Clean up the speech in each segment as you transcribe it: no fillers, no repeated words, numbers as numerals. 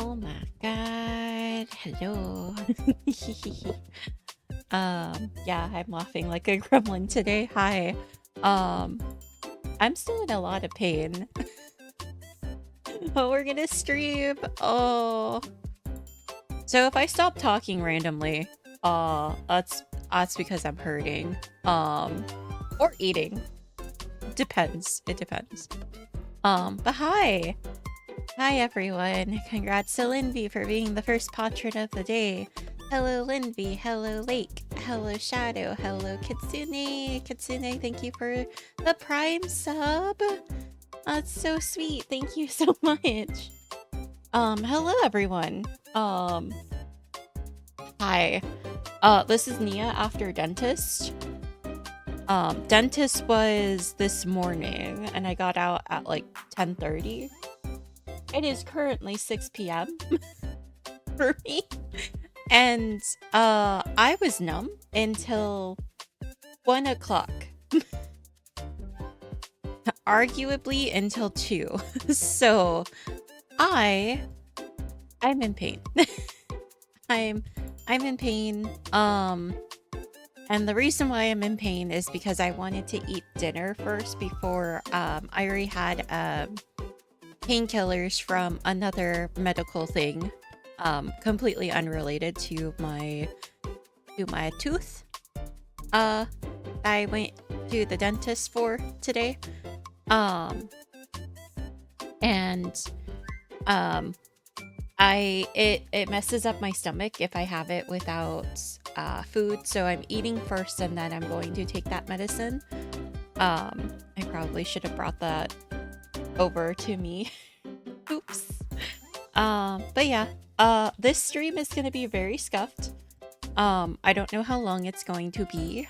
Oh my god. Hello. Yeah, I'm laughing like a gremlin today. Hi. Um, I'm still in a lot of pain. But we're gonna stream. Oh. So if I stop talking randomly, that's because I'm hurting. Or eating. Depends. It depends. But hi. Hi everyone. Congrats to Linby for being the first patron of the day. Hello Linby, hello Lake, hello Shadow, hello Kitsune. Kitsune, thank you for the Prime sub. That's so sweet. Thank you so much. Hello everyone. Hi. This is Nia after dentist. Dentist was this morning and I got out at like 10:30. It is currently 6 p.m. for me. And I was numb until 1 o'clock. Arguably until 2. So I'm in pain. I'm in pain. And the reason why I'm in pain is because I wanted to eat dinner first before I already had painkillers from another medical thing, completely unrelated to my tooth. I went to the dentist for today. And it messes up my stomach if I have it without food, so I'm eating first and then I'm going to take that medicine. I probably should have brought that over to me. Oops. But yeah, this stream is gonna be very scuffed. I don't know how long it's going to be.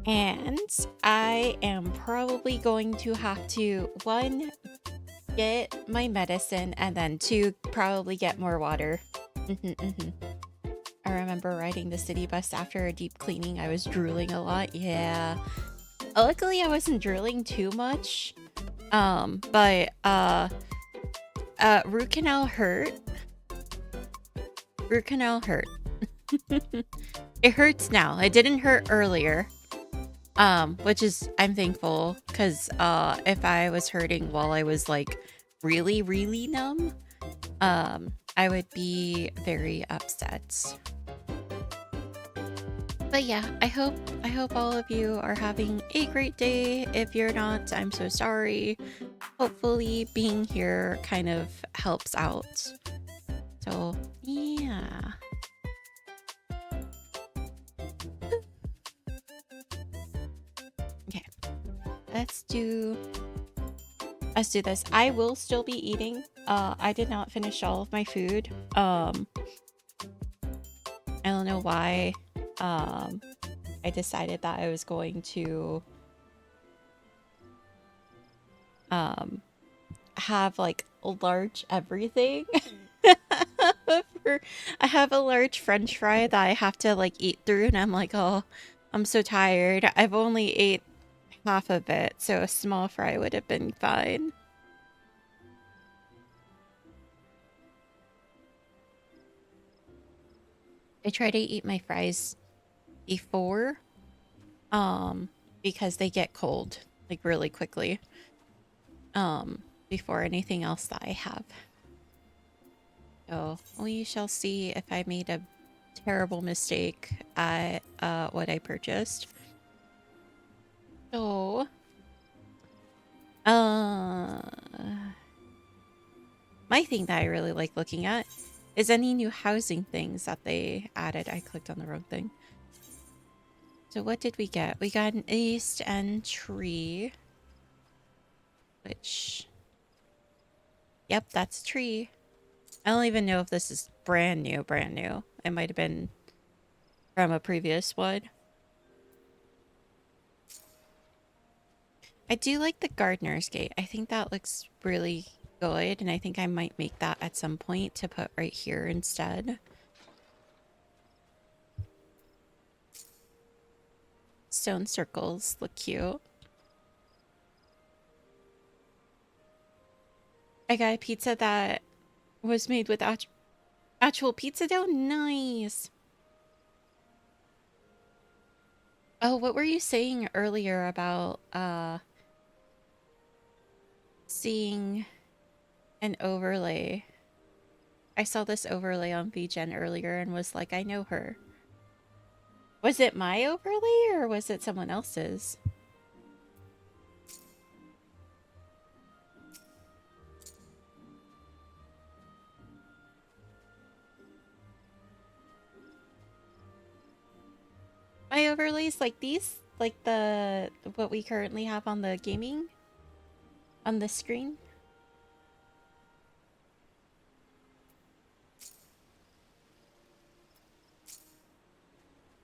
And I am probably going to have to, 1, get my medicine, and then 2, probably get more water. I remember riding the city bus after a deep cleaning. I was drooling a lot. Yeah. Luckily, I wasn't drooling too much. But root canal hurt. Root canal hurt. It hurts now. It didn't hurt earlier. Which is, I'm thankful, because if I was hurting while I was like really, really numb, I would be very upset. But yeah, I hope all of you are having a great day. If you're not, I'm so sorry. Hopefully being here kind of helps out. So yeah. Okay. Let's do this. I will still be eating. I did not finish all of my food. I don't know why. I decided that I was going to have like a large everything. I have a large french fry that I have to like eat through, and I'm like, oh, I'm so tired. I've only ate half of it, so a small fry would have been fine. I try to eat my fries before, because they get cold like really quickly, before anything else that I have. So we shall see if I made a terrible mistake at what I purchased. So my thing that I really like looking at is any new housing things that they added. I clicked on the wrong thing. So what did we get? We got an East End tree, which, yep, that's a tree. I don't even know if this is brand new. It might have been from a previous one. I do like the gardener's gate. I think that looks really good, and I think I might make that at some point to put right here instead. Stone circles look cute. I got a pizza that was made with actual pizza dough. Nice. Oh, what were you saying earlier about seeing an overlay? I saw this overlay on VGen earlier and was like, I know her. Was it my overlay or was it someone else's? My overlays like these? Like what we currently have on the gaming? On the screen?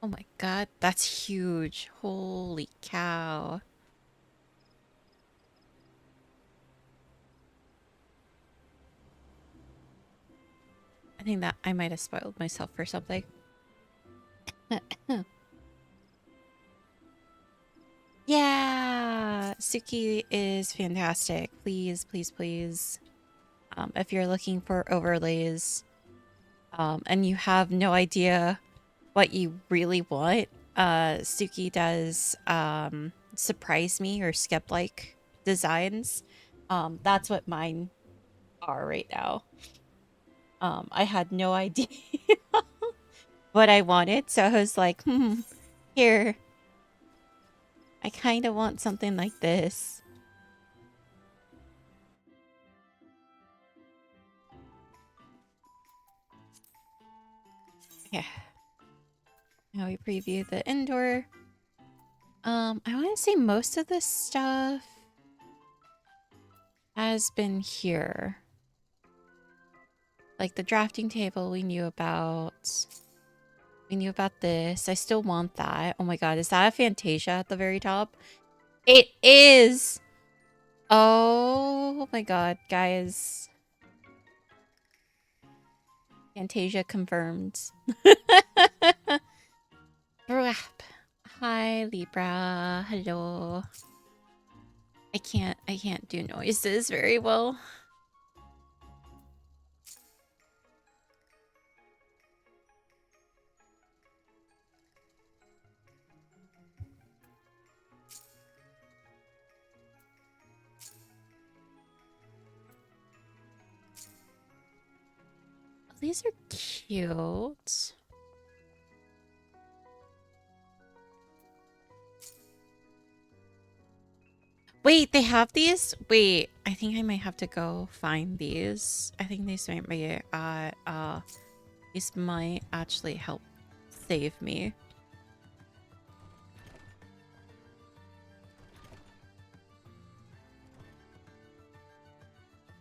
Oh my god, that's huge. Holy cow. I think that I might have spoiled myself for something. Yeah, Suki is fantastic. Please, please, please. If you're looking for overlays, and you have no idea what you really want, Suki does surprise me or skep-like designs. That's what mine are right now. I had no idea what I wanted, so I was like, here. I kind of want something like this. Yeah. Now we preview the indoor. I want to say most of this stuff has been here. Like the drafting table we knew about. We knew about this. I still want that. Oh my god, is that a Fantasia at the very top? It is! Oh my god, guys. Fantasia confirmed. Brap. Hi, Libra. Hello. I can't do noises very well. These are cute. Wait, they have these? Wait, I think I might have to go find these. I think these might be, these might actually help save me.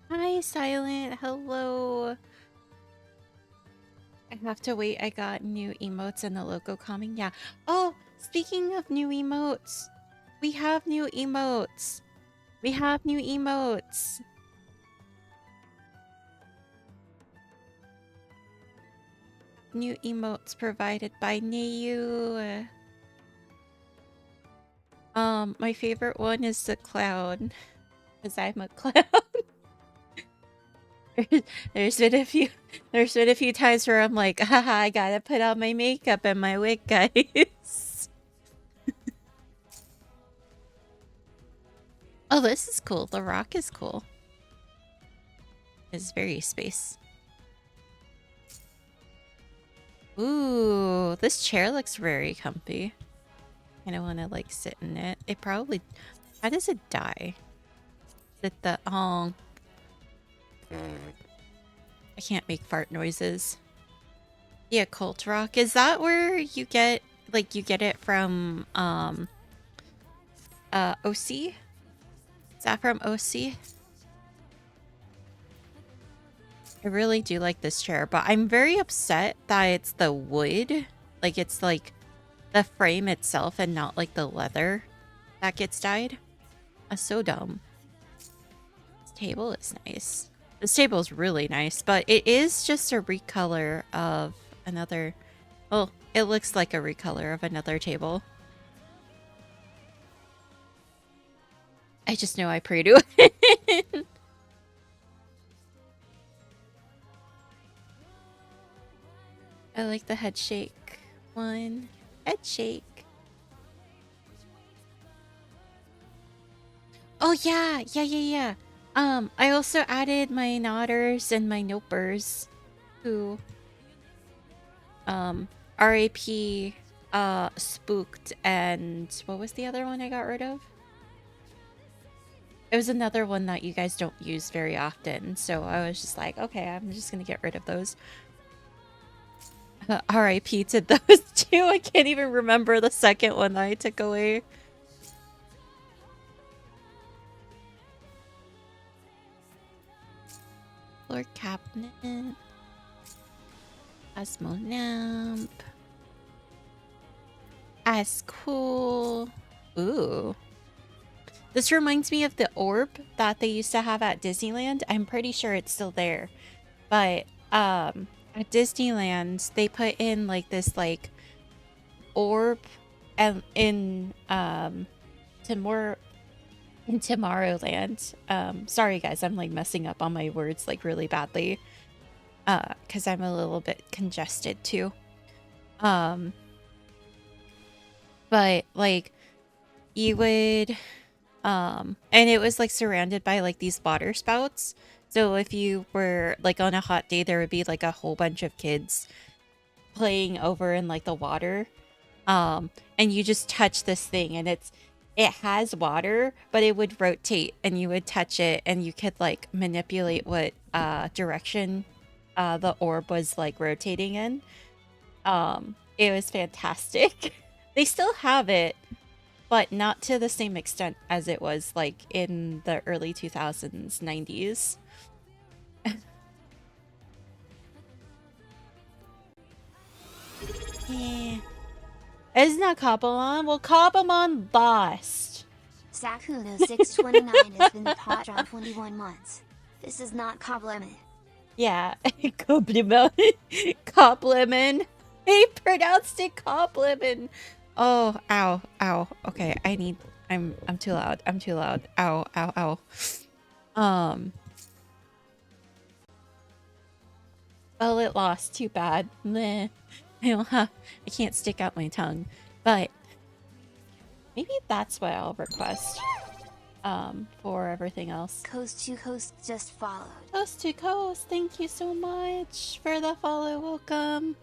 Hi, Silent. Hello. I have to wait. I got new emotes and the logo coming. Yeah. Oh, speaking of new emotes, we have new emotes. We have new emotes. New emotes provided by Neyuse. My favorite one is the clown, because I'm a clown. there's been a few times where I'm like, haha, I gotta put on my makeup and my wig, guys. Oh, this is cool. The rock is cool. It's very space. Ooh, this chair looks very comfy. I don't want to like sit in it. It probably... How does it die? Is it the... Oh... I can't make fart noises. The occult rock. Is that where you get... Like, you get it from... OC? Is that from OC? I really do like this chair, but I'm very upset that it's the wood. Like, it's like the frame itself and not like the leather that gets dyed. That's so dumb. This table is nice. This table is really nice, but it is just a recolor of another... Well, it looks like a recolor of another table. I just know I pray to it. I like the head shake one. Head shake. Oh yeah, yeah. I also added my nodders and my nopers who RAP spooked, and what was the other one I got rid of? It was another one that you guys don't use very often, so I was just like, okay, I'm just gonna get rid of those. RIP to those two. I can't even remember the second one that I took away. Lord Cabinet. Osmo Lamp. As cool. Ooh. This reminds me of the orb that they used to have at Disneyland. I'm pretty sure it's still there. But at Disneyland, they put in like this like orb and in Tomorrowland. Sorry guys, I'm like messing up on my words like really badly. Cuz I'm a little bit congested too. But like you would and it was like surrounded by like these water spouts. So if you were like on a hot day, there would be like a whole bunch of kids playing over in like the water. And you just touch this thing and it has water, but it would rotate and you would touch it and you could like manipulate what direction the orb was like rotating in. It was fantastic. They still have it, but not to the same extent as it was like in the early 2000s, 90s. Yeah. Isn't that Cobblemon? Well, Cobblemon lost. Sakuno 629 has been the Patron 21 months. This is not Cobblemon. Yeah, Cobblemon. Cobblemon. He pronounced it Cobblemon. Oh, ow, ow. Okay, I'm too loud. I'm too loud. Ow, ow, ow. Well, it lost. Too bad. Meh. I can't stick out my tongue. But maybe that's what I'll request. For everything else. Coast to Coast just followed. Coast to Coast, thank you so much for the follow. Welcome.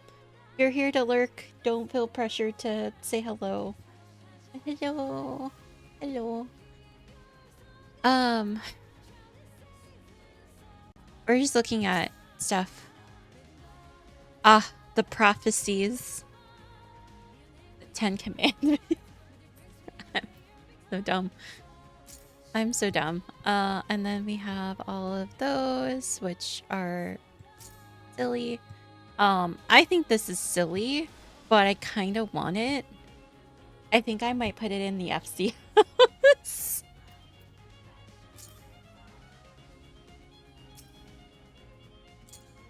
You're here to lurk. Don't feel pressured to say hello. Hello. Hello. We're just looking at stuff. Ah, the prophecies. The 10 Commandments. I'm so dumb. I'm so dumb. And then we have all of those, which are silly. I think this is silly, but I kind of want it. I think I might put it in the FC house.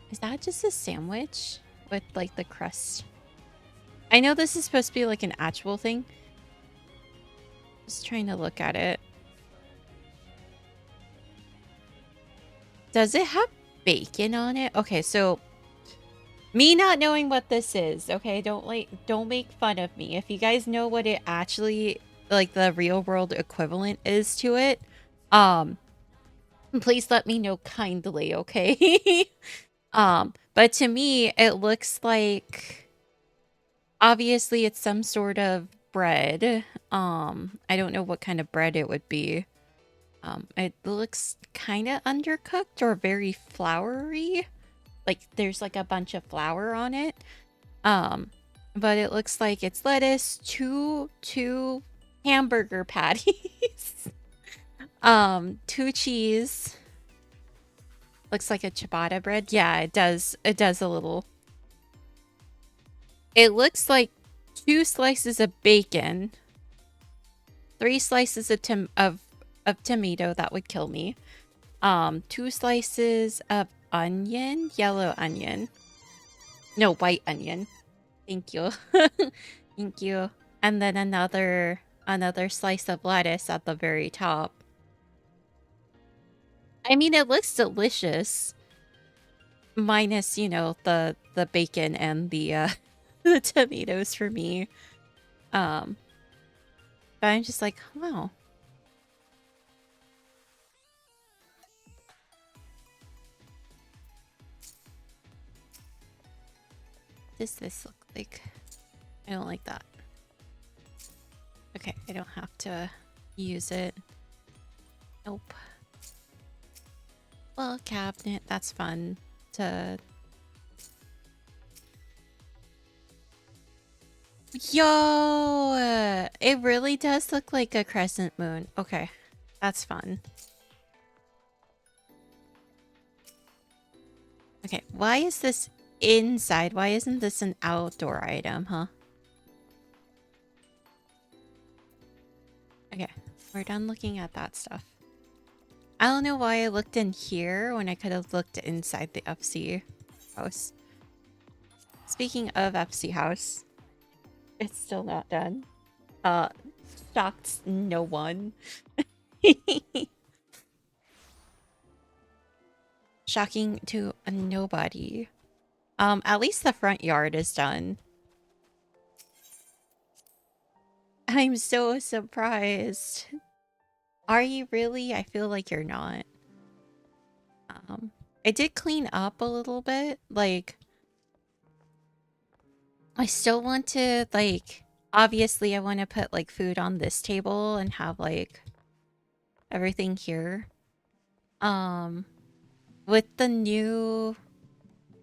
Is that just a sandwich with like the crust? I know this is supposed to be like an actual thing. Just trying to look at it. Does it have bacon on it? Okay, so me not knowing what this is, okay? Don't make fun of me. If you guys know what it actually like the real world equivalent is to it, please let me know kindly, okay? But to me it looks like obviously it's some sort of bread. I don't know what kind of bread it would be. It looks kind of undercooked or very floury. Like there's like a bunch of flour on it. But it looks like it's lettuce, two hamburger patties, 2 cheese. Looks like a ciabatta bread. Yeah, it does. It does a little. It looks like 2 slices of bacon, 3 slices of tomato. That would kill me. 2 slices of onion, yellow onion. No, white onion. Thank you. Thank you. And then another slice of lettuce at the very top. I mean, it looks delicious. Minus, you know, the bacon and the the tomatoes for me. But I'm just like, wow. What does this look like? I don't like that. Okay, I don't have to use it. Nope. Well, cabinet, that's fun to... Yo! It really does look like a crescent moon. Okay, that's fun. Okay, why is this inside? Why isn't this an outdoor item, huh? Okay, we're done looking at that stuff. I don't know why I looked in here when I could have looked inside the FC house. Speaking of FC house, it's still not done. Shocked no one. Shocking to nobody. At least the front yard is done. I'm so surprised. Are you really? I feel like you're not. I did clean up a little bit. Like, I still want to, like, obviously I want to put, like, food on this table and have, like, everything here. With the new...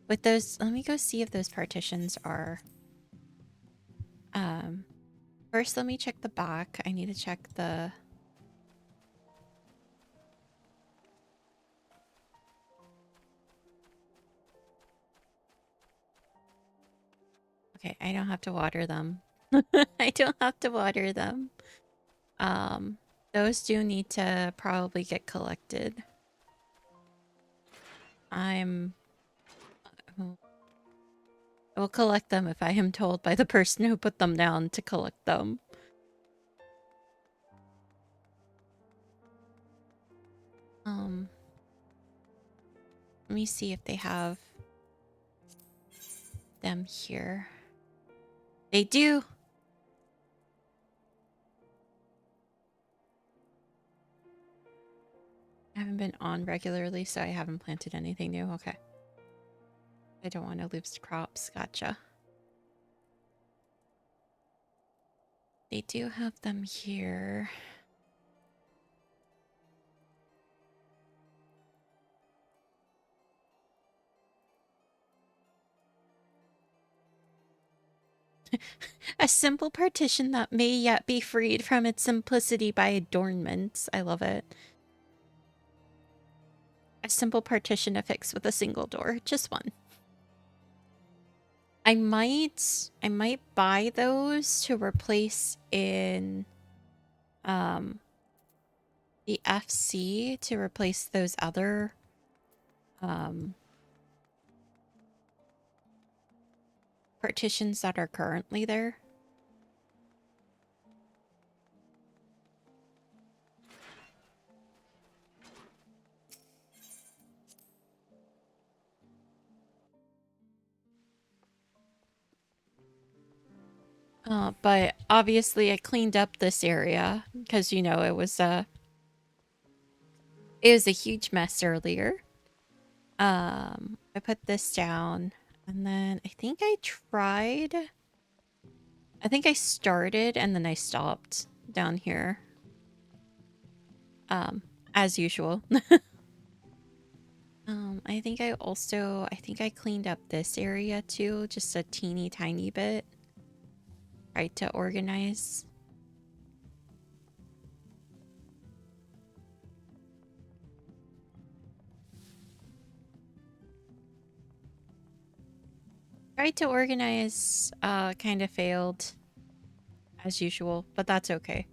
With those... Let me go see if those partitions are... First, let me check the back. I need to check the... Okay, I don't have to water them. I don't have to water them. Those do need to probably get collected. I will collect them if I am told by the person who put them down to collect them. Let me see if they have them here. They do. I haven't been on regularly, so I haven't planted anything new. Okay. I don't want to lose crops. Gotcha. They do have them here. A simple partition that may yet be freed from its simplicity by adornments. I love it. A simple partition affixed with a single door. Just one. I might buy those to replace in the FC to replace those other partitions that are currently there. But obviously I cleaned up this area because, you know, it was a huge mess earlier. I put this down and then I think I started and then I stopped down here. As usual. I think I cleaned up this area too, just a teeny tiny bit. Tried to organize. Tried to organize, kind of failed. As usual, but that's okay.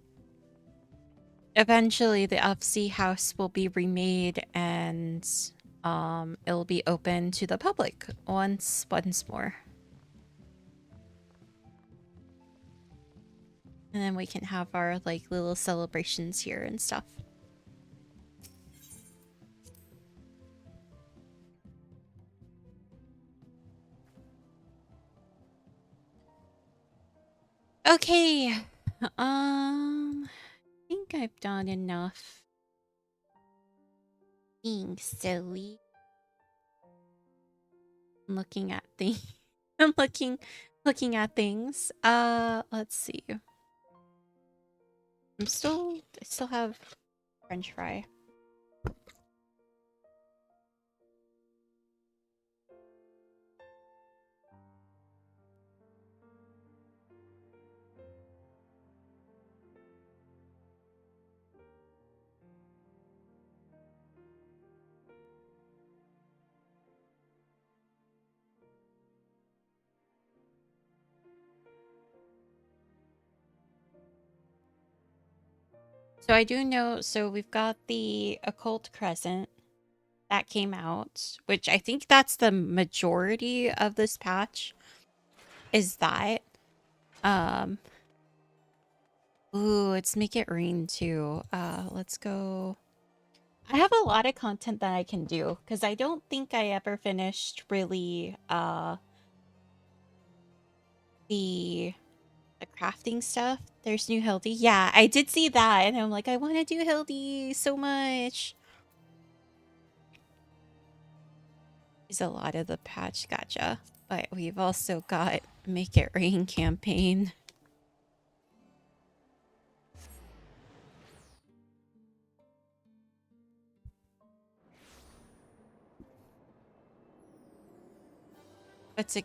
Eventually, the FC house will be remade and it'll be open to the public once more. And then we can have our, like, little celebrations here and stuff. Okay. I think I've done enough being silly. I'm looking at things. I'm looking at things. Let's see. I still have French fry. So I do know, so we've got the Occult Crescent that came out, which I think that's the majority of this patch, is that. Um, ooh, let's make it rain too. Let's go. I have a lot of content that I can do, because I don't think I ever finished really, the crafting stuff. There's new Hildy. Yeah, I did see that, and I'm like, I want to do Hildy so much. There's a lot of the patch, gotcha. But we've also got Make It Rain campaign. What's a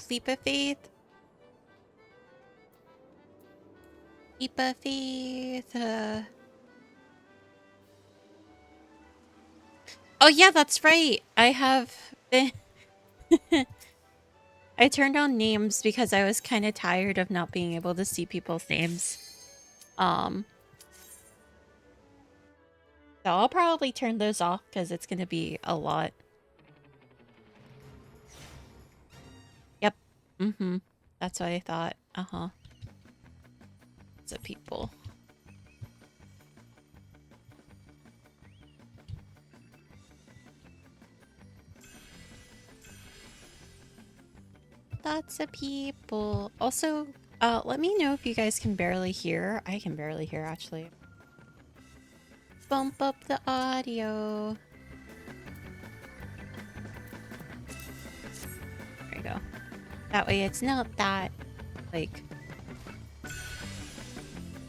leap of faith? Leap of faith. Oh yeah, that's right. I have been. I turned on names because I was kind of tired of not being able to see people's names. So I'll probably turn those off because it's gonna be a lot. Yep. Mm-hmm. That's what I thought. Uh-huh. So people. Lots of people. Also, let me know if you guys can barely hear. I can barely hear, actually. Bump up the audio. There you go. That way it's not that, like...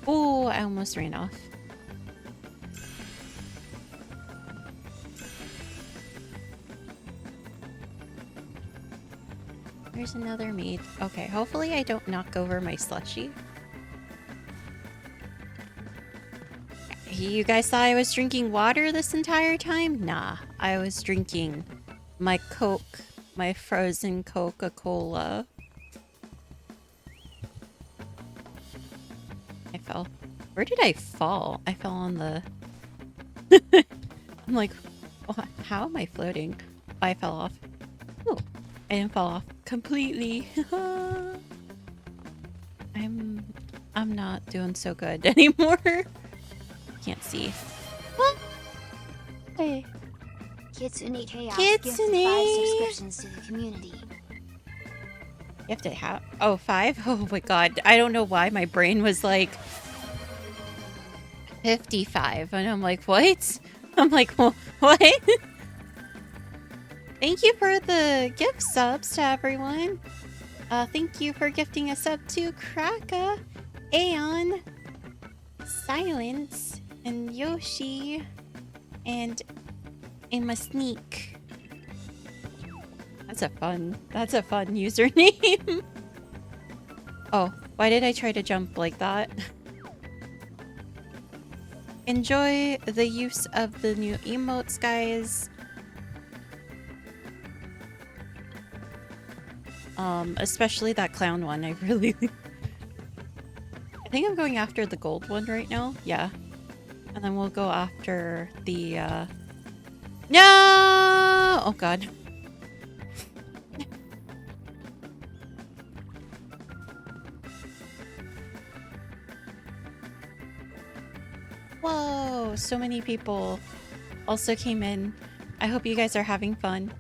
Oh, I almost ran off. There's another meat. Okay, hopefully I don't knock over my slushie. You guys thought I was drinking water this entire time? Nah, I was drinking my Coke, my frozen Coca-Cola. I fell. Where did I fall? I fell on the... I'm like, how am I floating? I fell off. Oh, I didn't fall off completely. I'm not doing so good anymore. Can't see. What? Hey. Kitsune Chaos Kitsune! gifted 5 subscriptions to the community. You have to have... Oh, 5? Oh my god. I don't know why my brain was like... 55. And I'm like, what? I'm like, well, what? Thank you for the gift subs to everyone. Thank you for gifting a sub to Kraka, Aeon, Silence, and Yoshi, and Emma Sneak. That's a fun username. Oh, why did I try to jump like that? Enjoy the use of the new emotes, guys. Especially that clown one. I really... I think I'm going after the gold one right now. Yeah. And then we'll go after the, No! Oh, God. Whoa! So many people also came in. I hope you guys are having fun.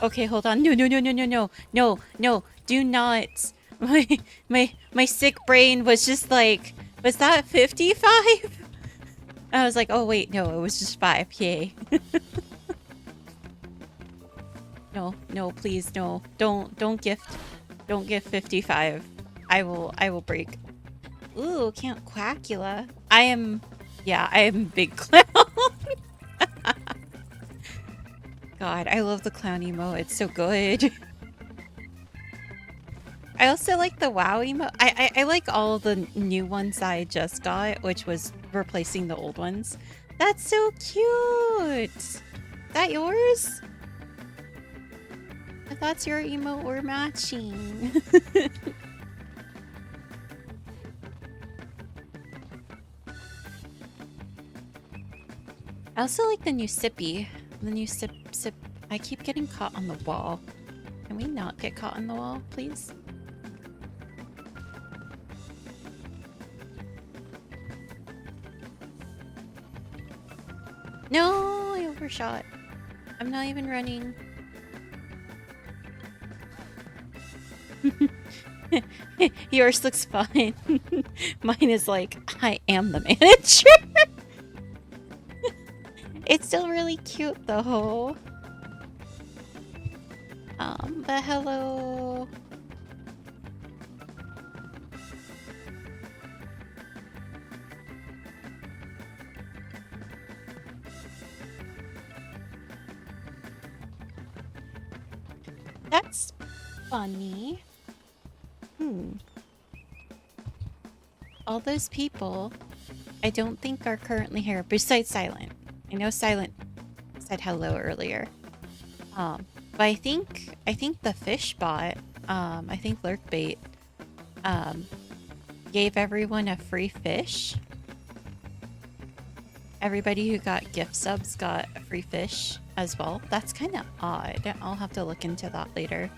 Okay, hold on. No, no, no, no, no, no. No, no. Do not. My sick brain was just like, was that 55? I was like, oh wait, no, it was just 5. Yay. No, please, no. Don't gift 55. I will break. Ooh, Count Quackula. I am big clown. God, I love the clown emo. It's so good. I also like the WoW emo. I like all the new ones I just got, which was replacing the old ones. That's so cute. Is that yours? I thought your emote were matching. I also like the new sippy. The new sip. I keep getting caught on the wall. Can we not get caught on the wall, please? No, I overshot. I'm not even running. Yours looks fine. Mine is like, I am the manager. It's still really cute though. But hello. That's funny. All those people I don't think are currently here, besides Silent. I know Silent said hello earlier. But I think the fish bot, I think Lurkbait, gave everyone a free fish. Everybody who got gift subs got a free fish as well. That's kind of odd. I'll have to look into that later.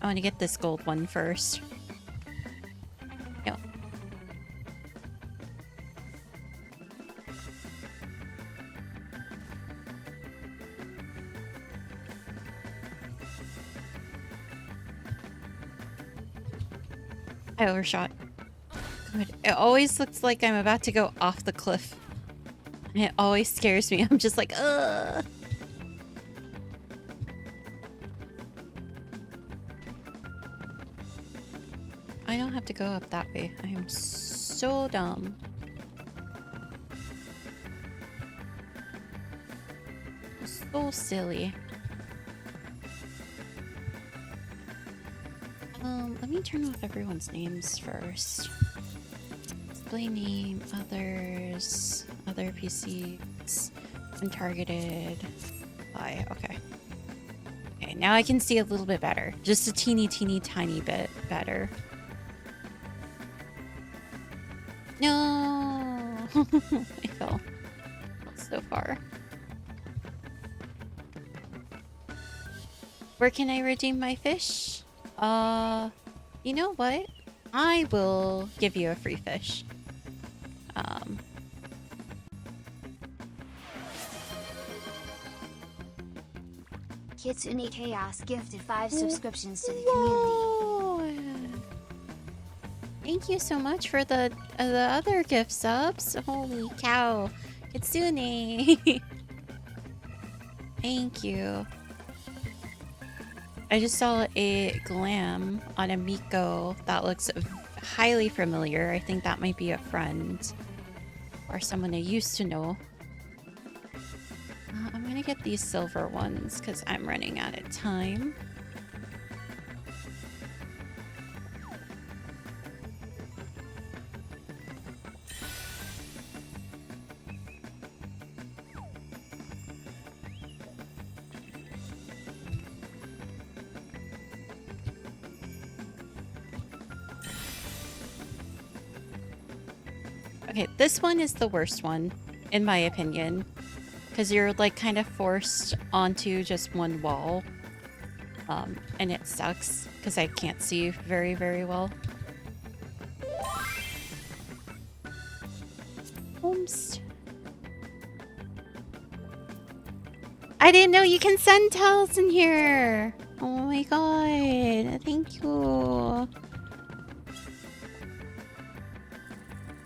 I want to get this gold one first. Yep. I overshot. God, it always looks like I'm about to go off the cliff. And it always scares me. I'm just like, ugh. I don't have to go up that way. I am so dumb. So silly. Let me turn off everyone's names first. Display name, others, other PCs, untargeted. Okay. Okay, now I can see a little bit better. Just a teeny tiny bit better. No! I fell so far. Where can I redeem my fish? You know what? I will give you a free fish. Kitsune Chaos gifted 5 subscriptions to the community. Thank you so much for the other gift subs. Holy cow. Kitsune. Thank you. I just saw a glam on a Miko that looks highly familiar. I think that might be a friend or someone I used to know. I'm gonna get these silver ones because I'm running out of time. Okay, this one is the worst one, in my opinion. Because you're like kind of forced onto just one wall. And it sucks because I can't see very, very well. Oops. I didn't know you can send tells in here. Oh my god. Thank you. Oh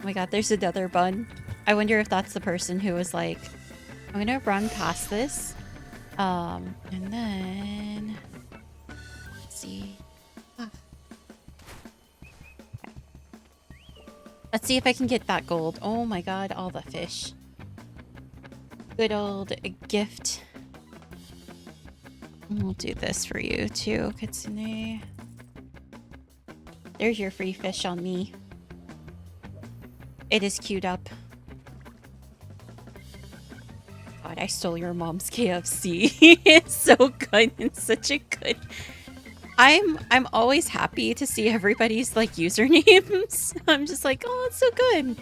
my god, there's another bun. I wonder if that's the person who was like, I'm gonna run past this. And then let's see. Let's see if I can get that gold. Oh my god, all the fish. Good old gift. We'll do this for you too, Kitsune. There's your free fish on me. It is queued up. God, I stole your mom's KFC. It's so good. It's such a good... I'm always happy to see everybody's like usernames. I'm just like, oh, it's so good.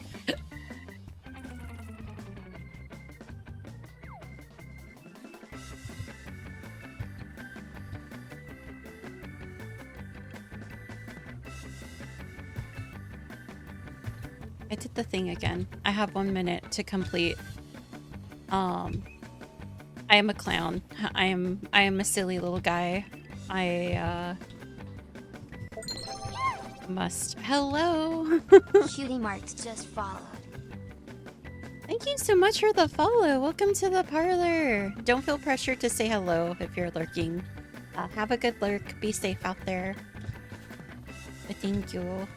I did the thing again. I have 1 minute to complete. I am a clown. I am a silly little guy. I must. Hello. Cutie Marked just followed. Thank you so much for the follow. Welcome to the parlor. Don't feel pressured to say hello if you're lurking. Have a good lurk. Be safe out there. But thank you.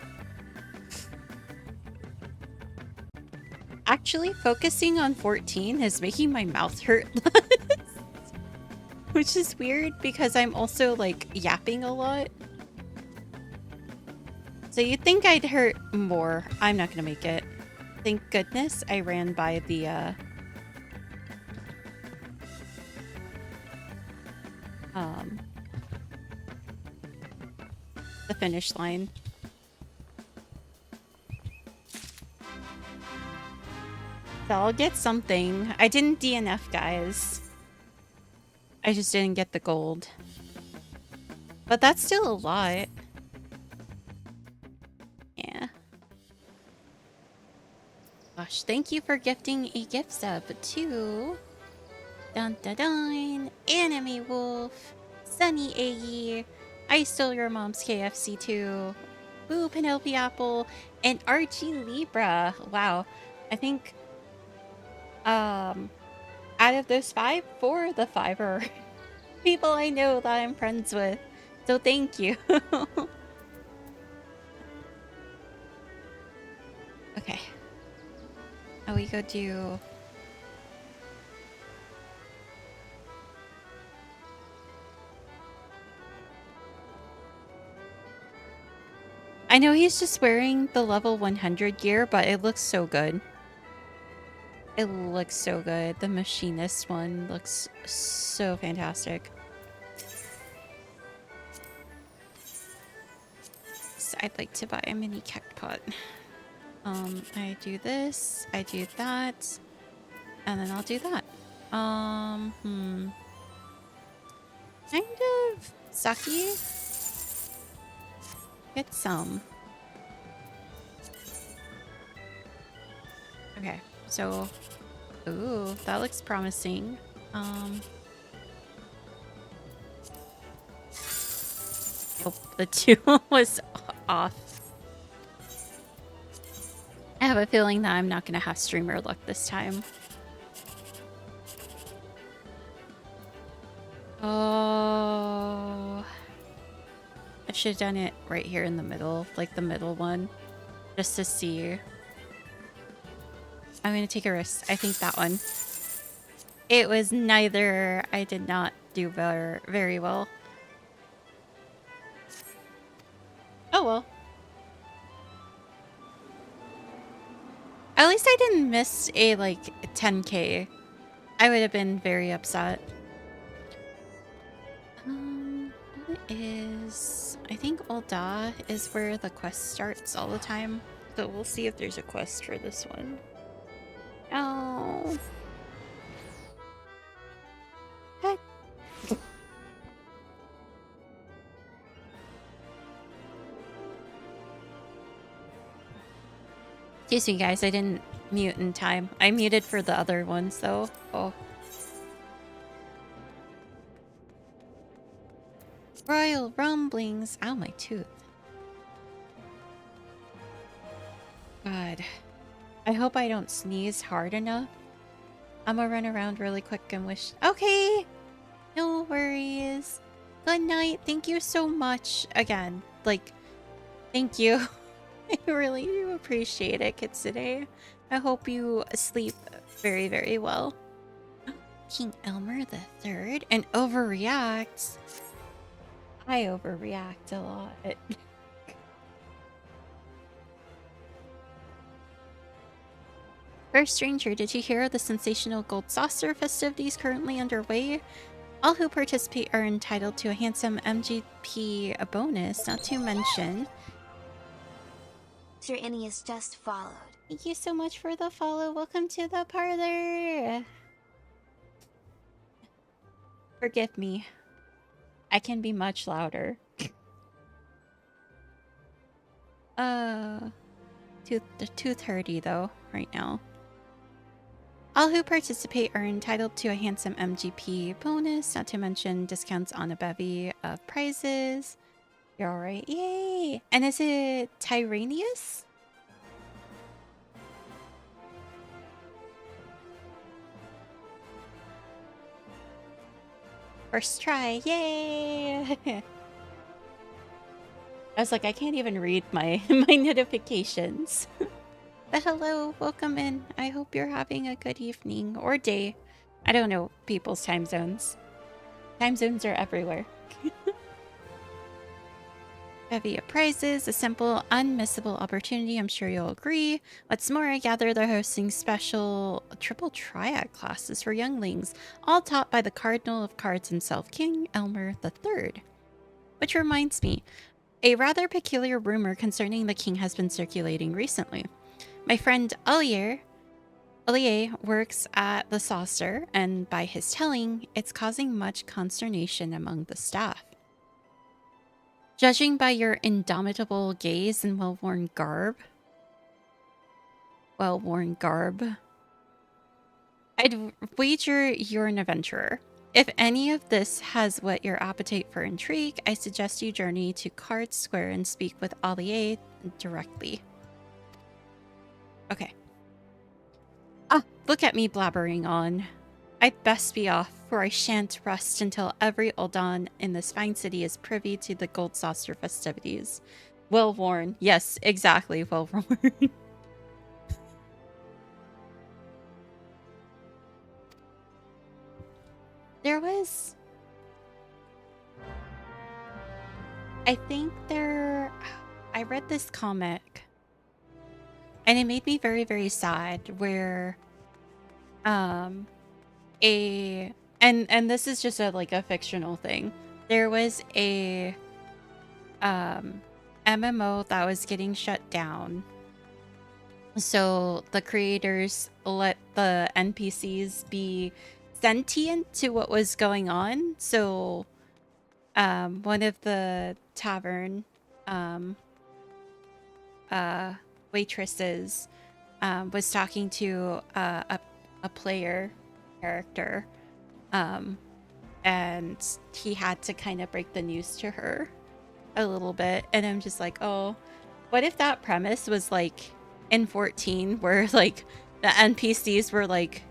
Actually, focusing on 14 is making my mouth hurt less. Which is weird because I'm also like yapping a lot. So you'd think I'd hurt more. I'm not gonna make it. Thank goodness I ran by the finish line. So I'll get something. I didn't DNF, guys. I just didn't get the gold. But that's still a lot. Yeah. Gosh, thank you for gifting a gift sub to Dun Dun Dun, Anime Wolf, Sunny Aggie, I Stole Your Mom's KFC too, Boo Penelope Apple, and Archie Libra. Wow. I think out of those 5, 4 of the 5 are people I know that I'm friends with. So thank you. Okay. Now we go do... I know he's just wearing the level 100 gear, but it looks so good. It looks so good. The machinist one looks so fantastic. So I'd like to buy a mini cactpot. I do this, I do that, and then I'll do that. Kind of sucky. Get some. Okay, so, ooh, that looks promising. Nope, the 2 was off. I have a feeling that I'm not going to have streamer luck this time. Oh, I should have done it right here in the middle, like the middle one, just to see. I'm going to take a risk. I think that one. It was neither. I did not do very well. Oh well. At least I didn't miss a, like, 10k. I would have been very upset. What is... I think Ul'dah is where the quest starts all the time. So we'll see if there's a quest for this one. Oh. Heck. Excuse me, guys. I didn't mute in time. I muted for the other ones, though. Oh. Royal rumblings. Ow, my tooth. God. I hope I don't sneeze hard enough. I'm gonna run around really quick and wish. Okay! No worries. Good night. Thank you so much. Again, like, thank you. I really do appreciate it, Kitsune. I hope you sleep very, very well. King Elmer the Third and overreacts. I overreact a lot. First stranger, did you hear of the sensational gold saucer festivities currently underway? All who participate are entitled to a handsome MGP bonus, not to mention. Sir Neyuse just followed. Thank you so much for the follow. Welcome to the parlor. Forgive me. I can be much louder. 2:30 though, right now. All who participate are entitled to a handsome MGP bonus, not to mention discounts on a bevy of prizes. You're alright. Yay! And is it Tyranius? First try. Yay! I was like, I can't even read my my notifications. But hello, welcome in. I hope you're having a good evening or day. I don't know people's time zones. Time zones are everywhere. Bevy of prizes, a simple, unmissable opportunity, I'm sure you'll agree. What's more, I gather they're hosting special triple triad classes for younglings, all taught by the Cardinal of Cards himself, King Elmer III. Which reminds me, a rather peculiar rumor concerning the king has been circulating recently. My friend Olier works at the saucer, and by his telling, it's causing much consternation among the staff. Judging by your indomitable gaze and well-worn garb, I'd wager you're an adventurer. If any of this has whet your appetite for intrigue, I suggest you journey to Card Square and speak with Olier directly. Okay. Ah, look at me blabbering on. I'd best be off, for I shan't rest until every Uldan in this fine city is privy to the gold saucer festivities. Well worn. Yes, exactly, well worn. There was... I think there... I read this comic, and it made me very, very sad, where... And this is just a fictional thing. There was a MMO that was getting shut down. So the creators let the NPCs be sentient to what was going on. So one of the tavern waitresses was talking to a player character, and he had to kind of break the news to her a little bit. And I'm just like, oh, what if that premise was like in 14, where like the NPCs were like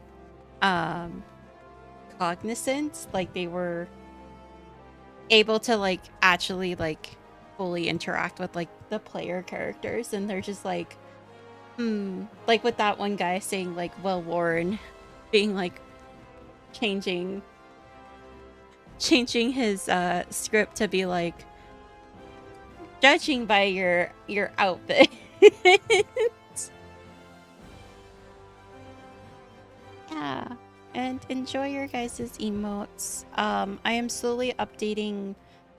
cognizant, like they were able to like actually like fully interact with like the player characters, and they're just like, like with that one guy saying like well worn, being like changing his script to be like, judging by your outfit. Yeah, and enjoy your guys' emotes. I am slowly updating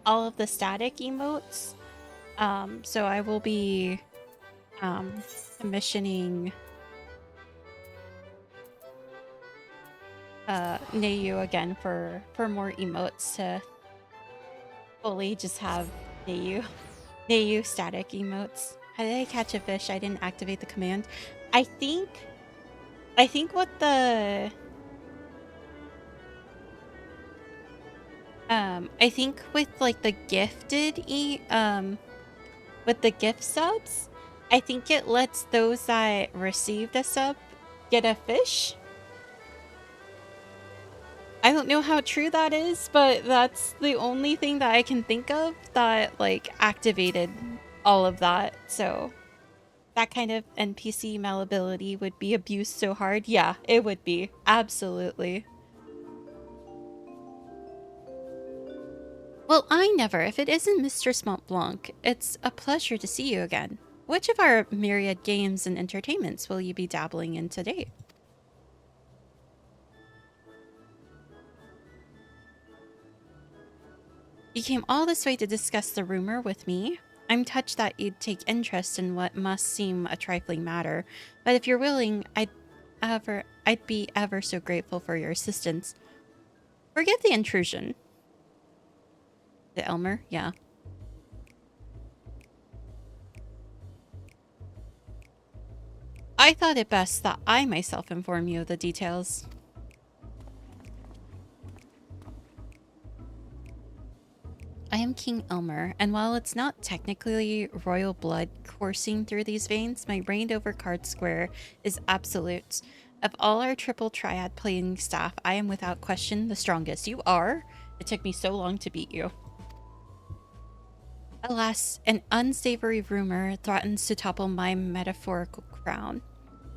all of the static emotes. So I will be commissioning Neyuse again for more emotes to fully just have Neyuse static emotes. How did I catch a fish? I didn't activate the command. I think what the I think with like the with the gift subs, I think it lets those that received a sub get a fish. I don't know how true that is, but that's the only thing that I can think of that like activated all of that. So that kind of NPC malleability would be abused so hard. Yeah, it would be. Absolutely. Well, I never. If it isn't Mistress Montblanc, it's a pleasure to see you again. Which of our myriad games and entertainments will you be dabbling in today? You came all this way to discuss the rumor with me. I'm touched that you'd take interest in what must seem a trifling matter, but if you're willing, I'd be ever so grateful for your assistance. Forgive the intrusion. The Elmer? Yeah. I thought it best that I myself inform you of the details. I am King Elmer, and while it's not technically royal blood coursing through these veins, my reign over Card Square is absolute. Of all our triple triad playing staff, I am without question the strongest. You are? It took me so long to beat you. Alas, an unsavory rumor threatens to topple my metaphorical crown.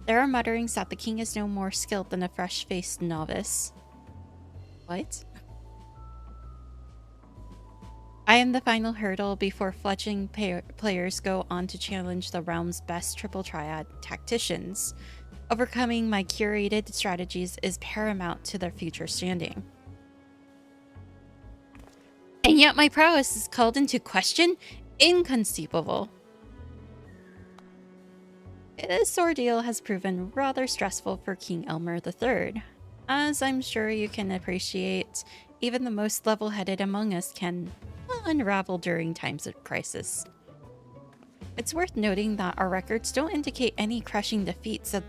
There are mutterings that the king is no more skilled than a fresh-faced novice. What? I am the final hurdle before fledgling players go on to challenge the realm's best triple triad tacticians. Overcoming my curated strategies is paramount to their future standing. And yet my prowess is called into question? Inconceivable. This ordeal has proven rather stressful for King Elmer III. As I'm sure you can appreciate, even the most level-headed among us can unravel during times of crisis. It's worth noting that our records don't indicate any crushing defeats of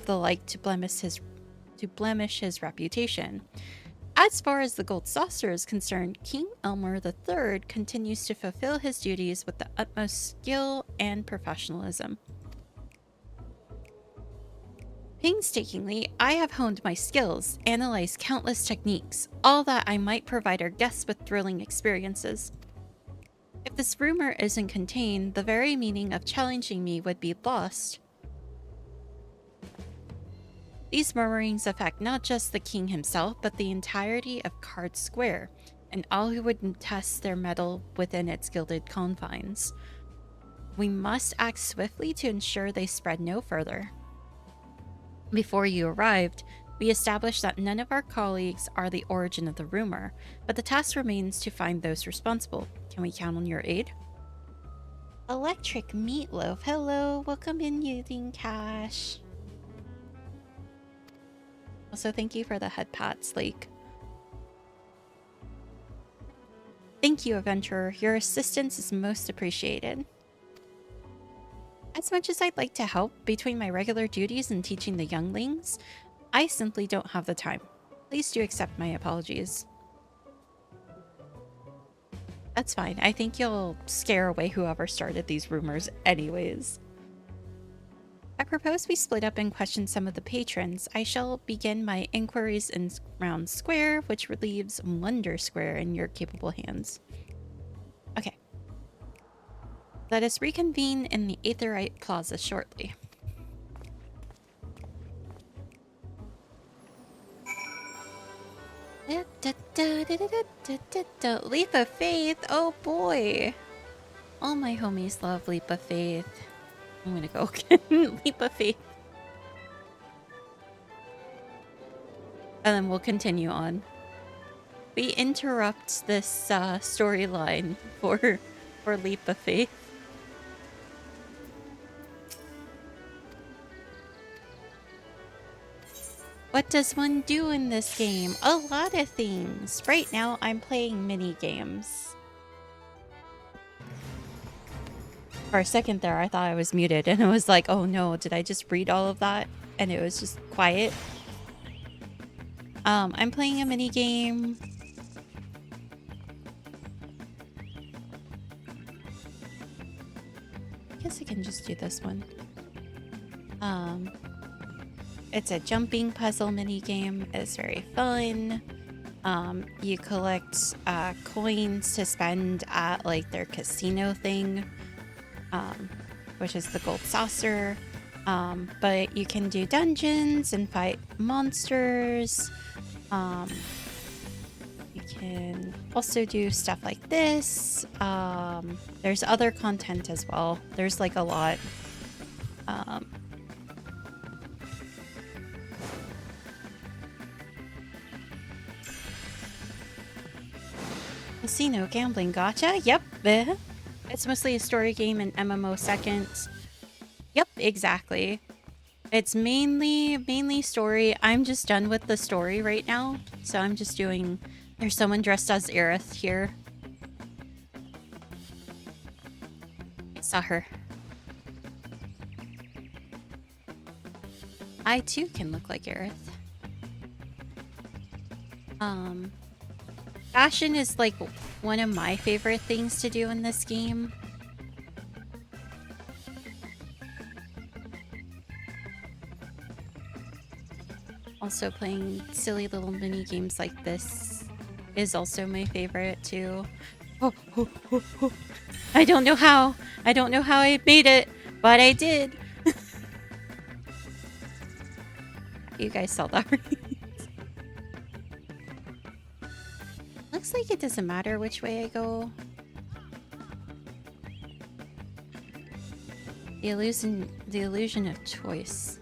the like to blemish his reputation. As far as the Gold Saucer is concerned, King Elmer III continues to fulfill his duties with the utmost skill and professionalism. Painstakingly, I have honed my skills, analyzed countless techniques, all that I might provide our guests with thrilling experiences. If this rumor isn't contained, the very meaning of challenging me would be lost. These murmurings affect not just the king himself, but the entirety of Card Square, and all who would test their mettle within its gilded confines. We must act swiftly to ensure they spread no further. Before you arrived, we established that none of our colleagues are the origin of the rumor, but the task remains to find those responsible. Can we count on your aid? Electric Meatloaf, hello, welcome in using cash. Also, thank you for the head pats, Lake. Thank you, Adventurer. Your assistance is most appreciated. As much as I'd like to help between my regular duties and teaching the younglings, I simply don't have the time. Please do accept my apologies. That's fine. I think you'll scare away whoever started these rumors anyways. I propose we split up and question some of the patrons. I shall begin my inquiries in Round Square, which relieves Wonder Square in your capable hands. Okay. Let us reconvene in the Aetherite Plaza shortly. Leap of Faith, oh boy. All my homies love Leap of Faith. I'm gonna go again. Leap of Faith. And then we'll continue on. We interrupt this storyline for Leap of Faith. What does one do in this game? A lot of things. Right now, I'm playing mini games. For a second there, I thought I was muted, and it was like, oh no, did I just read all of that? And it was just quiet. I'm playing a mini game. I can just do this one. It's a jumping puzzle mini game. It's very fun. You collect coins to spend at like their casino thing, which is the gold saucer. But you can do dungeons and fight monsters. You can also do stuff like this. There's other content as well. There's like a lot. Casino gambling gotcha. Yep. It's mostly a story game and MMO second. Yep, exactly. It's mainly story. I'm just done with the story right now. So I'm just doing... There's someone dressed as Aerith here. I saw her. I too can look like Aerith. Fashion is like one of my favorite things to do in this game. Also playing silly little mini games like this is also my favorite too. I don't know how. I don't know how I made it, but I did. You guys saw that, right? Looks like it doesn't matter which way I go. The illusion of choice.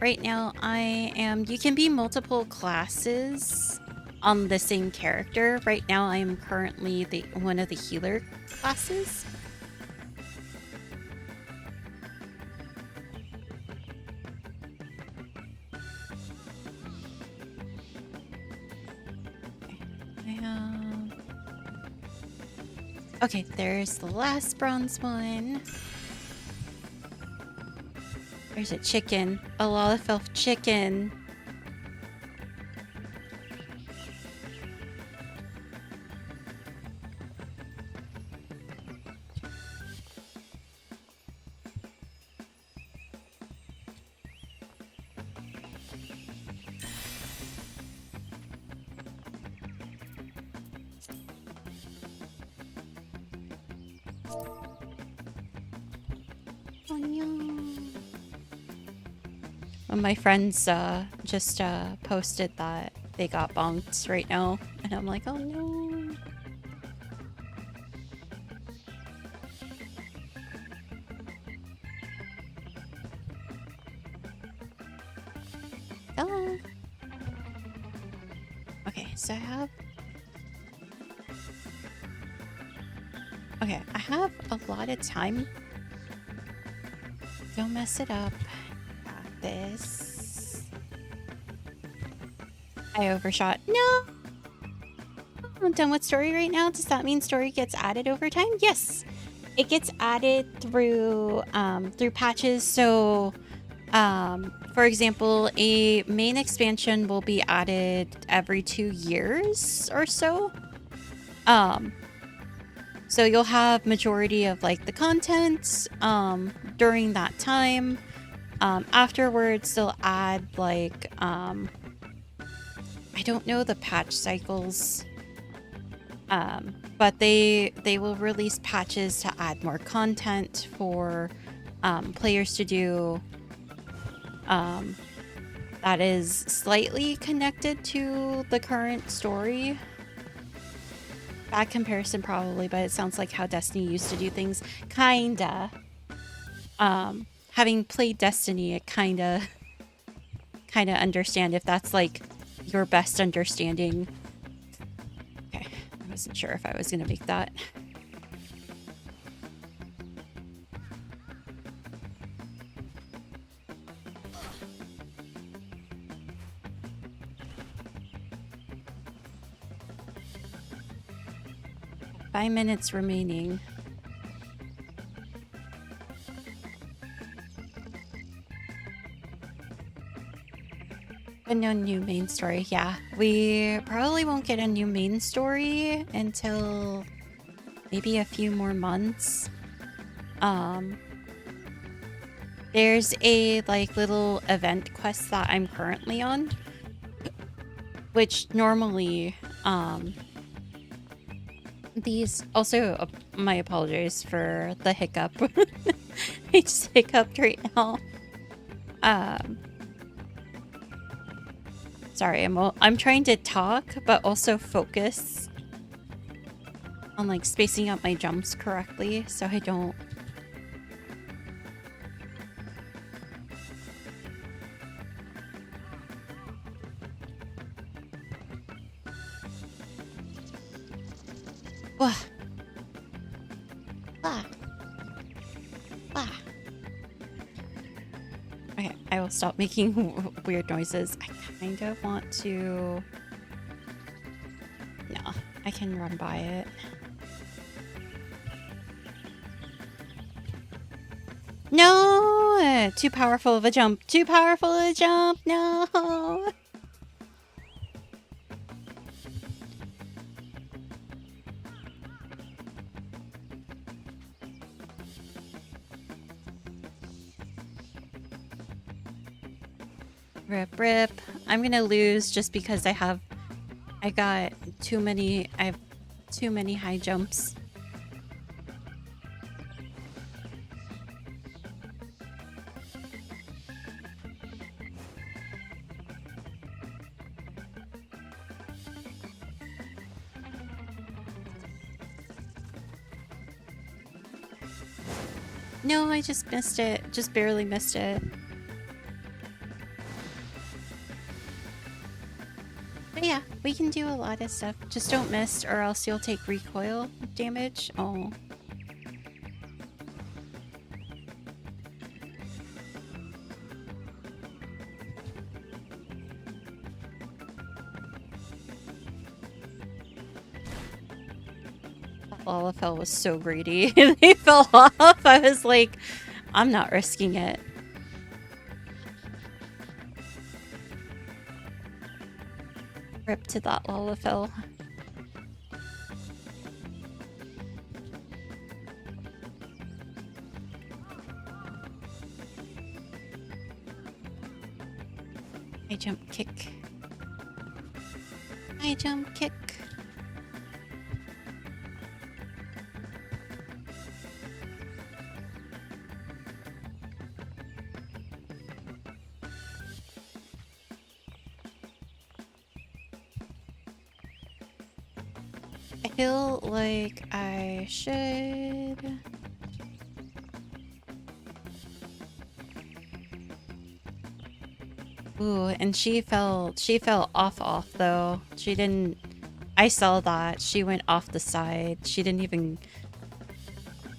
Right now you can be multiple classes on the same character. Right now I am currently one of the healer classes. Okay, there's the last bronze one. There's a chicken. A Lalafell chicken. Well, my friends just posted that they got bonked right now, and I'm like, oh no. Hello. Okay, so I have a lot of time. Don't mess it up. Got this. I overshot. No! I'm done with story right now. Does that mean story gets added over time? Yes! It gets added through patches. So, for example, a main expansion will be added every 2 years or so. So you'll have majority of like the content during that time. Afterwards, they'll add like I don't know the patch cycles, but they will release patches to add more content for players to do. That is slightly connected to the current story. Bad comparison probably, but it sounds like how Destiny used to do things. Kinda. Having played Destiny, it kinda understand if that's like your best understanding. Okay, I wasn't sure if I was gonna make that. Five minutes remaining. But no new main story. Yeah, we probably won't get a new main story until maybe a few more months. There's a like little event quest that I'm currently on, which normally these also my apologies for the hiccup. I just hiccuped right now. Sorry, I'm trying to talk but also focus on like spacing out my jumps correctly so I don't. Wah. Wah. Wah. Okay, I will stop making weird noises. I kind of want to... No, I can run by it. No! Too powerful of a jump. Too powerful of a jump. No! Rip, rip. I'm gonna lose just because I have too many high jumps. No, I just missed it. Just barely missed it. But yeah, we can do a lot of stuff. Just don't miss or else you'll take recoil damage. Oh. Lalafell was so greedy. They fell off. I was like, I'm not risking it. Rip to that Lalafell. I jump kick. I jump kick. I feel like I should... Ooh, and she fell off though. She didn't... I saw that. She went off the side. She didn't even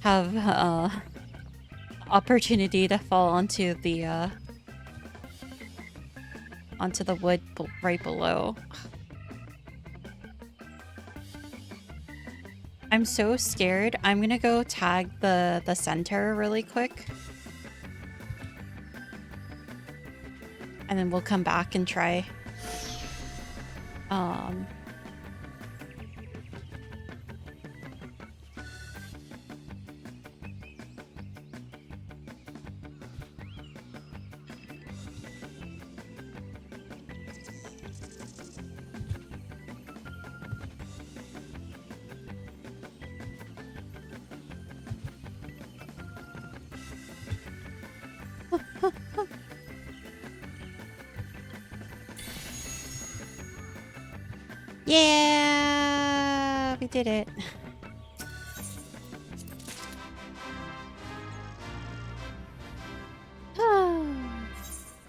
have opportunity to fall onto the wood right below. I'm so scared. I'm gonna go tag the center really quick. And then we'll come back and try. Yeah, we did it.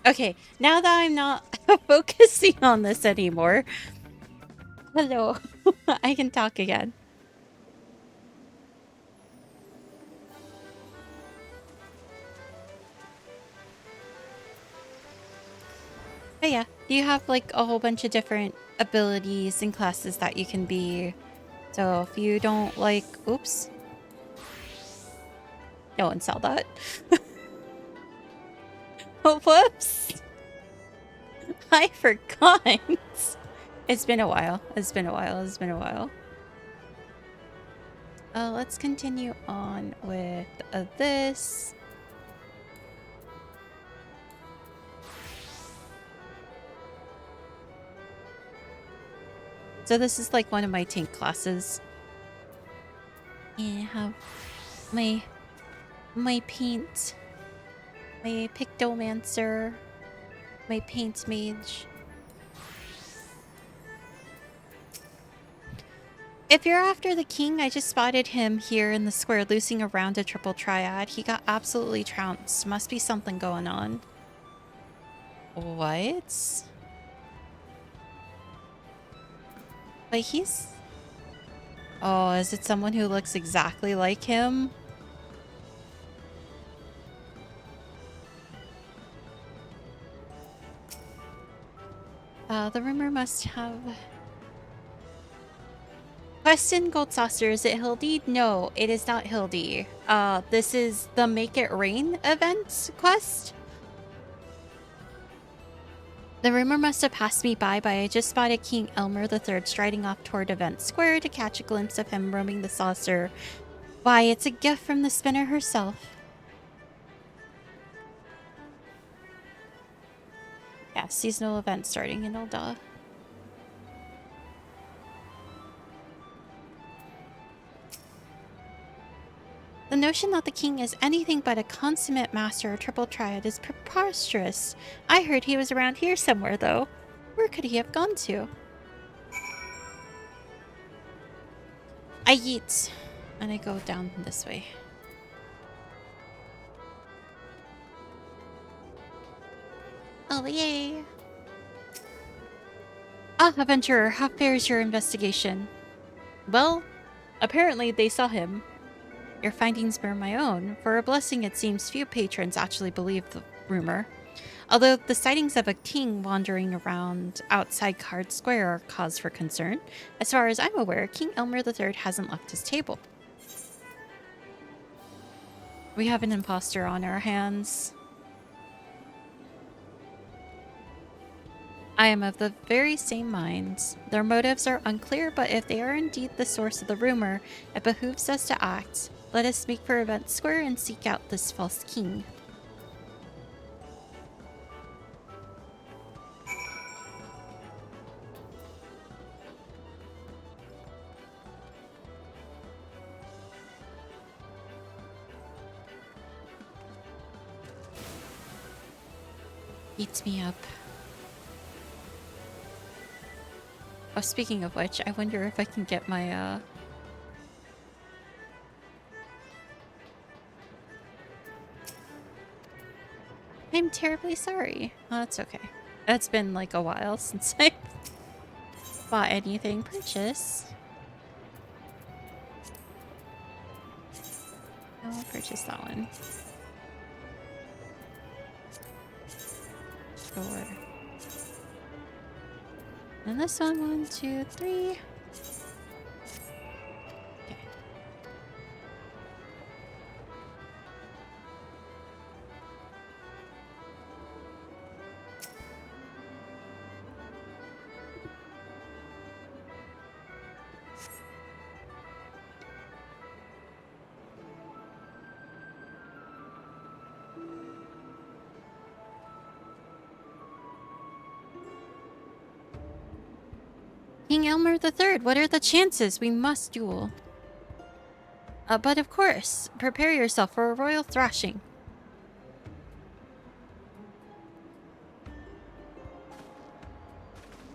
Okay, now that I'm not focusing on this anymore. Hello, I can talk again. But yeah, you have like a whole bunch of different abilities and classes that you can be. So if you don't like... Oops. No one saw that. Oh, whoops. I forgot. It's been a while. It's been a while. It's been a while. Let's continue on with this. So this is like one of my tank classes. And I have my paint, my pictomancer, my paint mage. If you're after the king, I just spotted him here in the square loosing around a triple triad. He got absolutely trounced. Must be something going on. What? But he's... Oh, is it someone who looks exactly like him? The rumor must have... Question Gold Saucer, is it Hildy? No, it is not Hildy. This is the Make It Rain event quest. The rumor must have passed me by, but I just spotted King Elmer III striding off toward Event Square to catch a glimpse of him roaming the saucer. Why, it's a gift from the spinner herself. Yeah, seasonal event starting in Ulda. The notion that the king is anything but a consummate master of triple triad is preposterous. I heard he was around here somewhere, though. Where could he have gone to? I yeet. And I go down this way. Oh, yay. Ah, adventurer, how fares your investigation? Well, apparently they saw him. Your findings bear my own. For a blessing, it seems few patrons actually believe the rumor. Although the sightings of a king wandering around outside Card Square are cause for concern, as far as I'm aware, King Elmer III hasn't left his table. We have an imposter on our hands. I am of the very same mind. Their motives are unclear, but if they are indeed the source of the rumor, it behooves us to act. Let us make for Event Square and seek out this false king. Eats me up. Oh, speaking of which, I wonder if I can get my, I'm terribly sorry. Oh, that's okay. It's been like a while since I bought anything. Purchase. I'll purchase that one. Sure. And this one, 1, 2, 3. Okay. King Elmer III, what are the chances? We must duel. But of course, prepare yourself for a royal thrashing.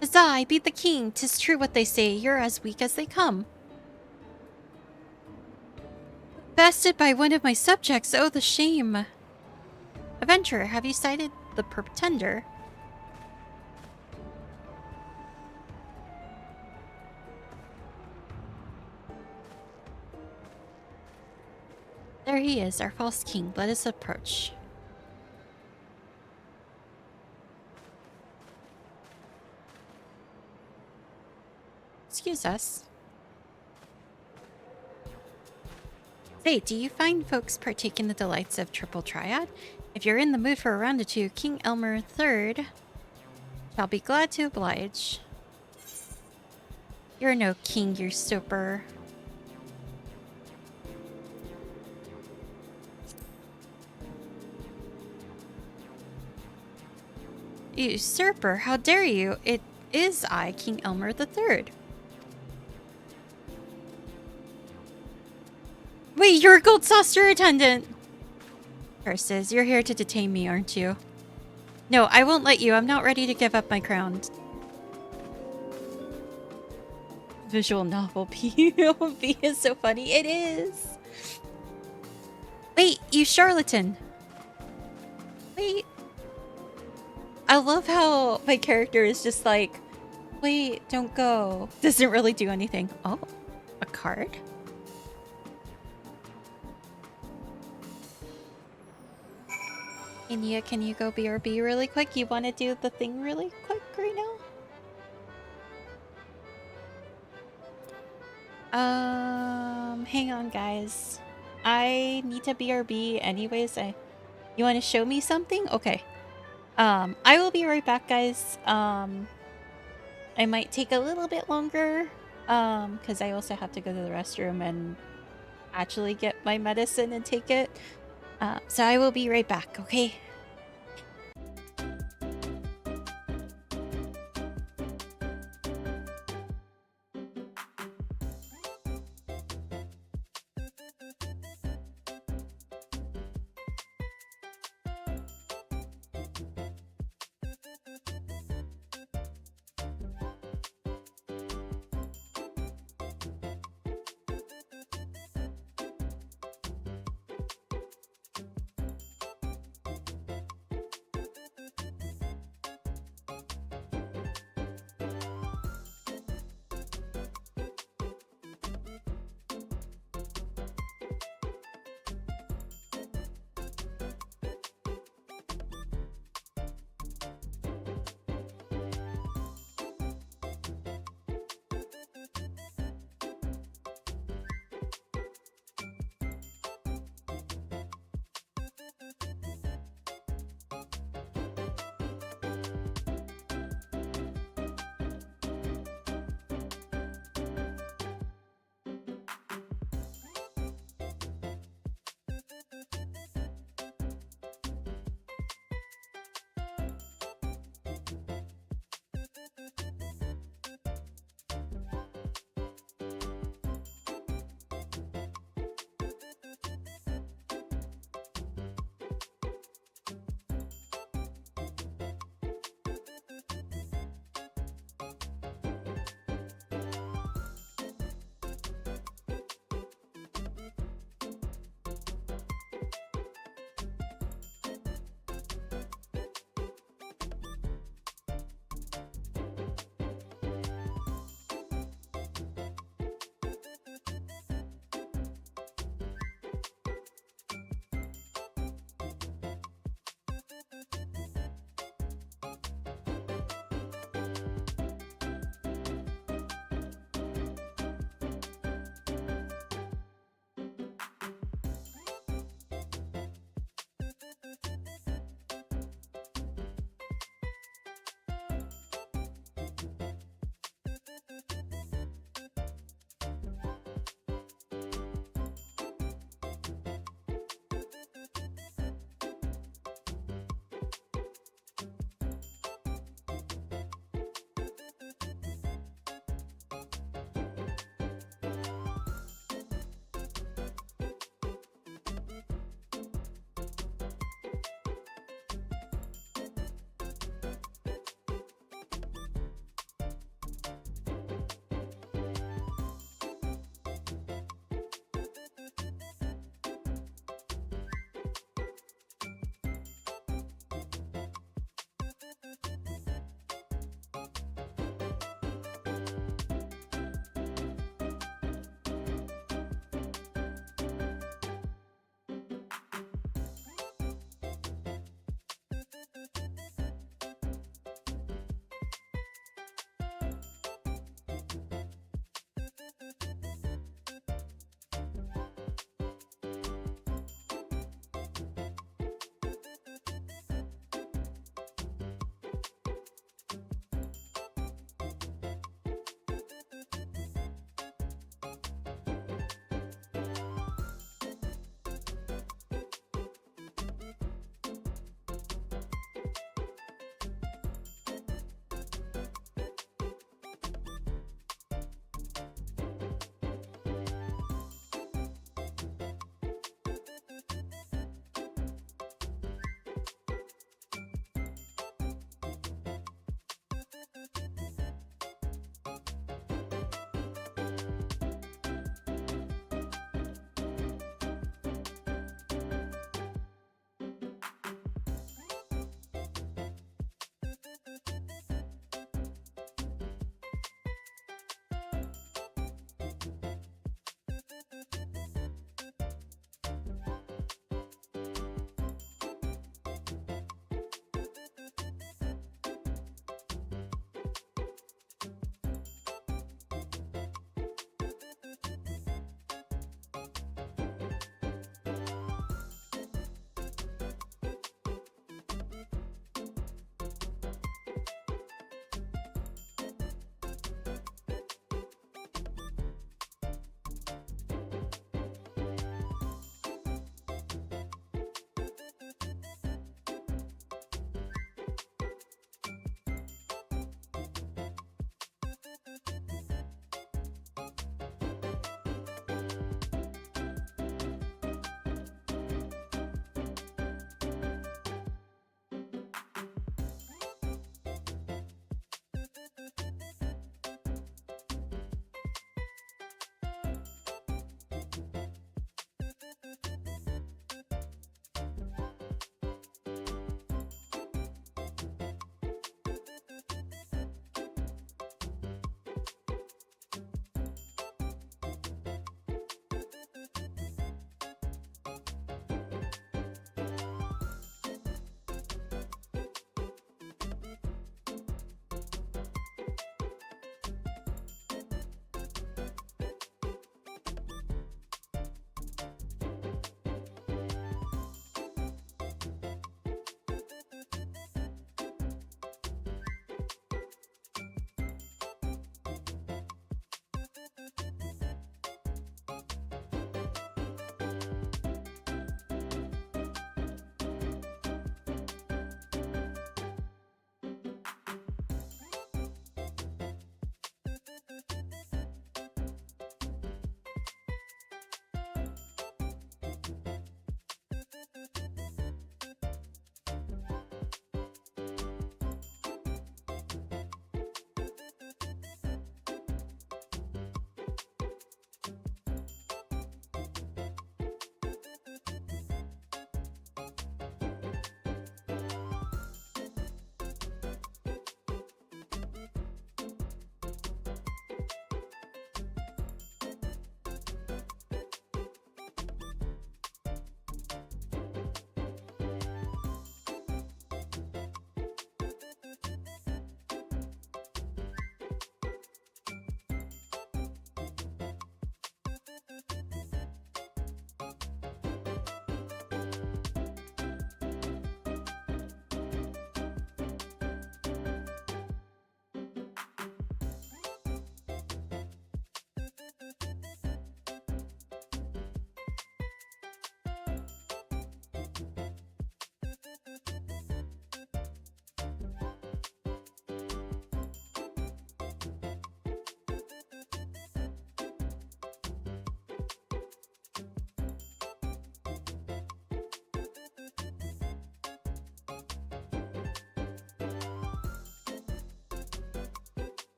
Huzzah, I beat the king. 'Tis true what they say, you're as weak as they come. Bested by one of my subjects, oh the shame. Adventurer, have you sighted the pretender? There he is, our false king. Let us approach. Excuse us. Say, do you find folks partake in the delights of Triple Triad? If you're in the mood for a round or two, King Elmer III shall be glad to oblige. You're no king, you stupor. Usurper, how dare you? It is I, King Elmer III. Wait, you're a gold saucer attendant! Curses, you're here to detain me, aren't you? No, I won't let you. I'm not ready to give up my crown. Visual novel POV is so funny. It is! Wait, you charlatan! Wait. I love how my character is just like, wait, don't go. Doesn't really do anything. Oh, a card? Inia, can you go BRB really quick? You want to do the thing really quick right now? Hang on, guys. I need to BRB anyways. You want to show me something? Okay. I will be right back, guys. I might take a little bit longer, because I also have to go to the restroom and actually get my medicine and take it. So I will be right back, okay?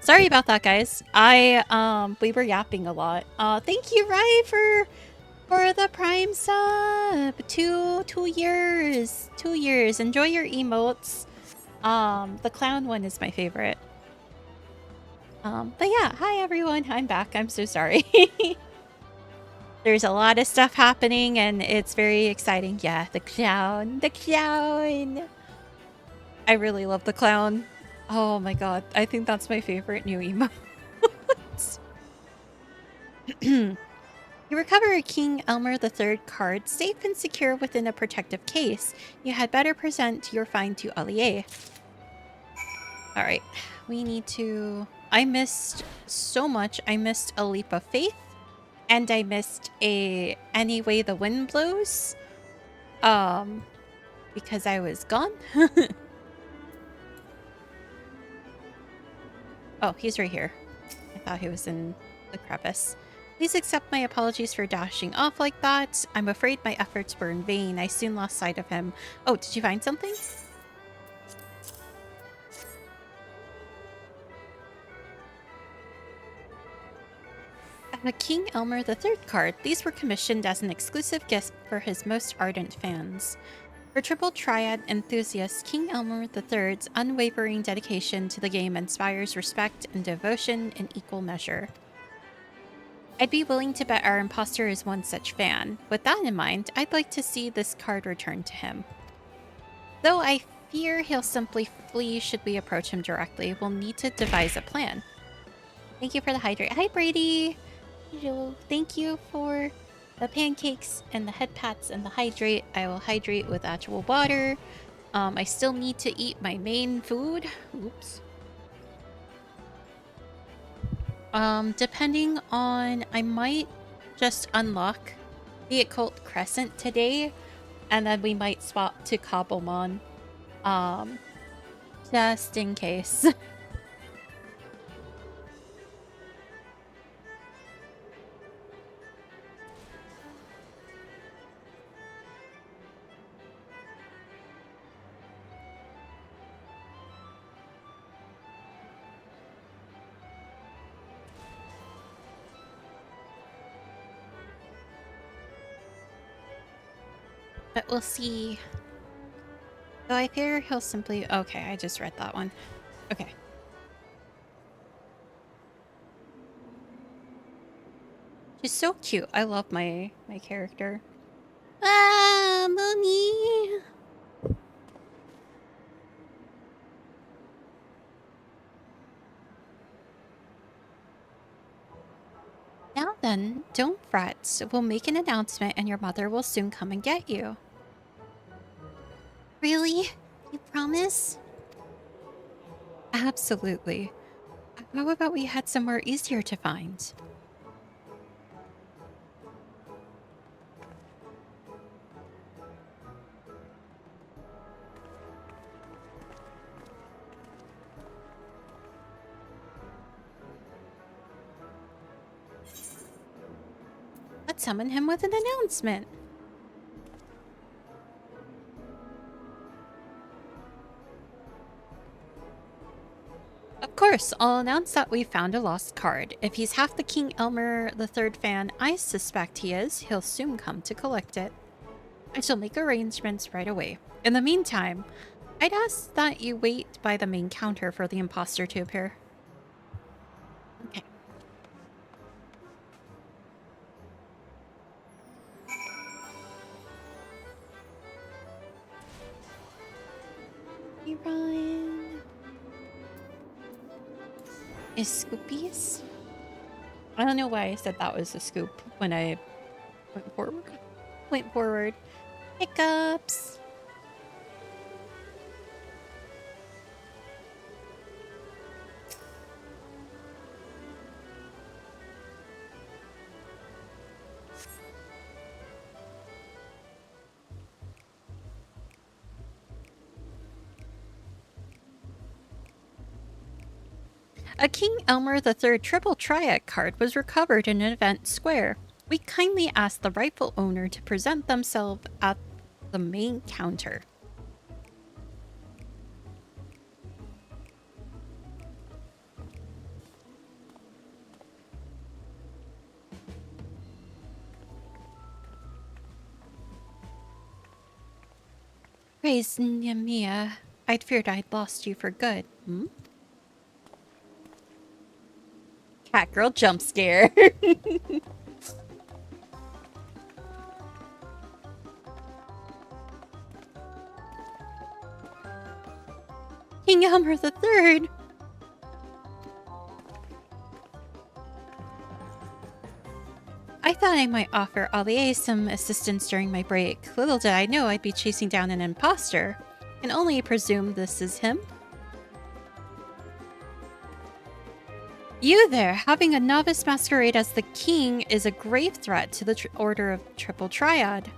Sorry about that, guys. We were yapping a lot. Thank you, Rai, for the Prime sub. 2 years. 2 years. Enjoy your emotes. The clown one is my favorite. But yeah, hi everyone. I'm back. I'm so sorry. There's a lot of stuff happening and it's very exciting. Yeah, the clown. The clown. I really love the clown. Oh my god. I think that's my favorite new emote. You recover a King Elmer III card safe and secure within a protective case. You had better present your find to Allier. Alright, we need to... I missed so much. I missed a leap of faith. And I missed a Any Way the Wind Blows. Because I was gone. Oh, he's right here. I thought he was in the crevice. Please accept my apologies for dashing off like that. I'm afraid my efforts were in vain. I soon lost sight of him. Oh, did you find something? King Elmer III card. These were commissioned as an exclusive gift for his most ardent fans. For Triple Triad enthusiasts, King Elmer III's unwavering dedication to the game inspires respect and devotion in equal measure. I'd be willing to bet our imposter is one such fan. With that in mind, I'd like to see this card returned to him. Though I fear he'll simply flee should we approach him directly, we'll need to devise a plan. Thank you for the hydrate. Hi, Brady! Thank you for the pancakes and the head pats and the hydrate. I will hydrate with actual water. I still need to eat my main food. Oops. Depending on... I might just unlock the Occult Crescent today, and then we might swap to Cobblemon. Just in case. But we'll see. Though I fear he'll simply... Okay, I just read that one. Okay. She's so cute. I love my character. Ah, mommy! Now then, don't fret. We'll make an announcement and your mother will soon come and get you. Really? You promise? Absolutely. How about we head somewhere easier to find? Let's summon him with an announcement. Of course, I'll announce that we found a lost card. If he's half the King Elmer III fan I suspect he is, he'll soon come to collect it. I shall make arrangements right away. In the meantime, I'd ask that you wait by the main counter for the imposter to appear. Okay. Hey, Ryan. Is Scoopies? I don't know why I said that was a scoop when I went forward. Hiccups. A King Elmer III Triple Triad card was recovered in an event square. We kindly ask the rightful owner to present themselves at the main counter. Praise Nyamia. I'd feared I'd lost you for good. Hmm? Catgirl jump scare. King Elmer the Third. I thought I might offer Allier some assistance during my break. Little did I know I'd be chasing down an imposter. Can only presume this is him. You there! Having a novice masquerade as the king is a grave threat to the Order of Triple Triad.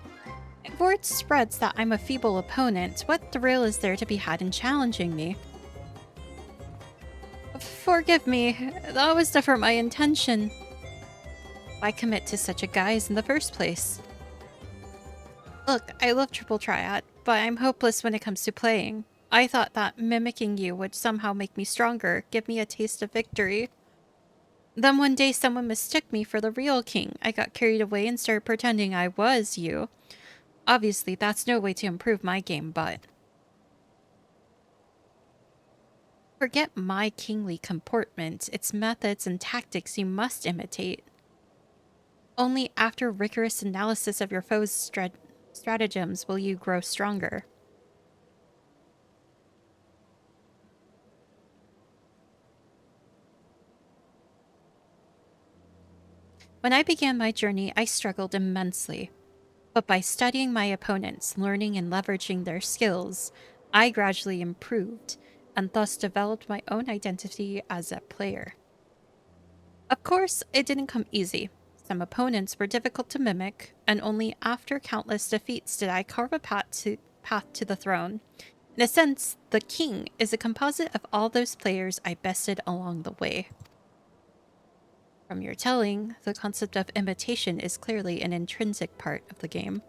If word spreads that I'm a feeble opponent, what thrill is there to be had in challenging me? Forgive me, that was never my intention. Why commit to such a guise in the first place? Look, I love Triple Triad, but I'm hopeless when it comes to playing. I thought that mimicking you would somehow make me stronger, give me a taste of victory. Then one day someone mistook me for the real king. I got carried away and started pretending I was you. Obviously, that's no way to improve my game, but... Forget my kingly comportment. It's methods and tactics you must imitate. Only after rigorous analysis of your foe's stratagems will you grow stronger. When I began my journey, I struggled immensely. But by studying my opponents, learning and leveraging their skills, I gradually improved, and thus developed my own identity as a player. Of course, it didn't come easy. Some opponents were difficult to mimic, and only after countless defeats did I carve a path to the throne. In a sense, the king is a composite of all those players I bested along the way. From your telling, the concept of imitation is clearly an intrinsic part of the game.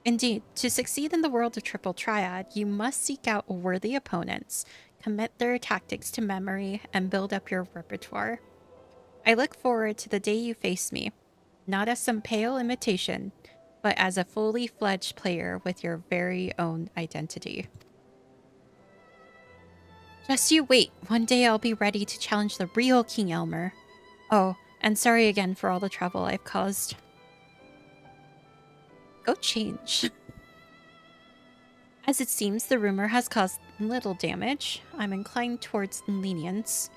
Indeed, to succeed in the world of Triple Triad, you must seek out worthy opponents, commit their tactics to memory, and build up your repertoire. I look forward to the day you face me, not as some pale imitation, but as a fully fledged player with your very own identity. Just you wait, one day I'll be ready to challenge the real King Elmer. Oh, and sorry again for all the trouble I've caused. Go change. As it seems, the rumor has caused little damage. I'm inclined towards lenience.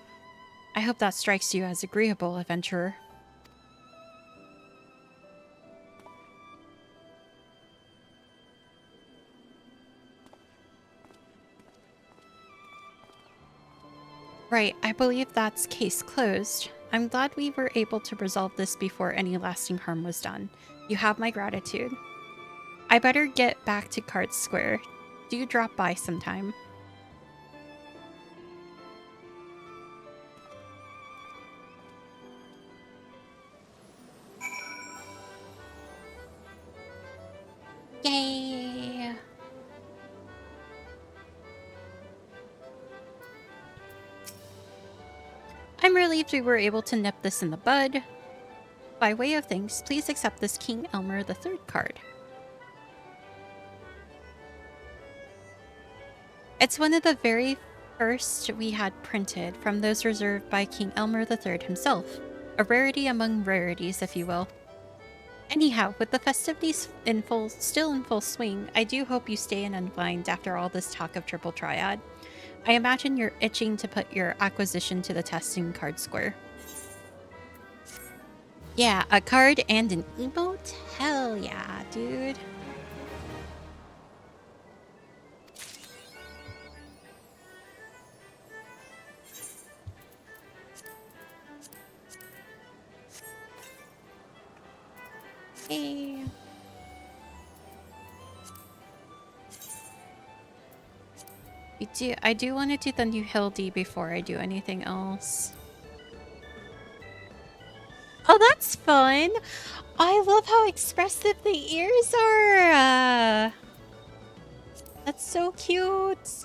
I hope that strikes you as agreeable, adventurer. Right, I believe that's case closed. I'm glad we were able to resolve this before any lasting harm was done. You have my gratitude. I better get back to Cart Square. Do drop by sometime. Yay! I'm relieved we were able to nip this in the bud. By way of thanks, please accept this King Elmer III card. It's one of the very first we had printed, from those reserved by King Elmer III himself. A rarity among rarities, if you will. Anyhow, with the festivities still in full swing, I do hope you stay and unwind after all this talk of Triple Triad. I imagine you're itching to put your acquisition to the test in Card Square. Yeah, a card and an emote? Hell yeah, dude. Hey. I do want to do the new Hildy before I do anything else. Oh, that's fun. I love how expressive the ears are. That's so cute.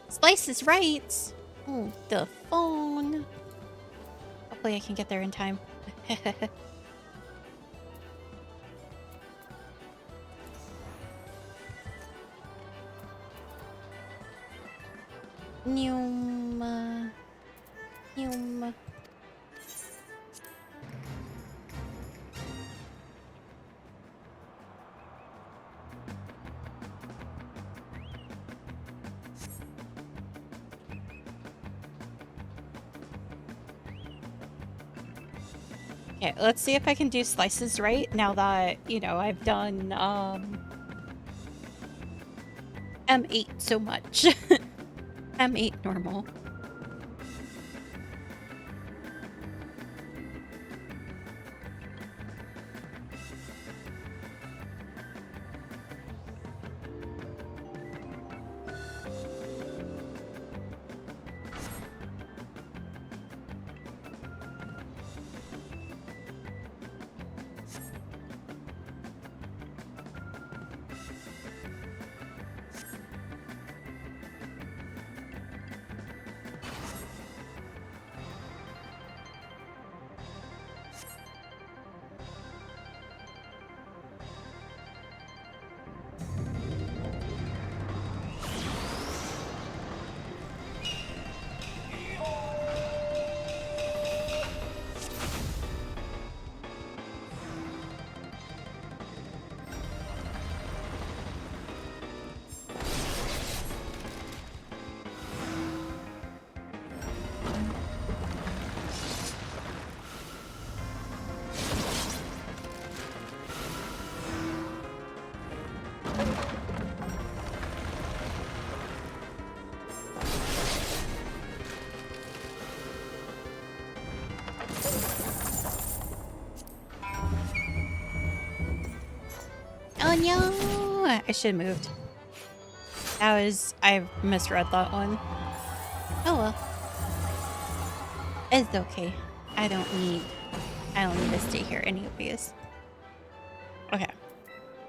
Splice is right. Oh, the phone. Hopefully I can get there in time. Noom. Noom. Okay, let's see if I can do slices right now that, you know, I've done M8 so much. M8 normal. Oh no! I should have moved. I misread that one. Oh well. It's okay. I don't need to stay here anyways. Okay.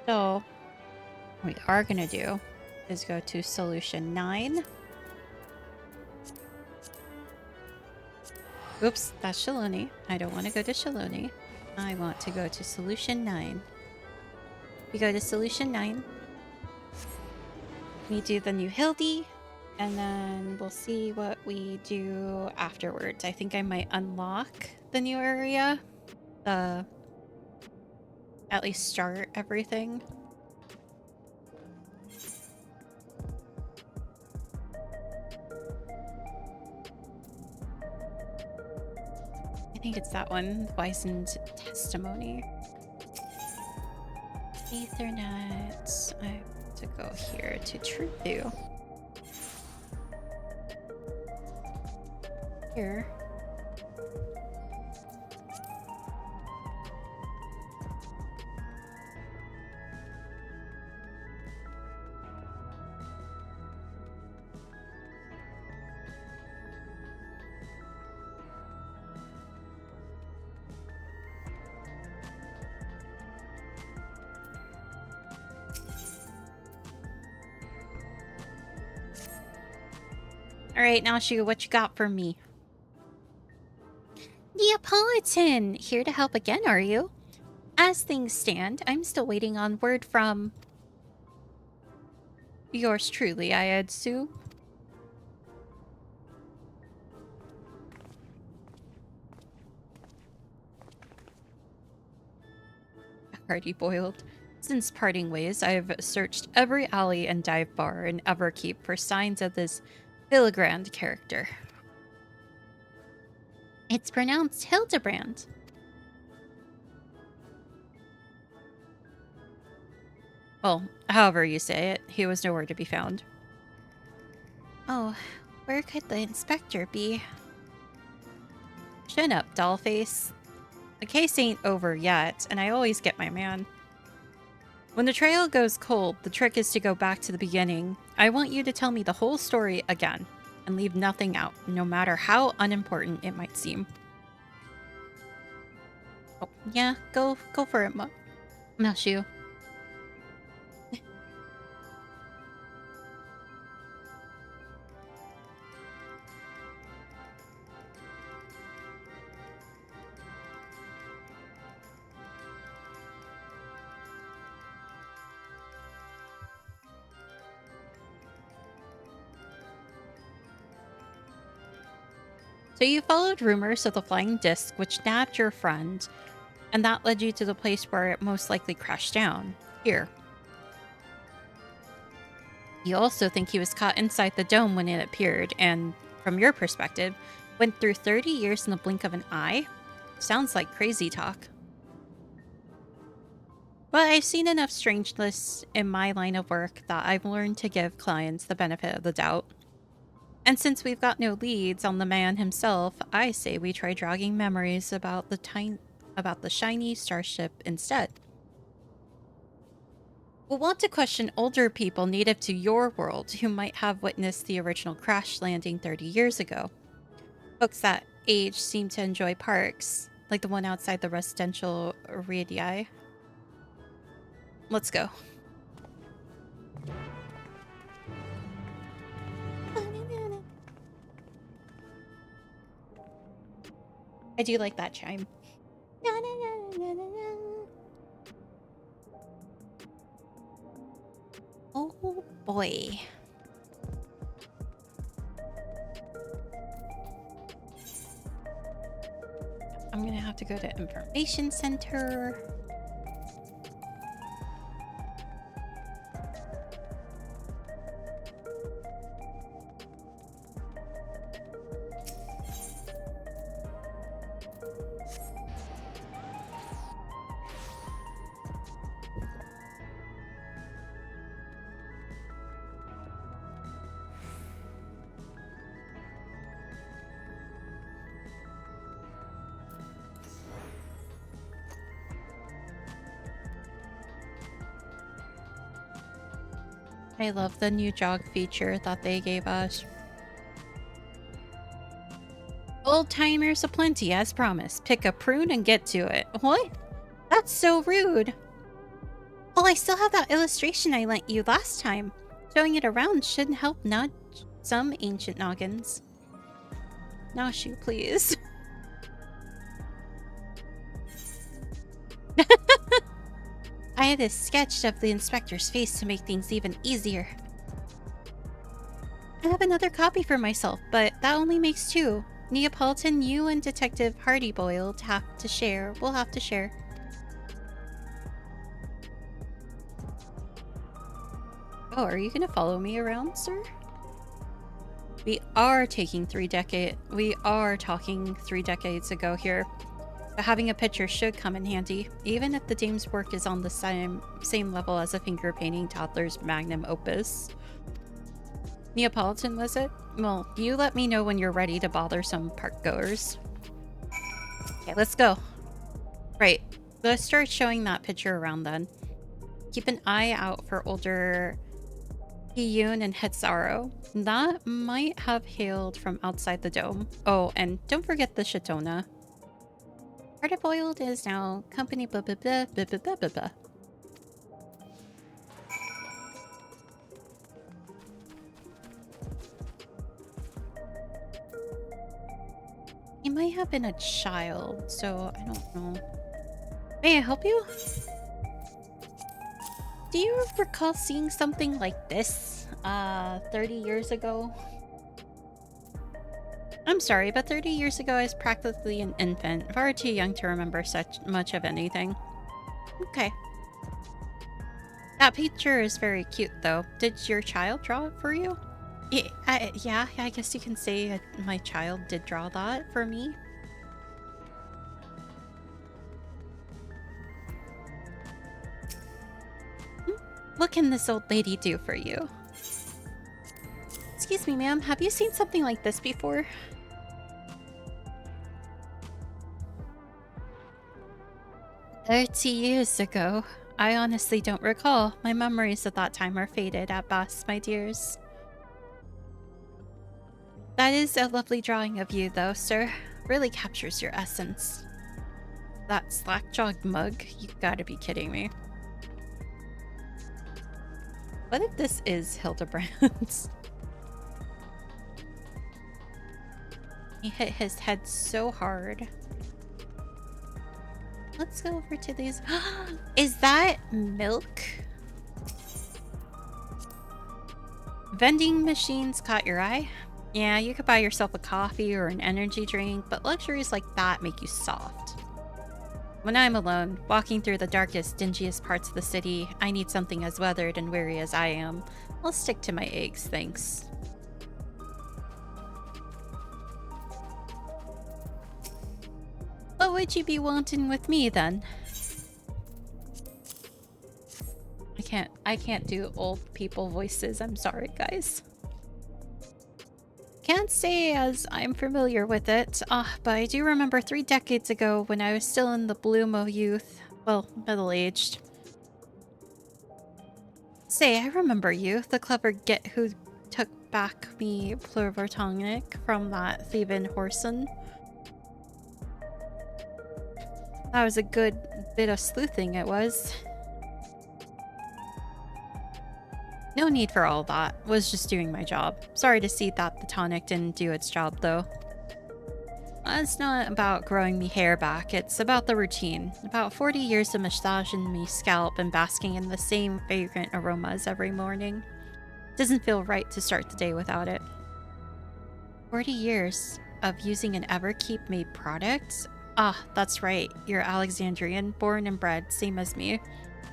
So, what we are gonna do is go to solution 9. Oops, that's Shaloni. I don't want to go to Shaloni. I want to go to solution 9. We go to solution 9. We do the new Hildy, and then we'll see what we do afterwards. I think I might unlock the new area. At least start everything. I think it's that one, Licensed Testimony. Ethernet. I have to go here to True. Here. Alright, Nashu, what you got for me? Neapolitan! Here to help again, are you? As things stand, I'm still waiting on word from... yours truly, I assume. Hardy boiled. Since parting ways, I've searched every alley and dive bar in Everkeep for signs of this Hildebrand character. It's pronounced Hildebrand. Well, however you say it, he was nowhere to be found. Oh, where could the inspector be? Chin up, dollface. The case ain't over yet, and I always get my man. When the trail goes cold, the trick is to go back to the beginning. I want you to tell me the whole story again, and leave nothing out, no matter how unimportant it might seem. Oh, yeah, go for it, Nashu. So you followed rumors of the flying disc, which nabbed your friend, and that led you to the place where it most likely crashed down. Here. You also think he was caught inside the dome when it appeared, and from your perspective, went through 30 years in the blink of an eye? Sounds like crazy talk. But I've seen enough strangeness in my line of work that I've learned to give clients the benefit of the doubt. And since we've got no leads on the man himself, I say we try jogging memories about the shiny starship instead. We'll want to question older people native to your world who might have witnessed the original crash landing 30 years ago. Folks that age seem to enjoy parks, like the one outside the residential radii. Let's go. I do like that chime. Oh boy. I'm gonna have to go to Information Center. I love the new jog feature that they gave us. Old timers aplenty, as promised. Pick a prune and get to it. What? That's so rude. Well, I still have that illustration I lent you last time. Showing it around should help nudge some ancient noggins. Nashu, please. I had this sketched of the inspector's face to make things even easier. I have another copy for myself, but that only makes two. Neapolitan, you and Detective Hardyboiled have to share. We'll have to share. Oh, are you gonna follow me around, sir? We are talking 3 decades ago here. But having a picture should come in handy, even if the dame's work is on the same level as a finger painting toddler's magnum opus. Neapolitan, was it? Well, you let me know when you're ready to bother some park goers. Okay, let's go. Right, let's start showing that picture around then. Keep an eye out for older Hiyun and Hetsaro. That might have hailed from outside the dome. Oh, and don't forget the Shatona. Hardyboiled is now company blah blah blah blah blah blah blah blah. He might have been a child, so I don't know. May I help you? Do you recall seeing something like this 30 years ago? I'm sorry, but 30 years ago I was practically an infant, far too young to remember such much of anything. Okay. That picture is very cute, though. Did your child draw it for you? Yeah, I guess you can say my child did draw that for me. What can this old lady do for you? Excuse me, ma'am, have you seen something like this before? 30 years ago. I honestly don't recall. My memories of that time are faded at best, my dears. That is a lovely drawing of you, though, sir. Really captures your essence. That slack-jawed mug? You gotta be kidding me. What if this is Hildebrand's? He hit his head so hard. Let's go over to these. Is that milk? Vending machines caught your eye? Yeah, you could buy yourself a coffee or an energy drink, but luxuries like that make you soft. When I'm alone, walking through the darkest, dingiest parts of the city, I need something as weathered and weary as I am. I'll stick to my eggs, thanks. What would you be wanting with me then? I can't do old people voices. I'm sorry, guys. Can't say as I'm familiar with it, but I do remember 3 decades ago when I was still in the bloom of youth, well, middle-aged. Say, I remember you, the clever git who took back me Plurvertonic from that thieving whoreson. That was a good bit of sleuthing, it was. No need for all that. Was just doing my job. Sorry to see that the tonic didn't do its job, though. It's not about growing me hair back, it's about the routine. About 40 years of massaging me scalp and basking in the same fragrant aromas every morning. Doesn't feel right to start the day without it. 40 years of using an Everkeep made product? Ah, that's right. You're Alexandrian, born and bred, same as me.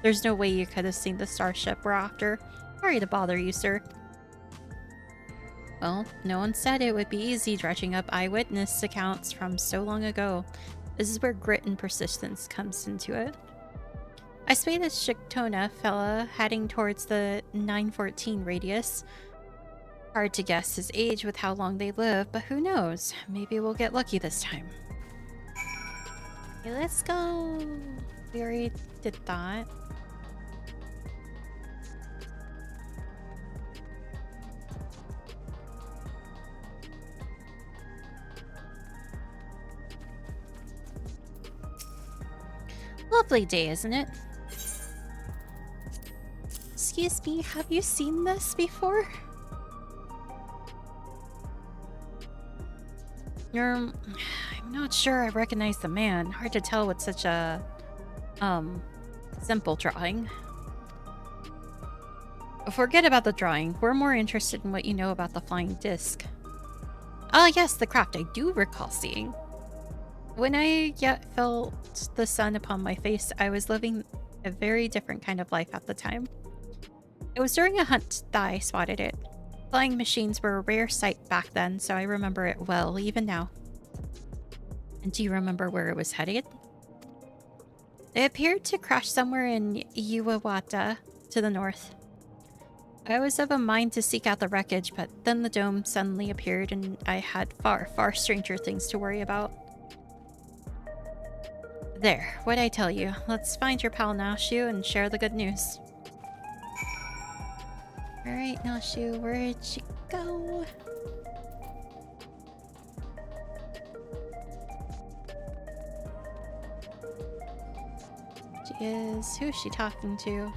There's no way you could have seen the starship we're after. Sorry to bother you, sir. Well, no one said it would be easy dredging up eyewitness accounts from so long ago. This is where grit and persistence comes into it. I spayed a Shictona fella heading towards the 914 radius. Hard to guess his age with how long they live, but who knows? Maybe we'll get lucky this time. Okay, let's go. We already did that. Lovely day, isn't it? Excuse me, have you seen this before? I'm not sure I recognize the man. Hard to tell with such a, simple drawing. Forget about the drawing. We're more interested in what you know about the flying disc. Ah, yes, the craft I do recall seeing. When I yet felt the sun upon my face, I was living a very different kind of life at the time. It was during a hunt that I spotted it. Flying machines were a rare sight back then, so I remember it well, even now. And do you remember where it was headed? It appeared to crash somewhere in Uwawata, to the north. I was of a mind to seek out the wreckage, but then the dome suddenly appeared and I had far, far stranger things to worry about. There, what'd I tell you? Let's find your pal Nashu and share the good news. Alright, Nashu, where'd she go? She is... Who's she talking to?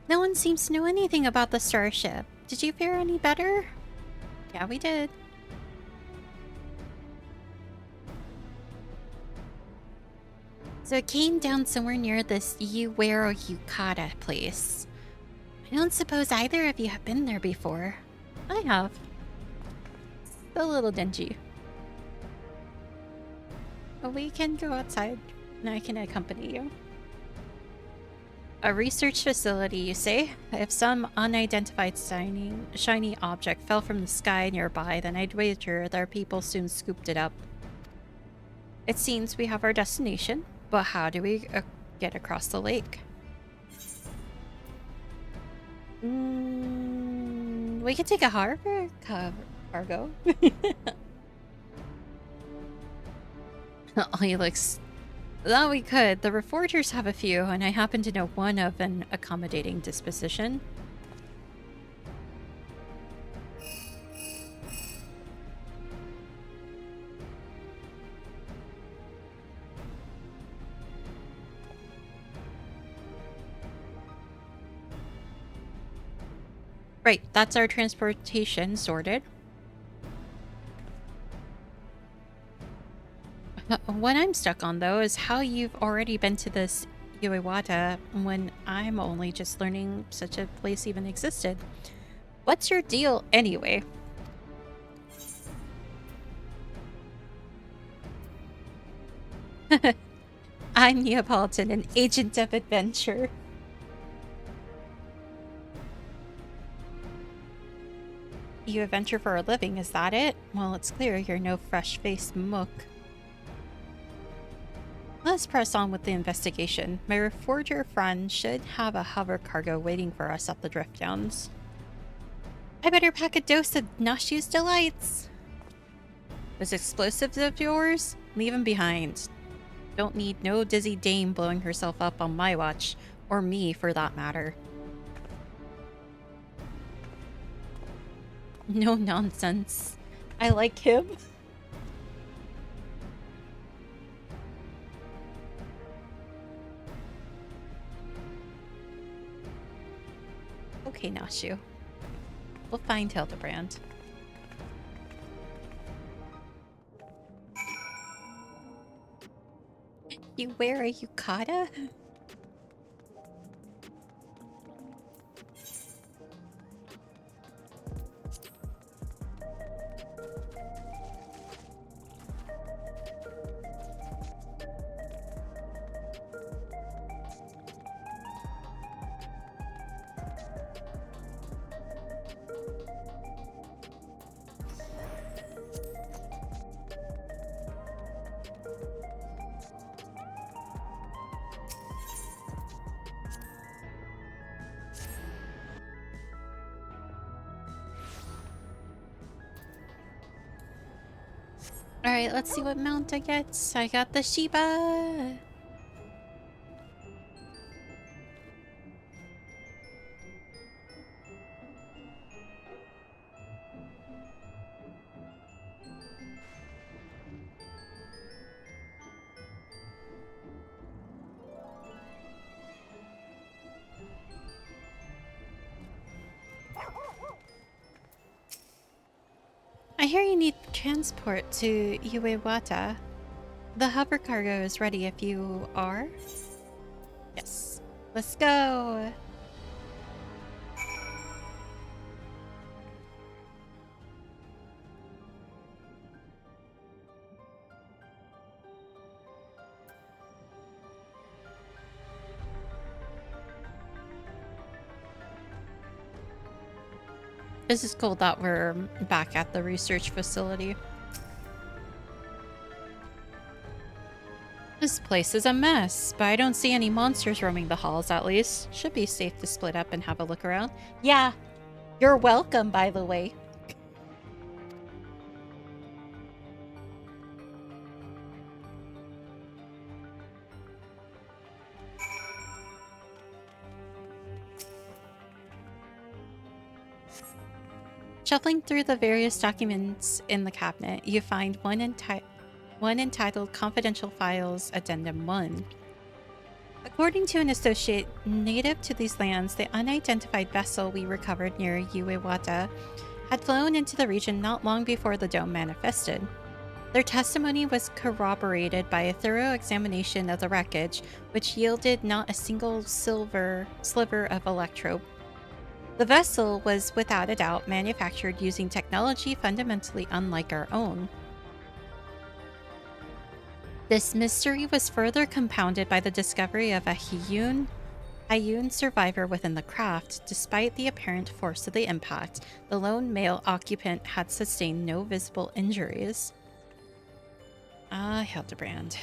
No one seems to know anything about the starship. Did you fare any better? Yeah, we did. So it came down somewhere near this Uwero Yukata place. I don't suppose either of you have been there before. I have. It's a little dingy. But we can go outside and I can accompany you. A research facility, you say? If some unidentified shiny object fell from the sky nearby, then I'd wager their people soon scooped it up. It seems we have our destination, but how do we get across the lake? We could take a cargo. Oh, he looks... That we could. The Reforgers have a few, and I happen to know one of an accommodating disposition. Right, that's our transportation sorted. What I'm stuck on, though, is how you've already been to this Uiwata when I'm only just learning such a place even existed. What's your deal, anyway? I'm Neapolitan, an agent of adventure. You adventure for a living, is that it? Well, it's clear you're no fresh-faced mook. Let's press on with the investigation. My reforger friend should have a hover cargo waiting for us at the drift downs. I better pack a dose of Neyuse's delights. Those explosives of yours? Leave them behind. Don't need no dizzy dame blowing herself up on my watch, or me for that matter. No nonsense. I like him. Okay, Nashu. We'll find Hildebrand. You wear a yukata? Alright, let's see what mount I get. I got the Shiba! I hear you need transport to Uiwata. The hover cargo is ready if you are. Yes. Let's go! This is cool that we're back at the research facility. This place is a mess, but I don't see any monsters roaming the halls at least. Should be safe to split up and have a look around. Yeah, you're welcome, by the way. Shuffling through the various documents in the cabinet, you find one entitled Confidential Files Addendum 1. According to an associate native to these lands, the unidentified vessel we recovered near Uiwata had flown into the region not long before the dome manifested. Their testimony was corroborated by a thorough examination of the wreckage, which yielded not a single sliver of electrope. The vessel was without a doubt manufactured using technology fundamentally unlike our own. This mystery was further compounded by the discovery of a Hiyun survivor within the craft. Despite the apparent force of the impact, the lone male occupant had sustained no visible injuries. Ah, Hildebrand.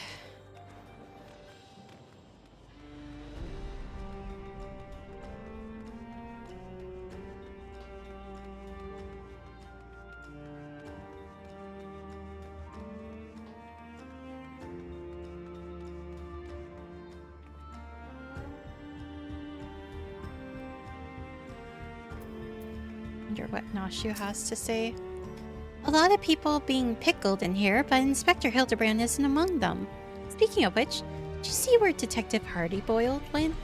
Wonder what Nashu has to say. A lot of people being pickled in here, but Inspector Hildebrand isn't among them. Speaking of which, did you see where Detective Hardy Boyle went?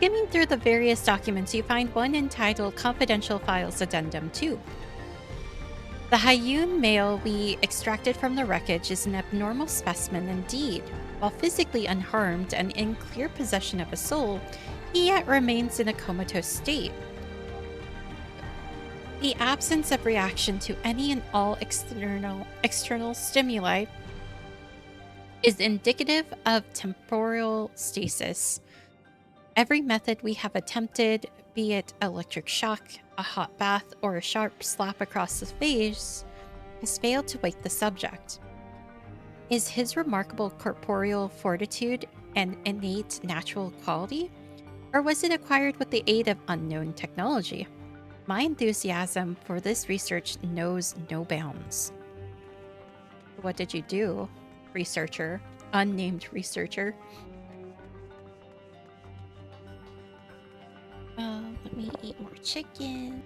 Skimming through the various documents, you find one entitled Confidential Files Addendum 2. The Hyun male we extracted from the wreckage is an abnormal specimen indeed. While physically unharmed and in clear possession of a soul, he yet remains in a comatose state. The absence of reaction to any and all external stimuli is indicative of temporal stasis. Every method we have attempted, be it electric shock, a hot bath, or a sharp slap across the face, has failed to wake the subject. Is his remarkable corporeal fortitude an innate natural quality, or was it acquired with the aid of unknown technology? My enthusiasm for this research knows no bounds. What did you do, researcher? Unnamed researcher. Let me eat more chicken.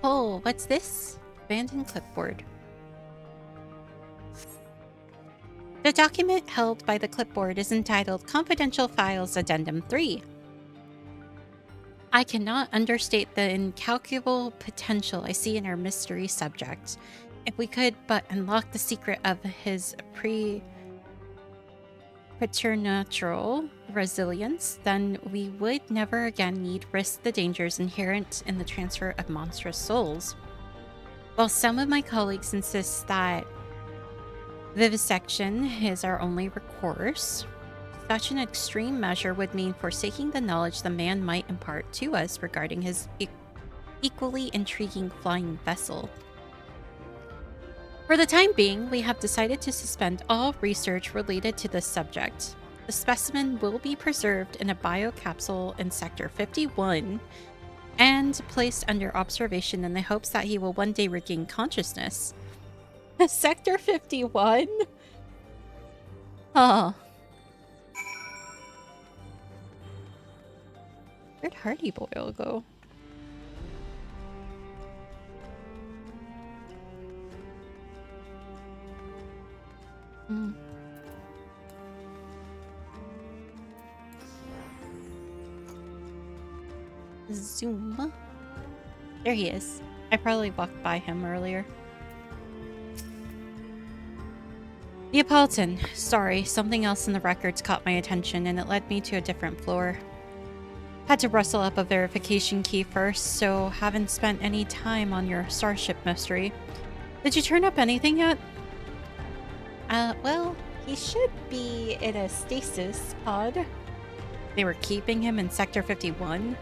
Oh, what's this? Abandoned clipboard. The document held by the clipboard is entitled Confidential Files Addendum 3. I cannot understate the incalculable potential I see in our mystery subject. If we could but unlock the secret of his preternatural resilience, then we would never again need risk the dangers inherent in the transfer of monstrous souls. While some of my colleagues insist that vivisection is our only recourse, such an extreme measure would mean forsaking the knowledge the man might impart to us regarding his equally intriguing flying vessel. For the time being, we have decided to suspend all research related to this subject. The specimen will be preserved in a biocapsule in Sector 51 and placed under observation in the hopes that he will one day regain consciousness. Sector 51? Huh. Where'd Hardy Boyle go? Zoom. There he is. I probably walked by him earlier. Neapolitan. Sorry, something else in the records caught my attention and it led me to a different floor. Had to rustle up a verification key first, so haven't spent any time on your starship mystery. Did you turn up anything yet? Well, He should be in a stasis pod. They were keeping him in Sector 51.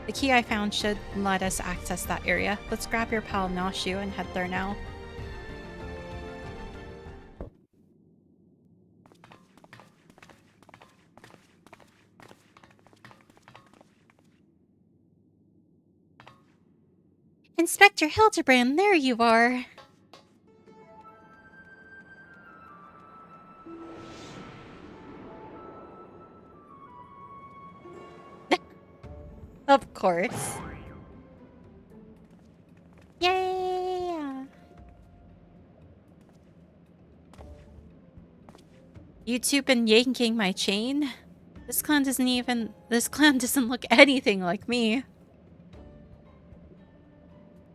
The key I found should let us access that area. Let's grab your pal Neyuse and head there now. Inspector Hildebrand, there you are! Of course. Yay! You two been yanking my chain? This clown doesn't look anything like me.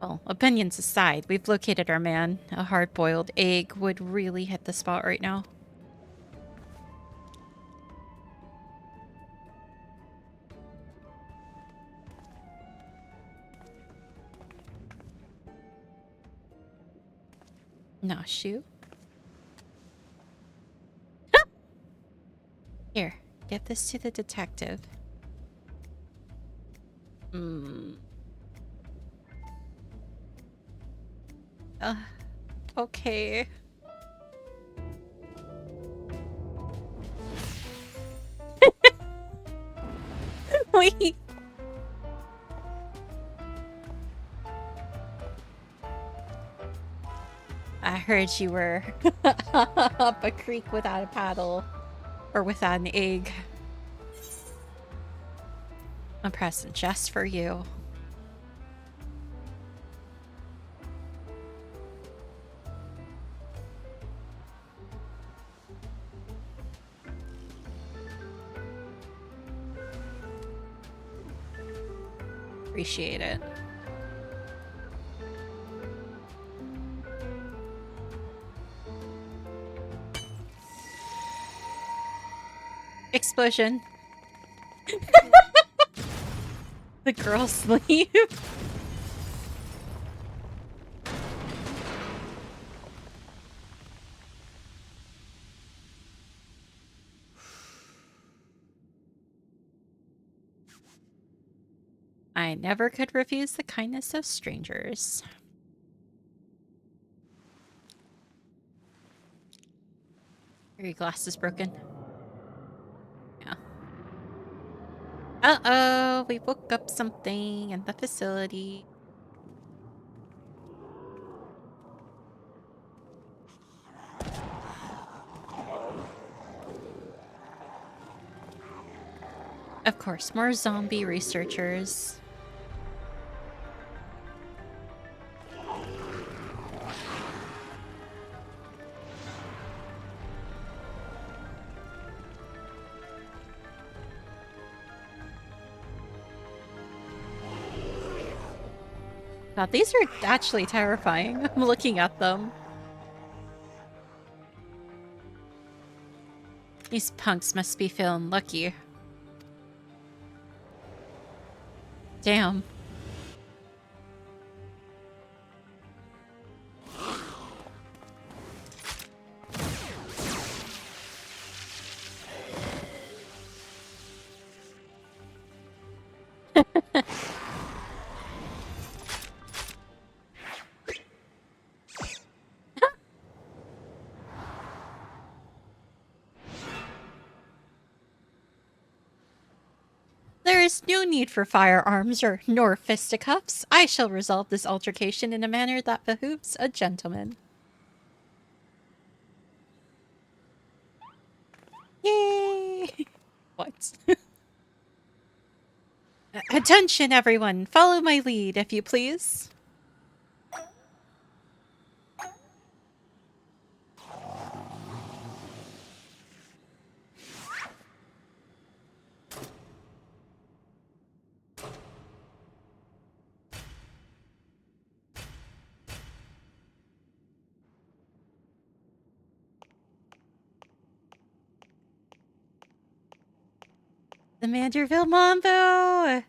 Well, opinions aside, we've located our man. A hard-boiled egg would really hit the spot right now. Neyuse? Here, get this to the detective. Okay. Wait. I heard you were up a creek without a paddle. Or without an egg. A present just for you. Appreciate it. Explosion. The girls leave. I never could refuse the kindness of strangers. Are your glasses broken? Yeah. Uh-oh, we woke up something in the facility. Of course, more zombie researchers. God, these are actually terrifying. I'm looking at them. These punks must be feeling lucky. Damn. There is no need for firearms nor fisticuffs. I shall resolve this altercation in a manner that behooves a gentleman. Yay! What? Attention, everyone! Follow my lead, if you please. The Manderville Mambo!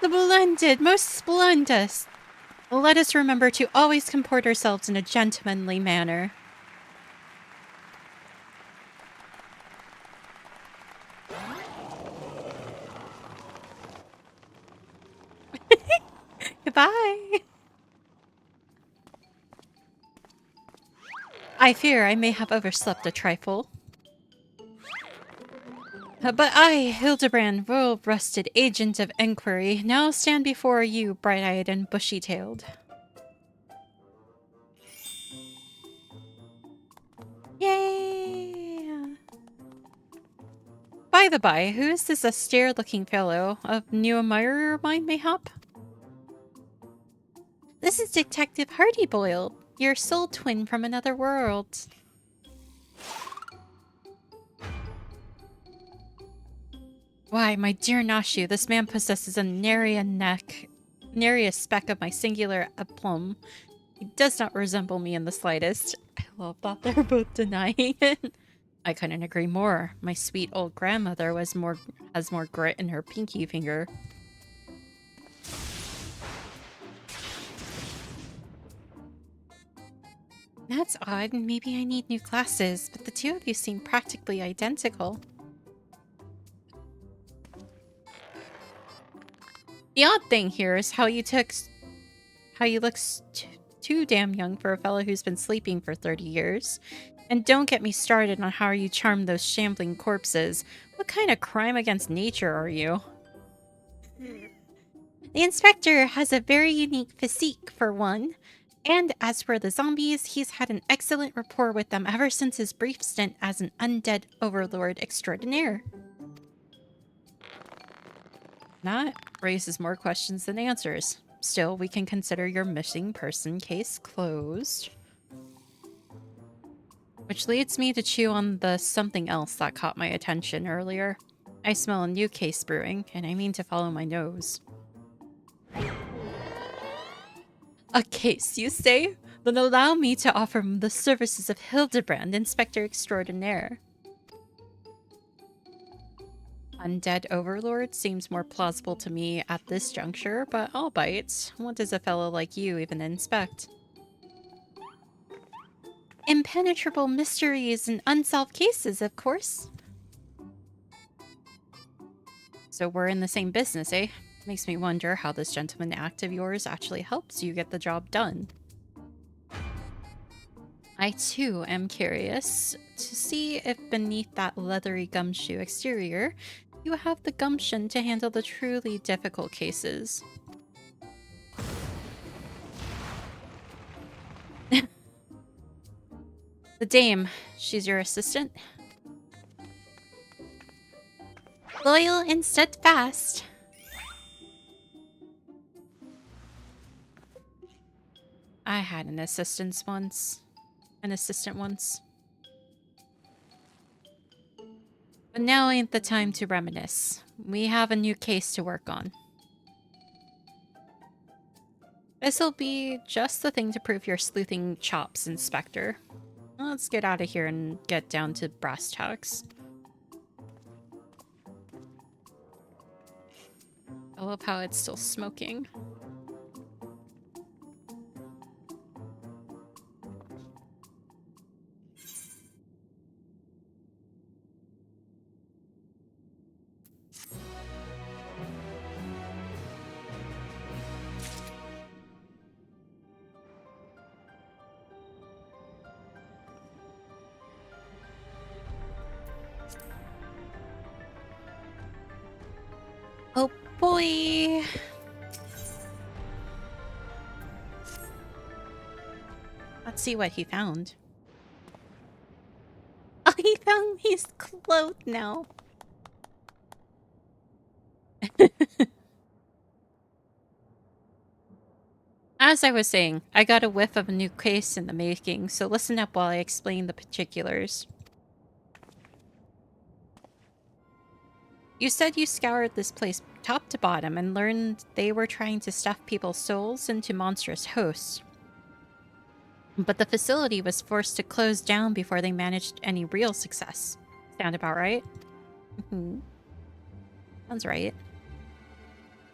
Splendid, most splendid. Let us remember to always comport ourselves in a gentlemanly manner. Goodbye. I fear I may have overslept a trifle. But I, Hildebrand, well-rusted agent of enquiry, now stand before you, bright-eyed and bushy-tailed. Yay! By the by, who is this austere-looking fellow? A new admirer of mine, mayhap? This is Detective Hardyboiled, your soul twin from another world. Why, my dear Nashu, this man possesses a nary a speck of my singular aplomb. He does not resemble me in the slightest. I love that they're both denying it. I couldn't agree more. My sweet old grandmother has more grit in her pinky finger. That's odd. Maybe I need new glasses, but the two of you seem practically identical. The odd thing here is how you look too damn young for a fellow who's been sleeping for 30 years. And don't get me started on how you charm those shambling corpses. What kind of crime against nature are you? The inspector has a very unique physique, for one. And as for the zombies, he's had an excellent rapport with them ever since his brief stint as an undead overlord extraordinaire. That raises more questions than answers. Still, we can consider your missing person case closed. Which leads me to chew on the something else that caught my attention earlier. I smell a new case brewing, and I mean to follow my nose. A case, you say? Then allow me to offer the services of Hildebrand, Inspector Extraordinaire. Undead Overlord seems more plausible to me at this juncture, but I'll bite. What does a fellow like you even inspect? Impenetrable mysteries and unsolved cases, of course. So we're in the same business, eh? Makes me wonder how this gentleman act of yours actually helps you get the job done. I too am curious to see if beneath that leathery gumshoe exterior, you have the gumption to handle the truly difficult cases. The dame, she's your assistant? Loyal and steadfast. I had an assistant once. But now ain't the time to reminisce. We have a new case to work on. This'll be just the thing to prove your sleuthing chops, Inspector. Let's get out of here and get down to brass tacks. I love how it's still smoking. Oh boy! Let's see what he found. Oh, he found his clothes now. As I was saying, I got a whiff of a new case in the making, so listen up while I explain the particulars. You said you scoured this place top to bottom and learned they were trying to stuff people's souls into monstrous hosts. But the facility was forced to close down before they managed any real success. Sound about right? Sounds right.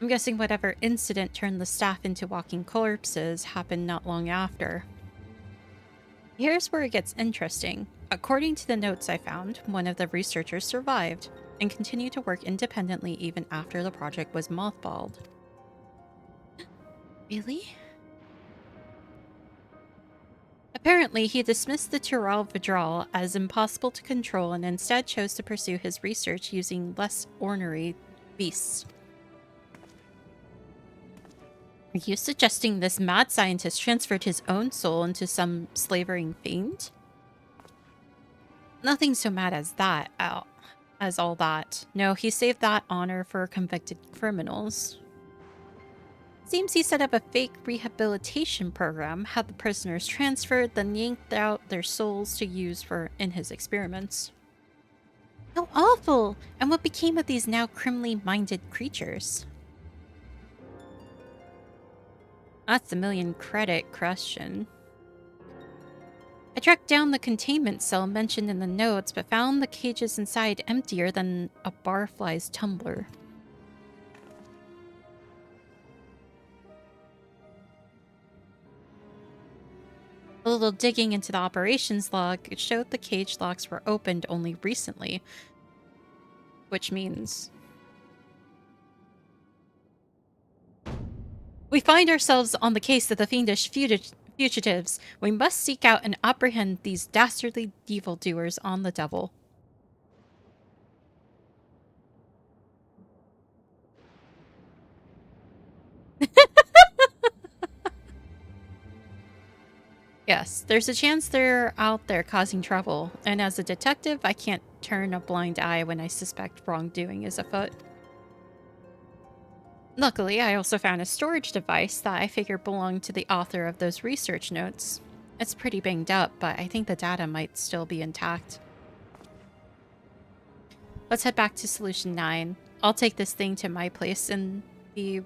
I'm guessing whatever incident turned the staff into walking corpses happened not long after. Here's where it gets interesting. According to the notes I found, one of the researchers survived and continued to work independently even after the project was mothballed. Really? Apparently, he dismissed the Tyrell withdrawal as impossible to control and instead chose to pursue his research using less ornery beasts. Are you suggesting this mad scientist transferred his own soul into some slavering fiend? Nothing so mad as that, as all that. No, he saved that honor for convicted criminals. Seems he set up a fake rehabilitation program, had the prisoners transferred, then yanked out their souls to use in his experiments. How awful! And what became of these now criminally minded creatures? That's the million credit question. I tracked down the containment cell mentioned in the notes, but found the cages inside emptier than a barfly's tumbler. A little digging into the operations log showed the cage locks were opened only recently. Which means... we find ourselves on the case of the fiendish fugitives. We must seek out and apprehend these dastardly evildoers on the devil. Yes, there's a chance they're out there causing trouble, and as a detective, I can't turn a blind eye when I suspect wrongdoing is afoot. Luckily, I also found a storage device that I figure belonged to the author of those research notes. It's pretty banged up, but I think the data might still be intact. Let's head back to Solution 9. I'll take this thing to my place in the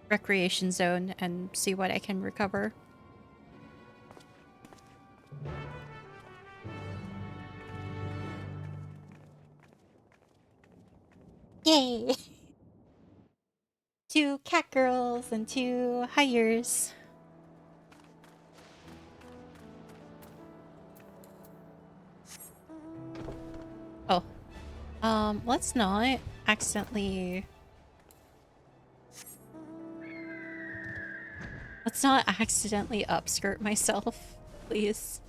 recreation zone and see what I can recover. Yay! 2 cat girls and 2 hires. Oh. Let's not accidentally... let's not accidentally upskirt myself, please.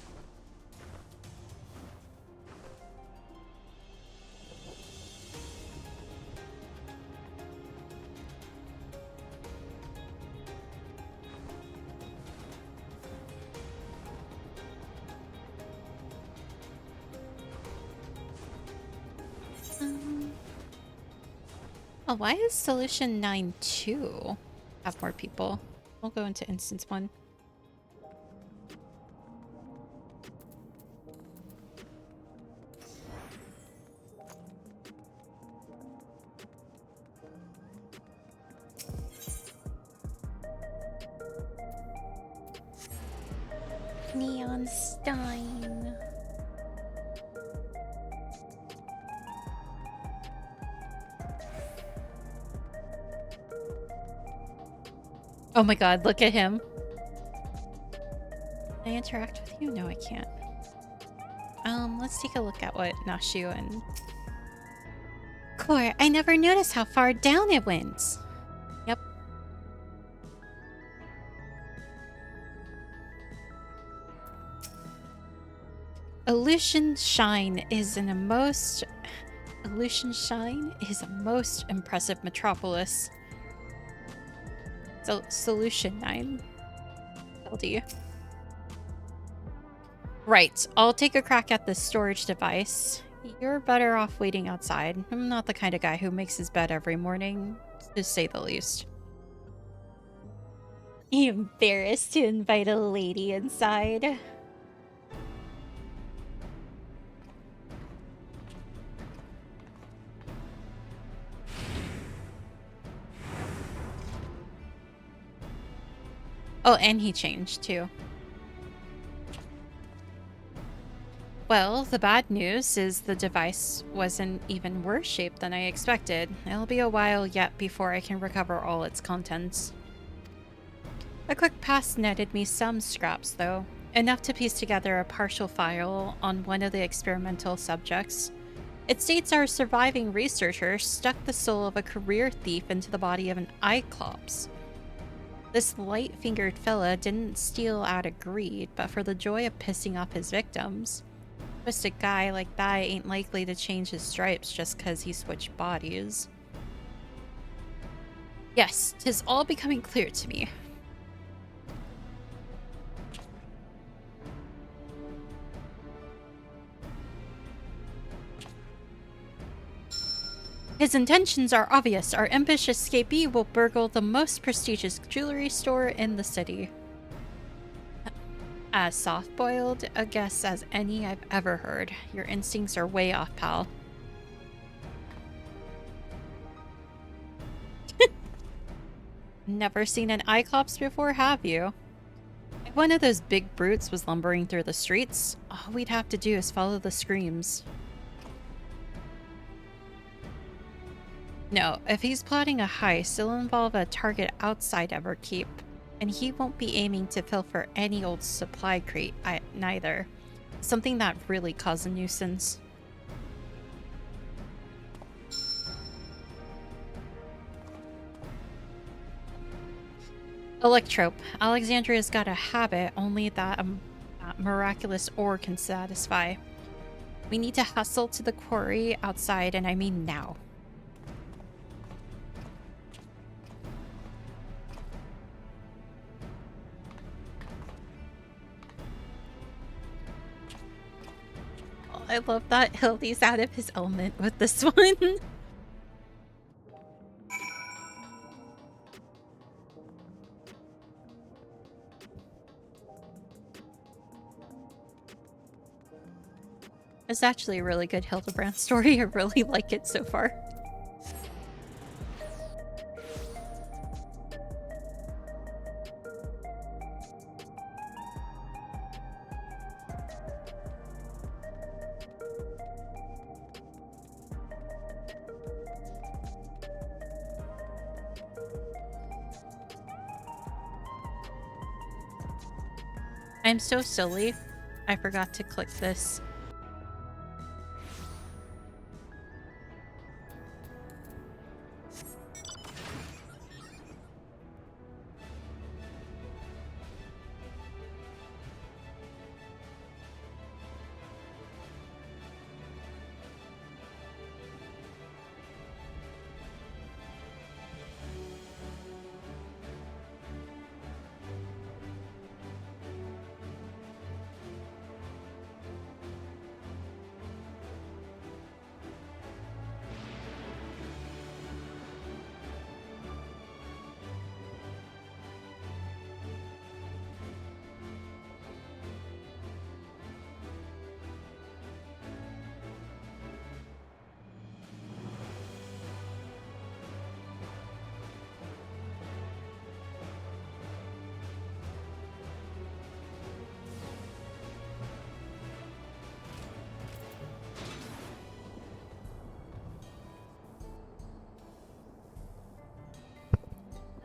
Oh, why is Solution 9-2 have more people? We'll go into Instance 1. Neon Stein. Oh my god, look at him. Can I interact with you? No, I can't. Let's take a look at what Nashu and... Core, I never noticed how far down it went. Yep. Illusion Shine is a most impressive metropolis. So, Solution 9. LD. Right, I'll take a crack at this storage device. You're better off waiting outside. I'm not the kind of guy who makes his bed every morning, to say the least. Embarrassed to invite a lady inside. Oh, and he changed too. Well, the bad news is the device was in even worse shape than I expected. It'll be a while yet before I can recover all its contents. A quick pass netted me some scraps, though, enough to piece together a partial file on one of the experimental subjects. It states our surviving researcher stuck the soul of a career thief into the body of an Cyclops. This light-fingered fella didn't steal out of greed, but for the joy of pissing off his victims. Twisted guy like that ain't likely to change his stripes just 'cause he switched bodies. Yes, 'tis all becoming clear to me. His intentions are obvious. Our ambitious escapee will burgle the most prestigious jewelry store in the city. As soft-boiled a guess as any I've ever heard. Your instincts are way off, pal. Never seen an Cyclops before, have you? If one of those big brutes was lumbering through the streets, all we'd have to do is follow the screams. No, if he's plotting a heist, it'll involve a target outside Everkeep, and he won't be aiming to pilfer any old supply crate neither. Something that really caused a nuisance. Electrope. Alexandria's got a habit only that a miraculous ore can satisfy. We need to hustle to the quarry outside, and I mean now. I love that Hildy's out of his element with this one. It's actually a really good Hildebrand story. I really like it so far. I'm so silly. I forgot to click this.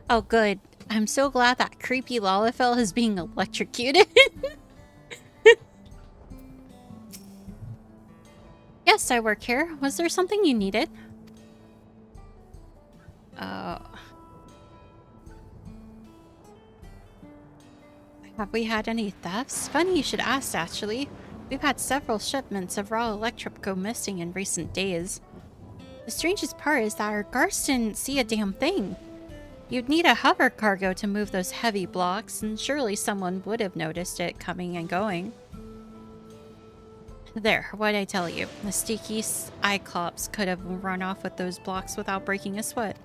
Oh, good. I'm so glad that creepy Lalafell is being electrocuted. Yes, I work here. Was there something you needed? Have we had any thefts? Funny you should ask, actually. We've had several shipments of raw electrop go missing in recent days. The strangest part is that our guards didn't see a damn thing. You'd need a hover cargo to move those heavy blocks, and surely someone would have noticed it coming and going. There, what'd I tell you? The sneaky Cyclops could have run off with those blocks without breaking a sweat.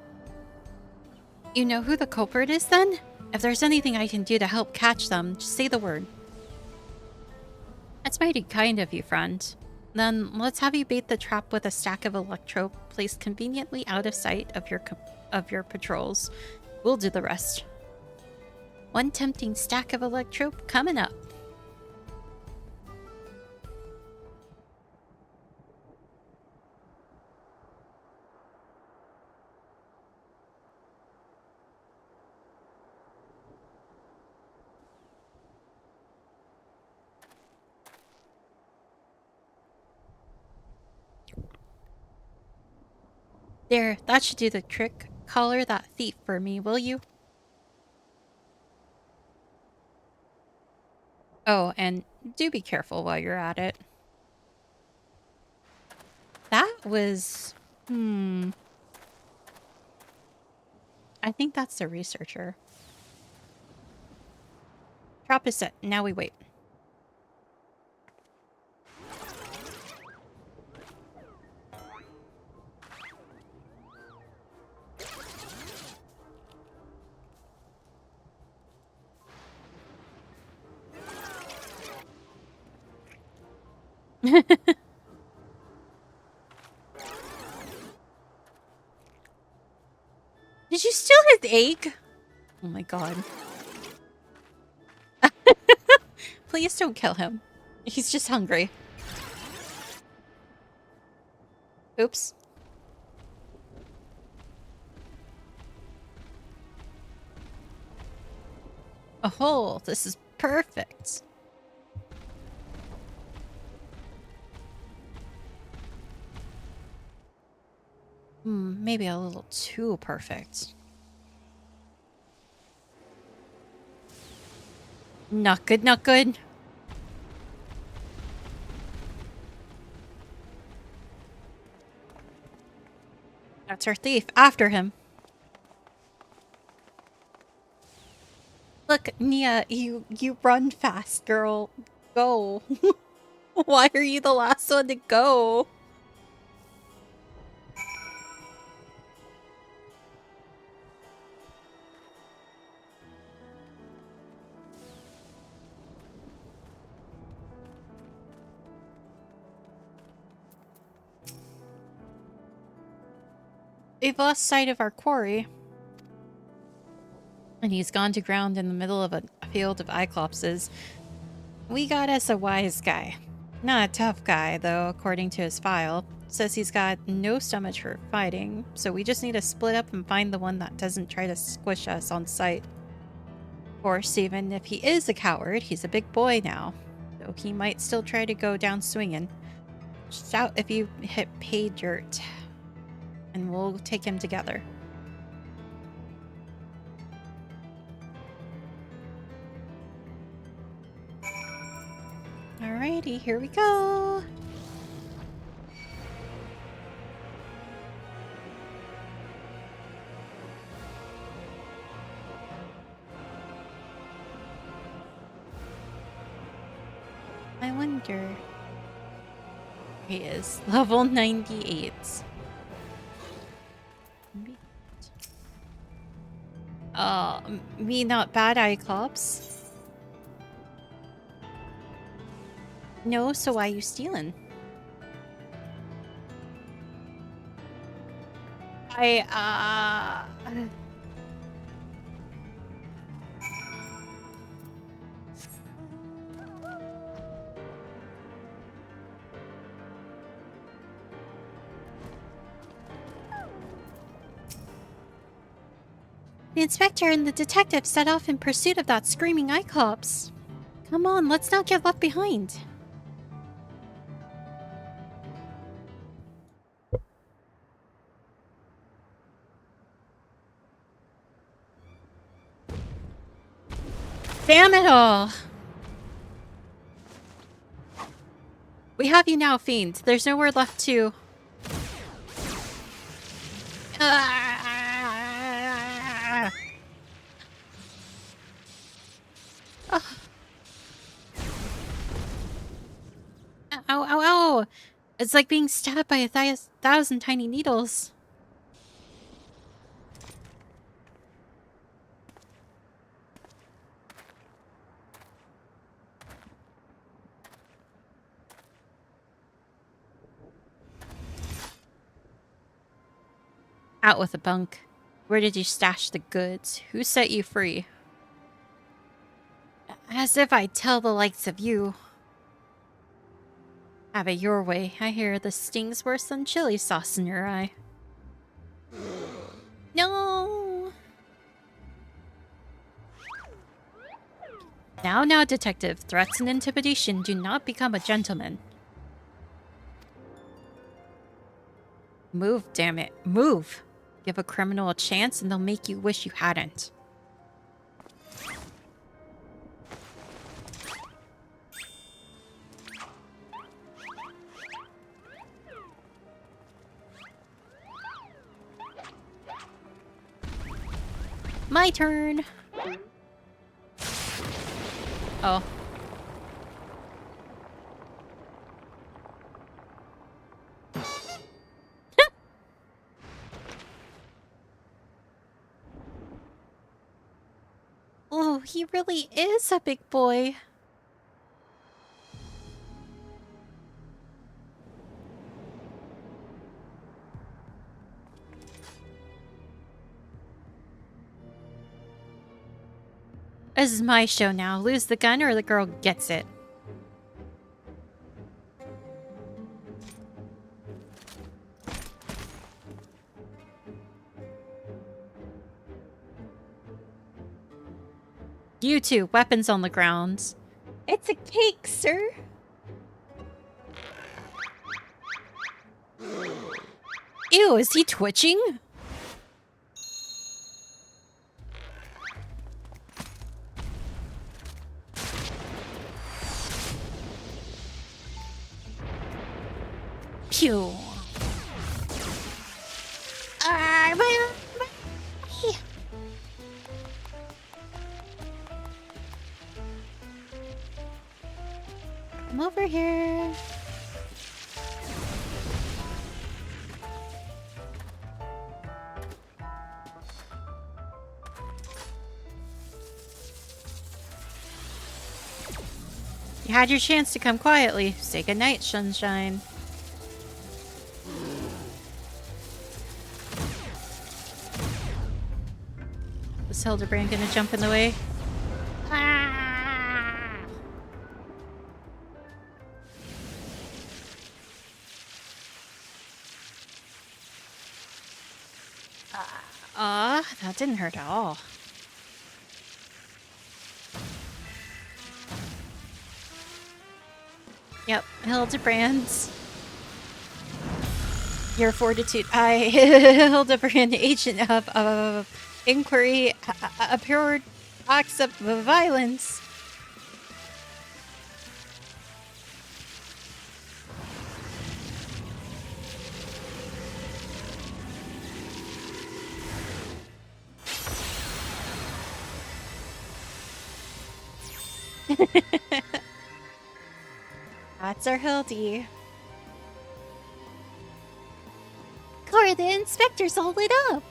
You know who the culprit is, then? If there's anything I can do to help catch them, just say the word. That's mighty kind of you, friend. Then let's have you bait the trap with a stack of electrope placed conveniently out of sight of your patrols. We'll do the rest. One tempting stack of electrope coming up. There, that should do the trick. Collar that thief for me, will you? Oh, and do be careful while you're at it. That was... I think that's the researcher. Trap is set. Now we wait. Did you steal his egg? Oh my god. Please don't kill him. He's just hungry. Oops. Oh, this is perfect. Maybe a little too perfect. Not good, not good. That's our thief. After him. Look, Nia, you run fast, girl. Go. Why are you the last one to go? We've lost sight of our quarry. And he's gone to ground in the middle of a field of Cyclopses. We got us a wise guy. Not a tough guy, though, according to his file. Says he's got no stomach for fighting, so we just need to split up and find the one that doesn't try to squish us on sight. Of course, even if he is a coward, he's a big boy now, though he might still try to go down swinging. Shout if you hit pay dirt, and we'll take him together. Alrighty, here we go. I wonder. He is level 98. Me not bad, Cyclops. No, so why you stealing? The inspector and the detective set off in pursuit of that screaming Cyclops. Come on, let's not get left behind. Damn it all! We have you now, Fiend. There's nowhere left to... Ow, ow, ow! It's like being stabbed by a thousand tiny needles. Out with the bunk. Where did you stash the goods? Who set you free? As if I'd tell the likes of you. Have it your way. I hear the sting's worse than chili sauce in your eye. No! Now, detective. Threats and intimidation do not become a gentleman. Move, damn it. Move! Give a criminal a chance and they'll make you wish you hadn't. My turn! Oh. Oh, he really is a big boy. This is my show now. Lose the gun or the girl gets it. You two, weapons on the ground. It's a cake, sir. Ew, is he twitching? Pew. Come over here. You had your chance to come quietly. Say goodnight, sunshine. Is Hildebrand gonna jump in the way? That didn't hurt at all. Yep, Hildebrand's. Your fortitude. Hildebrand, agent of inquiry, a pure acts of violence. That's our Hildy. Cora, the inspector's all lit up.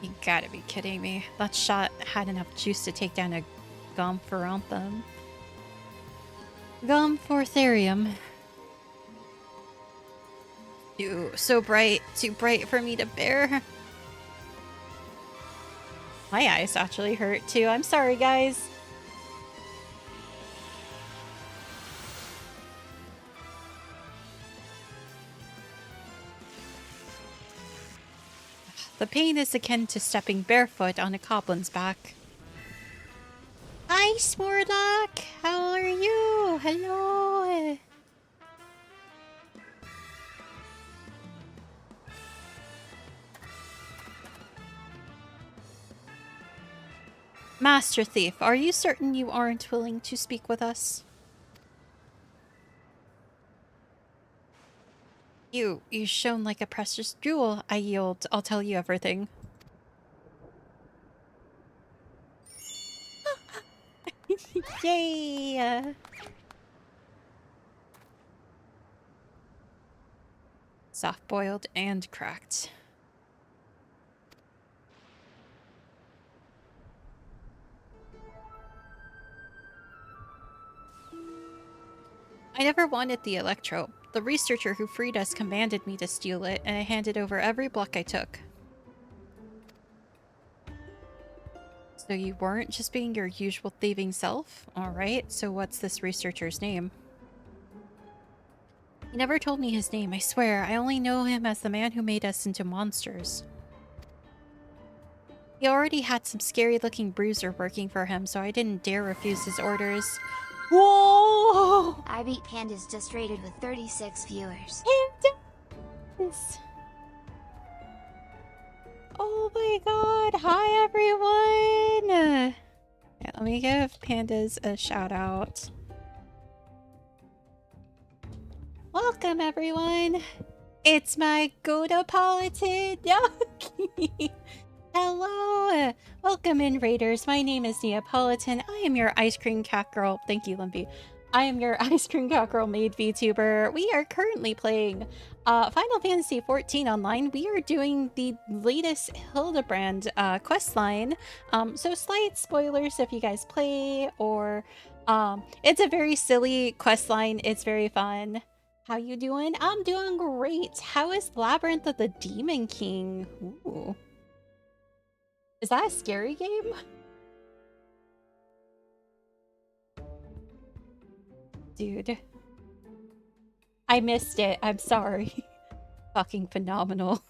You gotta be kidding me. That shot had enough juice to take down a Gomphoranthum. Gomphotherium. Ew, so bright. Too bright for me to bear. My eyes actually hurt too. I'm sorry, guys. The pain is akin to stepping barefoot on a goblin's back. Hi, Smorlock! How are you? Hello! Master Thief, are you certain you aren't willing to speak with us? You shone like a precious jewel. I yield. I'll tell you everything. Yay! Soft-boiled and cracked. I never wanted the Electro. The researcher who freed us commanded me to steal it, and I handed over every block I took. So you weren't just being your usual thieving self? Alright, so what's this researcher's name? He never told me his name, I swear. I only know him as the man who made us into monsters. He already had some scary-looking bruiser working for him, so I didn't dare refuse his orders. Whoa! I Beat Panda's just rated with 36 viewers. Panda! guys. Oh my god. Hi, everyone. Yeah, let me give Pandas a shout out. Welcome, everyone. It's my Godapolitan. Hello. Welcome in, Raiders. My name is Neapolitan. I am your ice cream cat girl. Thank you, Limpy. I am your ice cream cat girl maid VTuber. We are currently playing Final Fantasy XIV Online. We are doing the latest Hildebrand quest line. So slight spoilers if you guys play, or it's a very silly quest line. It's very fun. How you doing? I'm doing great. How is Labyrinth of the Demon King? Ooh. Is that a scary game? Dude. I missed it. I'm sorry. Fucking phenomenal.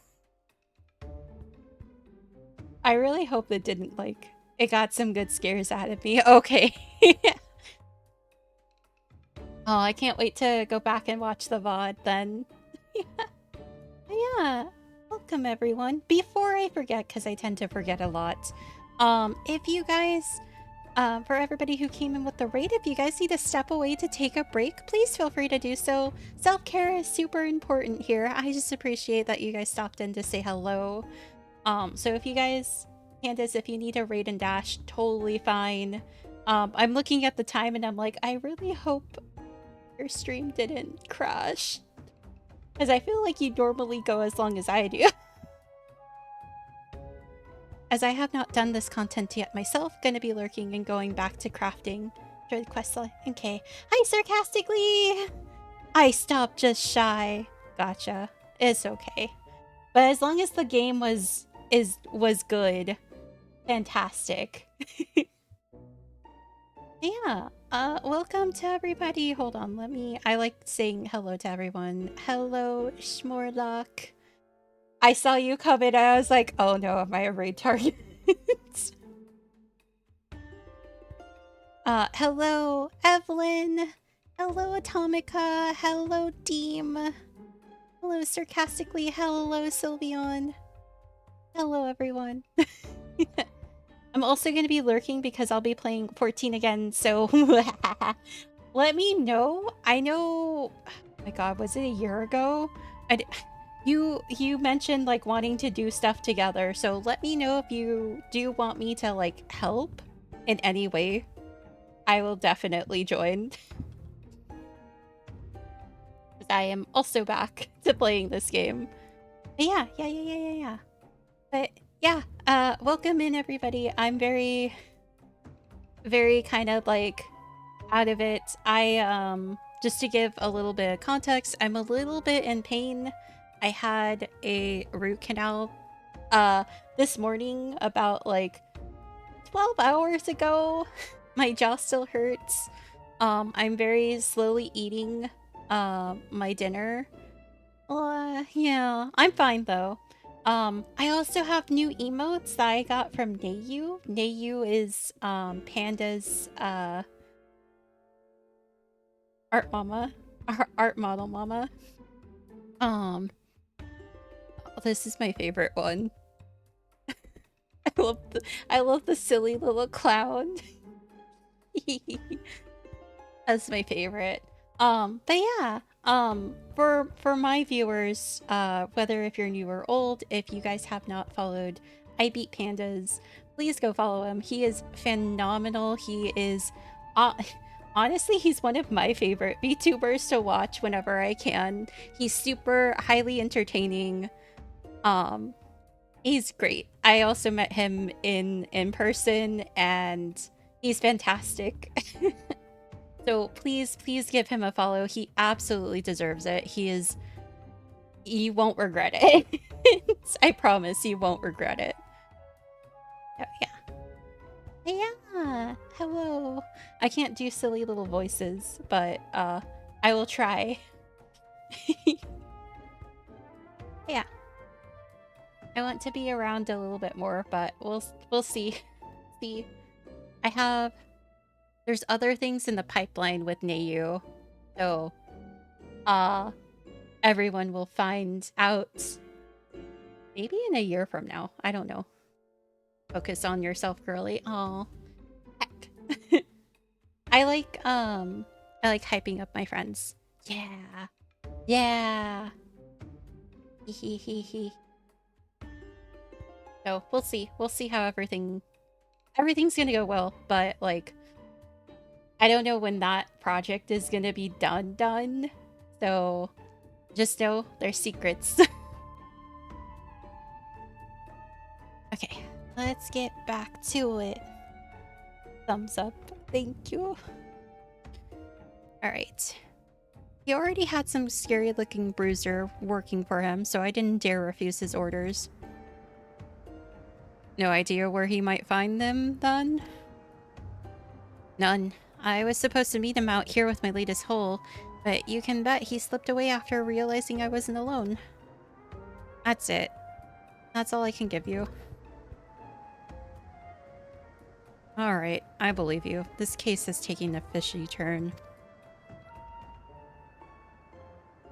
I really hope it didn't, like, it got some good scares out of me. Okay. Oh, I can't wait to go back and watch the VOD then. Yeah. Welcome, everyone. Before I forget, because I tend to forget a lot, if you guys, for everybody who came in with the raid, if you guys need to step away to take a break, please feel free to do so. Self-care is super important here. I just appreciate that you guys stopped in to say hello. So if you guys, Candace, if you need a raid and dash, totally fine. I'm looking at the time and I'm like, I really hope your stream didn't crash. Because I feel like you normally go as long as I do. As I have not done this content yet myself, gonna be lurking and going back to crafting. Enjoy the quest line. Okay. Hi, sarcastically! I stopped just shy. Gotcha. It's okay. But as long as the game was good. Fantastic. Yeah. Welcome to everybody. Hold on, I like saying hello to everyone. Hello, Schmorlock. I saw you come in and I was like, oh no, am I a raid target? Hello, Evelyn. Hello, Atomica. Hello, Deem. Hello, Sarcastically. Hello, Sylveon. Hello, everyone. I'm also going to be lurking because I'll be playing 14 again, so let me know. I know, oh my god, was it a year ago? You mentioned like wanting to do stuff together, so let me know if you do want me to like help in any way. I will definitely join. Because I am also back to playing this game. But yeah. But yeah, welcome in everybody. I'm very kind of like out of it. Just to give a little bit of context, I'm a little bit in pain. I had a root canal this morning about like 12 hours ago. My jaw still hurts. I'm very slowly eating my dinner. Yeah, I'm fine though. I also have new emotes that I got from Neyuse. Neyuse is Panda's art mama, art model mama. This is my favorite one. I love the silly little clown. That's my favorite. But yeah, for my viewers, whether if you're new or old, if you guys have not followed I Beat Pandas, please go follow him. He is phenomenal. He is, honestly, he's one of my favorite VTubers to watch whenever I can. He's super highly entertaining. He's great. I also met him in person, and he's fantastic. So please give him a follow. He absolutely deserves it. You won't regret it. I promise you won't regret it. Oh, yeah. Yeah. Hello. I can't do silly little voices, but I will try. Yeah. I want to be around a little bit more, but we'll see. See. There's other things in the pipeline with Neyuse. So everyone will find out maybe in a year from now. I don't know. Focus on yourself, girly. Oh, heck. I like hyping up my friends. Yeah. Yeah. Hee hee hee. So we'll see. We'll see how everything's gonna go well, but like I don't know when that project is gonna be done. So just know they're secrets. Okay, let's get back to it. Thumbs up. Thank you. Alright. He already had some scary looking bruiser working for him, so I didn't dare refuse his orders. No idea where he might find them, then? None. I was supposed to meet him out here with my latest hole, but you can bet he slipped away after realizing I wasn't alone. That's it. That's all I can give you. Alright, I believe you. This case is taking a fishy turn.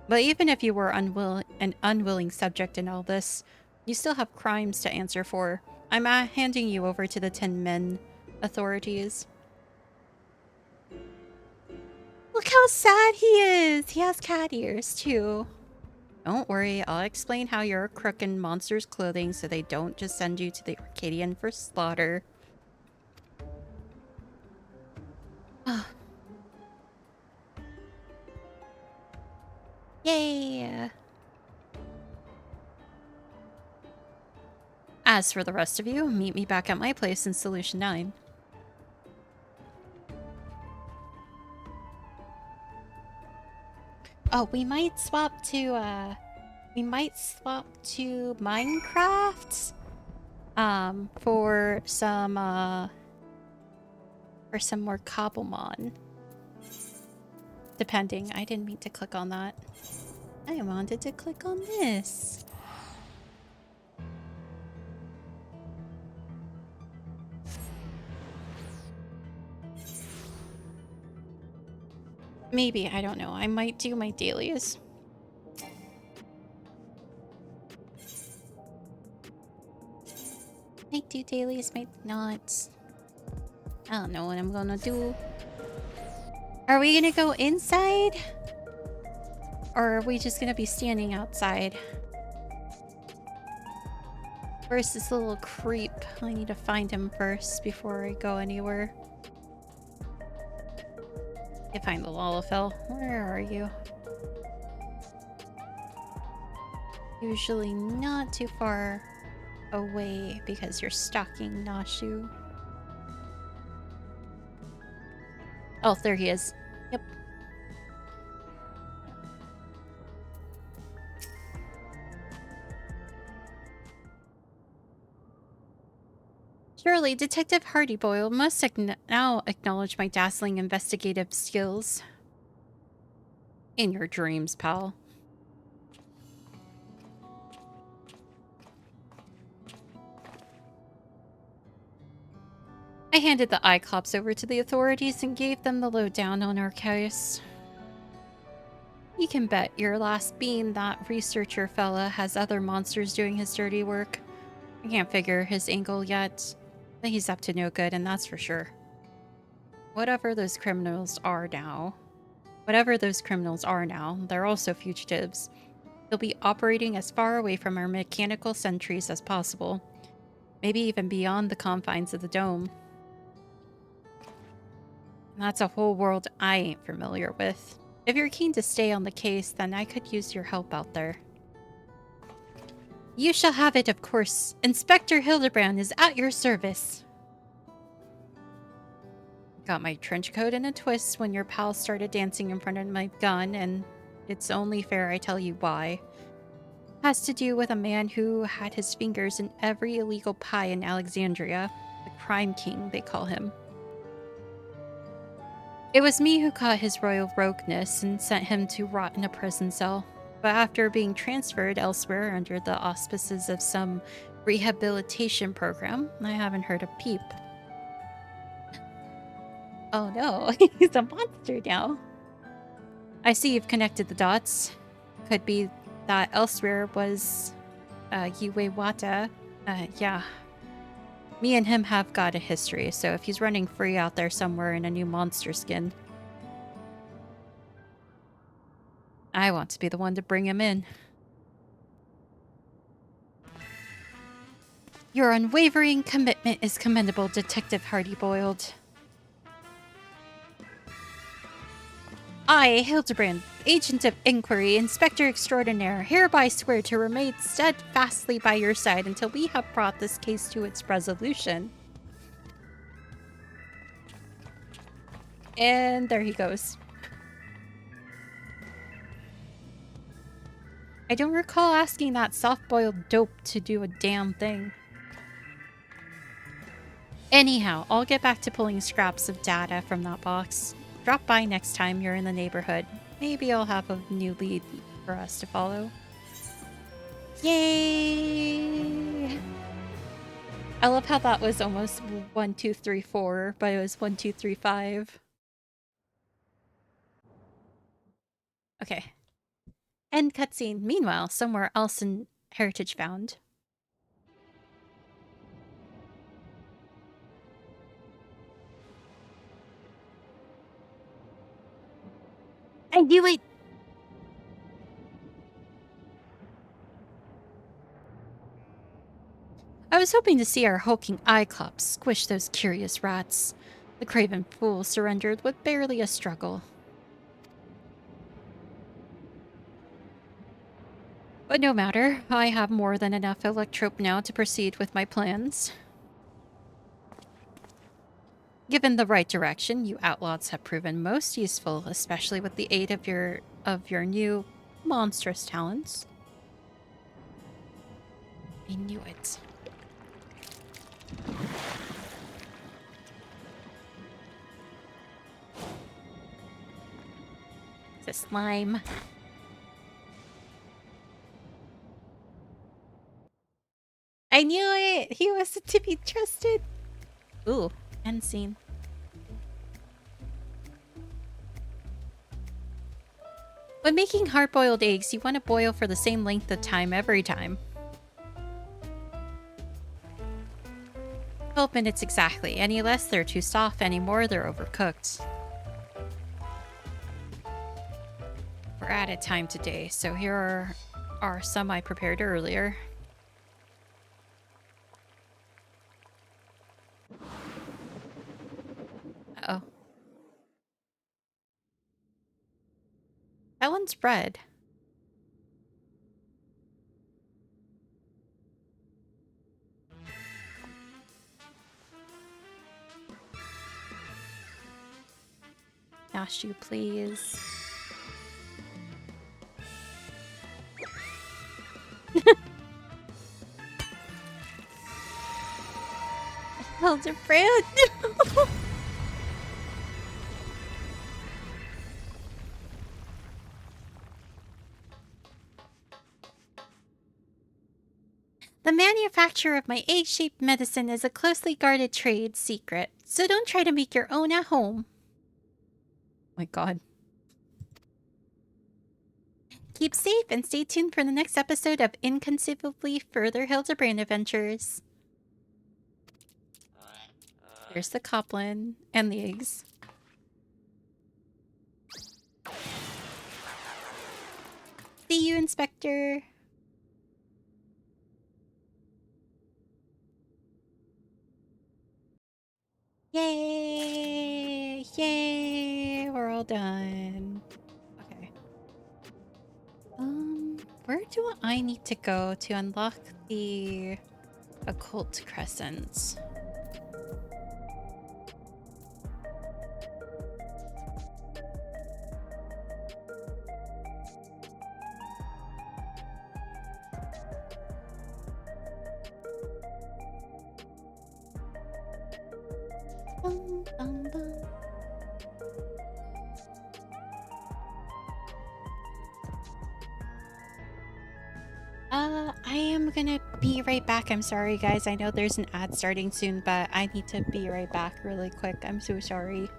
But even if you were an unwilling subject in all this, you still have crimes to answer for. I'm handing you over to the 10 Men authorities. Look how sad he is! He has cat ears, too. Don't worry, I'll explain how you're a crook in monsters' clothing so they don't just send you to the Arcadian for slaughter. Yay! As for the rest of you, meet me back at my place in Solution 9. Oh, we might swap to Minecraft for some more Cobblemon. Depending. I didn't mean to click on that. I wanted to click on this. Maybe, I don't know. I might do my dailies. Might do dailies, might not. I don't know what I'm gonna do. Are we gonna go inside? Or are we just gonna be standing outside? Where's this little creep? I need to find him first before I go anywhere. I can find the Lalafell. Where are you? Usually not too far away because you're stalking Nashu. Oh, there he is. Yep. Surely, Detective Hardyboyle must now acknowledge my dazzling investigative skills. In your dreams, pal. I handed the Iclops over to the authorities and gave them the lowdown on our case. You can bet your last bean that researcher fella has other monsters doing his dirty work. I can't figure his angle yet, but he's up to no good, and that's for sure. Whatever those criminals are now, they're also fugitives. They'll be operating as far away from our mechanical sentries as possible, maybe even beyond the confines of the dome. That's a whole world I ain't familiar with. If you're keen to stay on the case, then I could use your help out there. You shall have it, of course. Inspector Hildebrand is at your service. Got my trench coat in a twist when your pal started dancing in front of my gun, and it's only fair I tell you why. Has to do with a man who had his fingers in every illegal pie in Alexandria. The crime king, they call him. It was me who caught his royal rogueness and sent him to rot in a prison cell. But after being transferred elsewhere under the auspices of some rehabilitation program, I haven't heard a peep. Oh no, he's a monster now. I see you've connected the dots. could be that elsewhere was Yue Wata. Yeah. Me and him have got a history, so if he's running free out there somewhere in a new monster skin, I want to be the one to bring him in. Your unwavering commitment is commendable, Detective Hardy-Boiled. I, Hildebrand, Agent of Inquiry, Inspector Extraordinaire, hereby swear to remain steadfastly by your side until we have brought this case to its resolution. And there he goes. I don't recall asking that soft-boiled dope to do a damn thing. Anyhow, I'll get back to pulling scraps of data from that box. Drop by next time you're in the neighborhood. Maybe I'll have a new lead for us to follow. Yay! I love how that was almost 1, 2, 3, 4, but it was 1, 2, 3, 5. Okay. End cutscene. Meanwhile, somewhere else in Heritage Found. I knew it! I was hoping to see our hulking Cyclops squish those curious rats. The craven fool surrendered with barely a struggle. But no matter, I have more than enough electrope now to proceed with my plans. Given the right direction, you outlaws have proven most useful, especially with the aid of your new monstrous talents. I knew it. It's a slime. I knew it! He wasn't to be trusted! Ooh, end scene. When making hard-boiled eggs, you want to boil for the same length of time every time. 12 minutes exactly. Any less, they're too soft. Any more, they're overcooked. We're out of time today, so here are some I prepared earlier. Uh-oh. That one's red. Dash you, please. Hildebrand! The manufacture of my egg-shaped medicine is a closely guarded trade secret, so don't try to make your own at home. My god. Keep safe and stay tuned for the next episode of Inconceivably Further Hildebrand Adventures. There's the Coplin and the eggs. See you, Inspector. Yay! Yay! We're all done. Okay. Where do I need to go to unlock the occult crescents? Bum, bum, bum. I am gonna be right back. I'm sorry, guys. I know there's an ad starting soon, but I need to be right back really quick. I'm so sorry.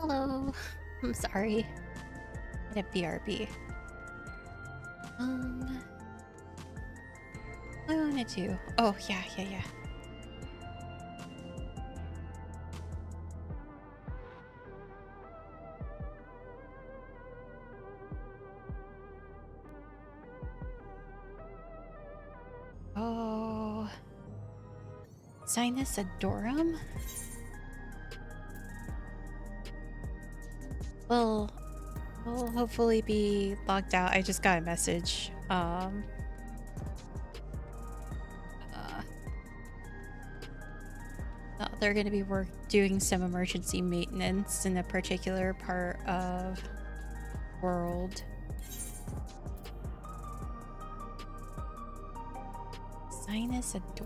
Hello. I'm sorry. I had a BRB. What I wanted to. Oh, yeah. Oh. Sinus Adorum? Well, we'll hopefully be logged out. I just got a message. They're going to be doing some emergency maintenance in a particular part of world. Sinus Ador.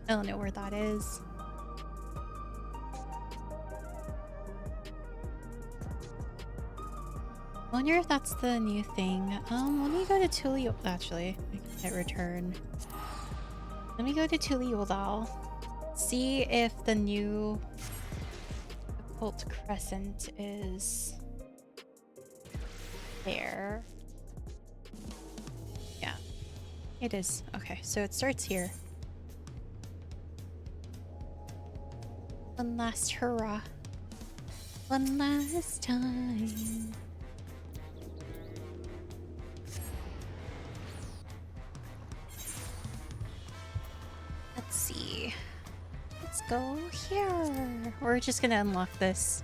I don't know where that is. Wonder if that's the new thing. Let me go to Tulio. Actually, I can hit return. Let me go to Tuliodal. See if the new Occult Crescent is there. Yeah, it is. Okay, so it starts here. One last hurrah. One last time. Let's see. Let's go here. We're just gonna unlock this.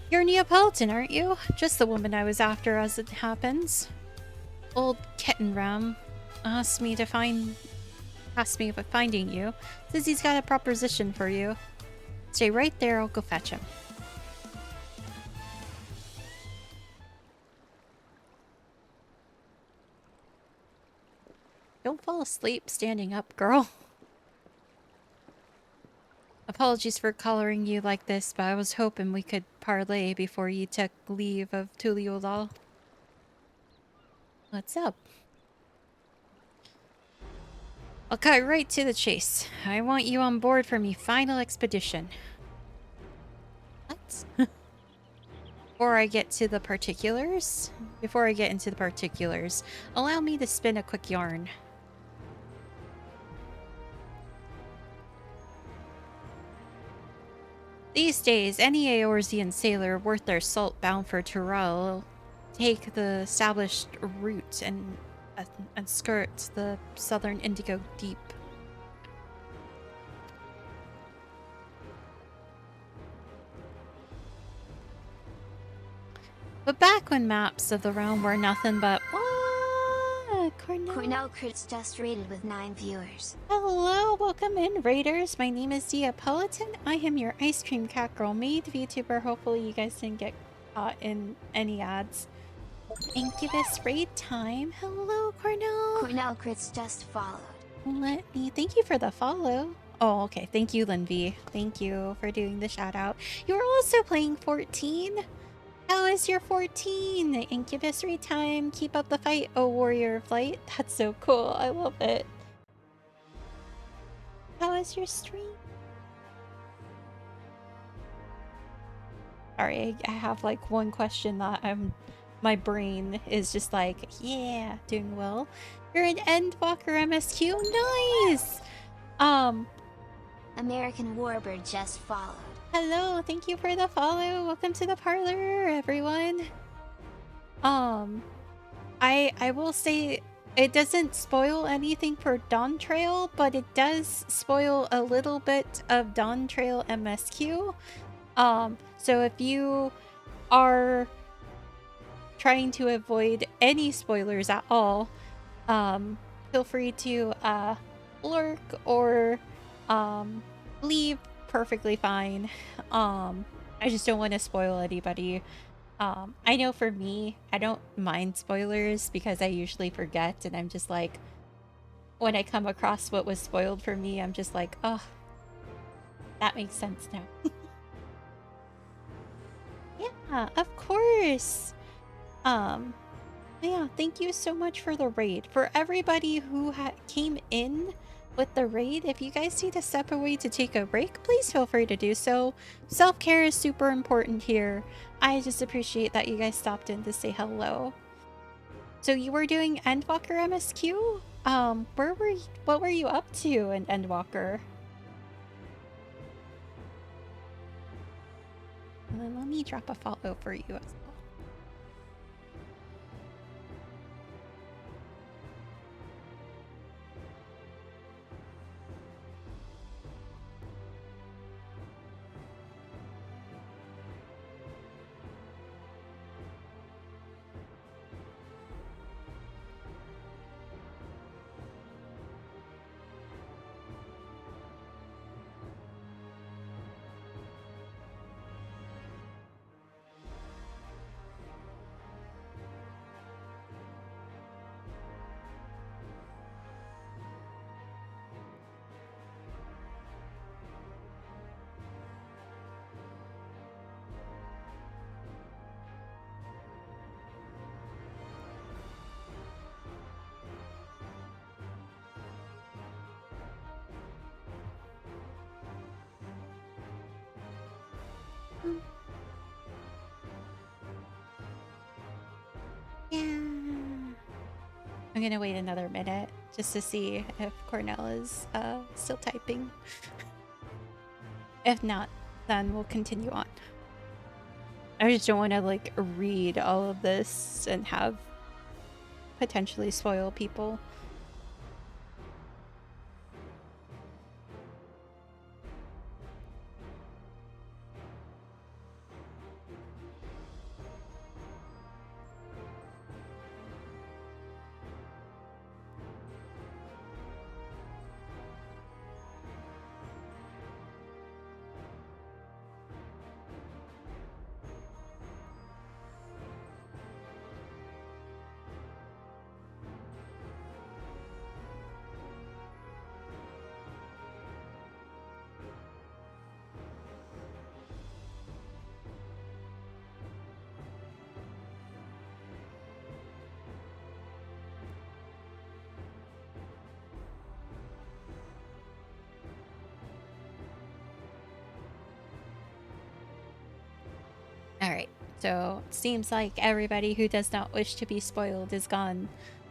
You're a Neapolitan, aren't you? Just the woman I was after as it happens. Old Kettenram asked me about finding you. Says he's got a proposition for you. Stay right there, I'll go fetch him. Don't fall asleep standing up, girl. Apologies for collaring you like this, but I was hoping we could parlay before you took leave of Tuliodal. What's up? I'll cut right to the chase. I want you on board for me final expedition. What? Before I get into the particulars, allow me to spin a quick yarn. These days, any Eorzean sailor worth their salt bound for Tyrell take the established route and skirt the southern Indigo Deep. But back when maps of the realm were nothing but what? Cornell Crits just rated with 9 viewers. Hello, welcome in, Raiders. My name is Neapolitan. I am your ice cream cat girl maid VTuber. Hopefully you guys didn't get caught in any ads. Incubus raid time. Hello, Cornell. Cornell Crits just followed. Thank you for the follow. Oh, okay. Thank you, Linvi. Thank you for doing the shout out. You're also playing 14. How is your 14? Incubus raid time. Keep up the fight, oh warrior of light. That's so cool. I love it. How is your stream? Sorry, I have like one question that my brain is just like, yeah, doing well. You're an Endwalker MSQ. Nice. American Warbird just followed. Hello, thank you for the follow. Welcome to the parlor, everyone. I will say it doesn't spoil anything for Dawn Trail, but it does spoil a little bit of Dawn Trail MSQ. So if you are trying to avoid any spoilers at all, feel free to lurk or leave. Perfectly fine. I just don't want to spoil anybody. I know for me, I don't mind spoilers because I usually forget, and I'm just like, when I come across what was spoiled for me, I'm just like, oh, that makes sense now. Yeah, of course. Yeah, thank you so much for the raid. For everybody who came in with the raid. If you guys need to step away to take a break, please feel free to do so. Self-care is super important here. I just appreciate that you guys stopped in to say hello. So you were doing Endwalker MSQ? What were you up to in Endwalker? And then let me drop a follow for you as well. Yeah. I'm gonna wait another minute just to see if Cornell is still typing. If not, then we'll continue on. I just don't want to like read all of this and have potentially spoil people. Alright, so it seems like everybody who does not wish to be spoiled is gone,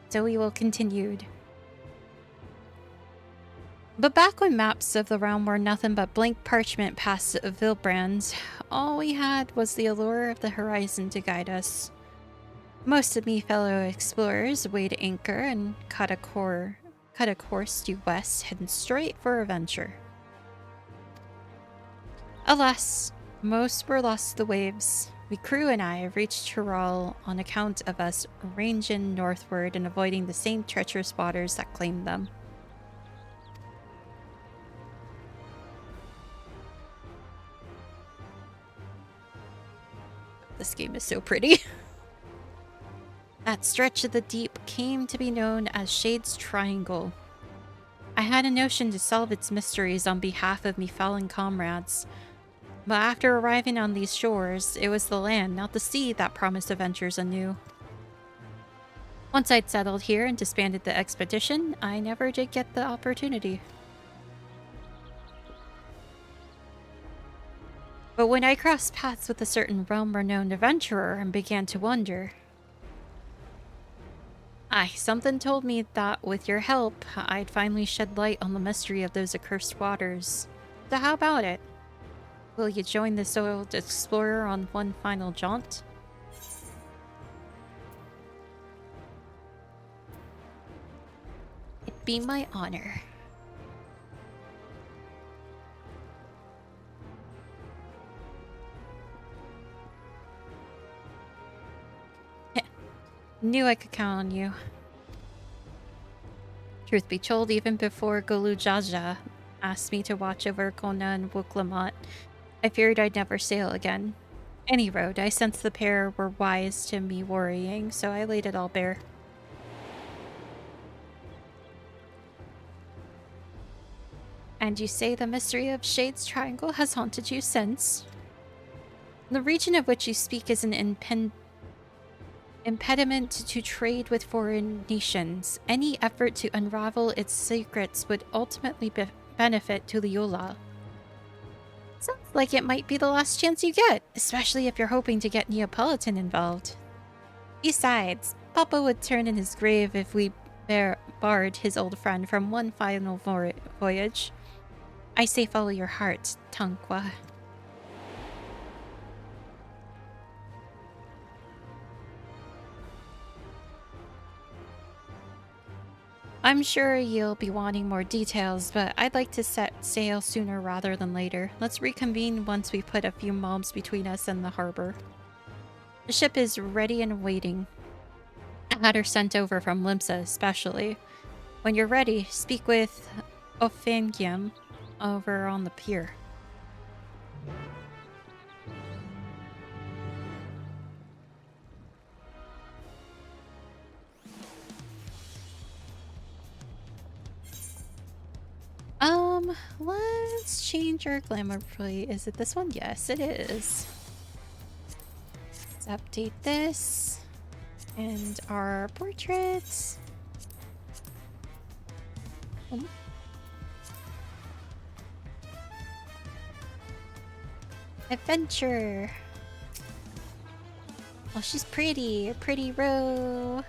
so we will continue. But back when maps of the realm were nothing but blank parchment past Vilbrand, all we had was the allure of the horizon to guide us. Most of me fellow explorers weighed anchor and cut a course due west, heading straight for adventure. Alas, most were lost to the waves. The crew and I reached Tyrol on account of us ranging northward and avoiding the same treacherous waters that claimed them. This game is so pretty. That stretch of the deep came to be known as Shade's Triangle. I had a notion to solve its mysteries on behalf of me fallen comrades. But after arriving on these shores, it was the land, not the sea, that promised adventures anew. Once I'd settled here and disbanded the expedition, I never did get the opportunity. But when I crossed paths with a certain realm-renowned adventurer and began to wonder... something told me that with your help, I'd finally shed light on the mystery of those accursed waters. So how about it? Will you join this old explorer on one final jaunt? It'd be my honor. Knew I could count on you. Truth be told, even before Golu Jaja asked me to watch over Kona and Wuklamot, I feared I'd never sail again. Any road, I sensed the pair were wise to me worrying, so I laid it all bare. And you say the mystery of Shade's Triangle has haunted you since? The region of which you speak is an impediment to trade with foreign nations. Any effort to unravel its secrets would ultimately benefit to Leola. Sounds like it might be the last chance you get, especially if you're hoping to get Neapolitan involved. Besides, Papa would turn in his grave if we barred his old friend from one final voyage. I say follow your heart, Tanqua. I'm sure you'll be wanting more details, but I'd like to set sail sooner rather than later. Let's reconvene once we put a few mobs between us and the harbor. The ship is ready and waiting. I had her sent over from Limsa especially. When you're ready, speak with Ophangium over on the pier. Let's change our glamour plate. Is it this one? Yes, it is. Let's update this. And our portraits. Adventure. Oh, she's pretty. Pretty row.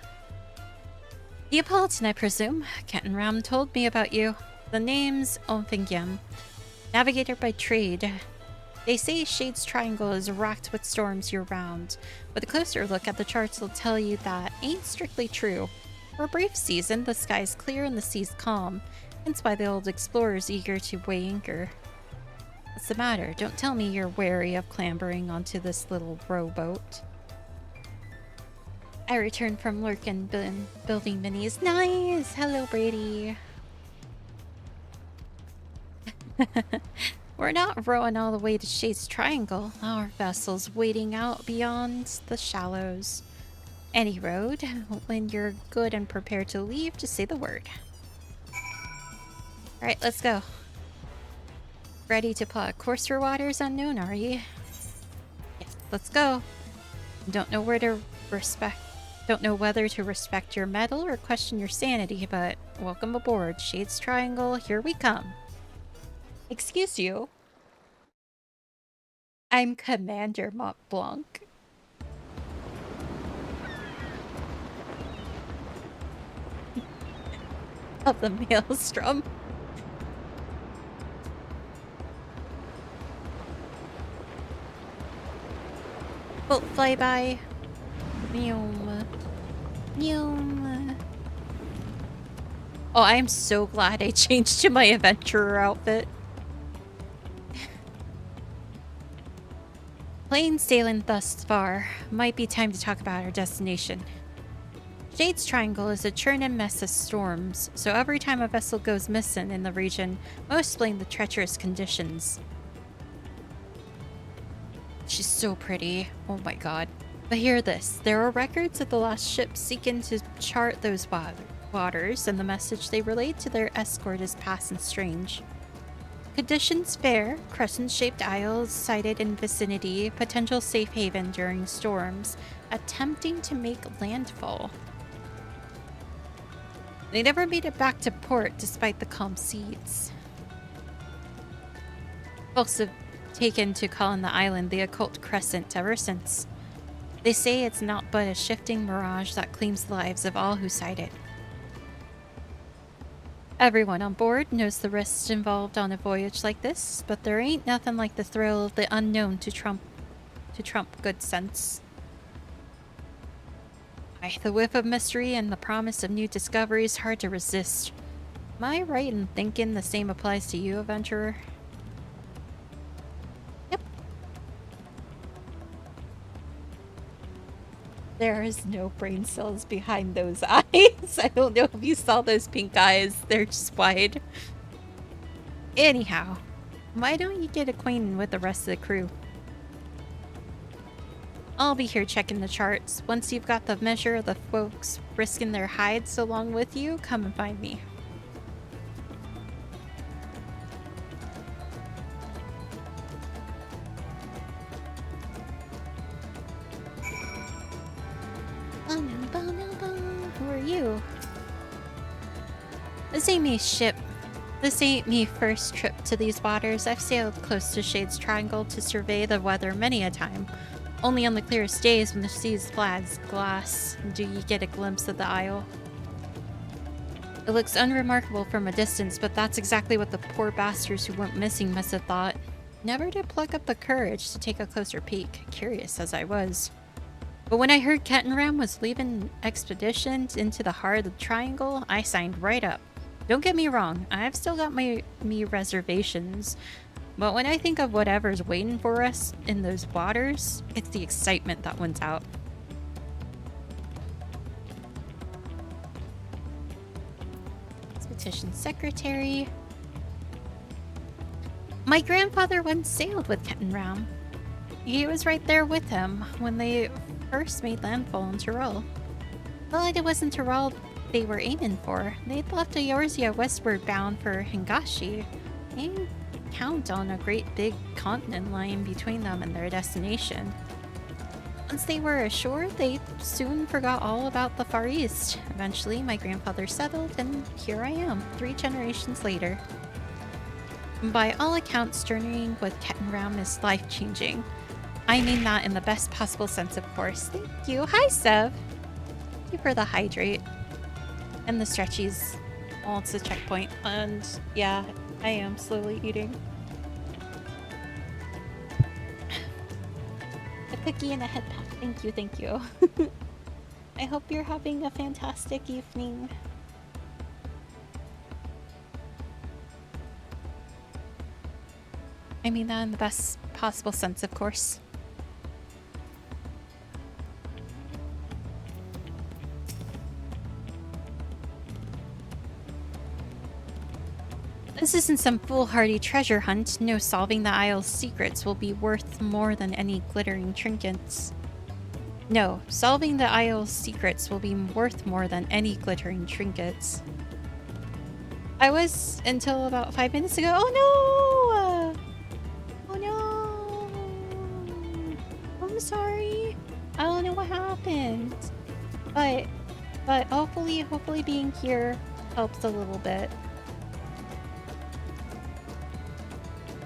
Neapolitan, I presume. Kenton Ram told me about you. The name's Onfingyam. Navigator by trade. They say Shade's Triangle is racked with storms year-round, but a closer look at the charts will tell you that ain't strictly true. For a brief season, the sky's clear and the sea's calm, hence why the old explorer's eager to weigh anchor. What's the matter? Don't tell me you're wary of clambering onto this little rowboat. I returned from Lurkin building minis. Nice! Hello, Brady. We're not rowing all the way to Shade's Triangle. Our vessel's waiting out beyond the shallows. Any road. When you're good and prepared to leave, just say the word. Alright, let's go. Ready to plot a course for waters unknown, are you? Yeah, let's go. Don't know whether to respect your mettle or question your sanity, but welcome aboard. Shade's Triangle, here we come. Excuse you. I'm Commander Mont Blanc. Of the Maelstrom. Boat flyby. Meow. Meow. Oh, I am so glad I changed to my adventurer outfit. Plain sailing thus far. Might be time to talk about our destination. Shade's Triangle is a churning mess of storms, so every time a vessel goes missing in the region, most blame the treacherous conditions. She's so pretty. Oh my god. But hear this. There are records of the last ship seeking to chart those waters, and the message they relayed to their escort is passing strange. Conditions fair, crescent-shaped isles sighted in vicinity, potential safe haven during storms, attempting to make landfall. They never made it back to port despite the calm seas. Folks have taken to calling the island the Occult Crescent ever since. They say it's not but a shifting mirage that claims the lives of all who sight it. Everyone on board knows the risks involved on a voyage like this, but there ain't nothing like the thrill of the unknown to trump good sense. The whiff of mystery and the promise of new discovery is hard to resist. Am I right in thinking the same applies to you, adventurer? Yep. There is no brain cells behind those eyes. I don't know if you saw those pink eyes. They're just wide. Anyhow, why don't you get acquainted with the rest of the crew? I'll be here checking the charts. Once you've got the measure of the folks risking their hides along with you, come and find me. you? This ain't me ship. This ain't me first trip to these waters. I've sailed close to Shade's Triangle to survey the weather many a time. Only on the clearest days when the sea's flat as glass do ye get a glimpse of the isle. It looks unremarkable from a distance, but that's exactly what the poor bastards who went missing must have thought. Never did pluck up the courage to take a closer peek, curious as I was. But when I heard Kettenram was leaving expeditions into the heart of the Triangle, I signed right up. Don't get me wrong, I've still got me reservations, but when I think of whatever's waiting for us in those waters, it's the excitement that wins out. Expedition Secretary. My grandfather once sailed with Kettenram. He was right there with him when they first made landfall in Tyrol. But it wasn't Tyrol they were aiming for. They'd left Eorzea westward bound for Hingashi. They didn't count on a great big continent lying between them and their destination. Once they were ashore, they soon forgot all about the Far East. Eventually, my grandfather settled, and here I am, 3 generations later. By all accounts, journeying with Kettenram is life-changing. I mean that in the best possible sense, of course. Thank you. Hi, Sev. Thank you for the hydrate. And the stretchies. Oh, it's a checkpoint. And yeah, I am slowly eating. A cookie and a head pat. Thank you, thank you. I hope you're having a fantastic evening. I mean that in the best possible sense, of course. This isn't some foolhardy treasure hunt. No, solving the Isle's secrets will be worth more than any glittering trinkets. No, solving the Isle's secrets will be worth more than any glittering trinkets. I was until about 5 minutes ago. Oh no! Oh no! I'm sorry. I don't know what happened. But hopefully being here helps a little bit.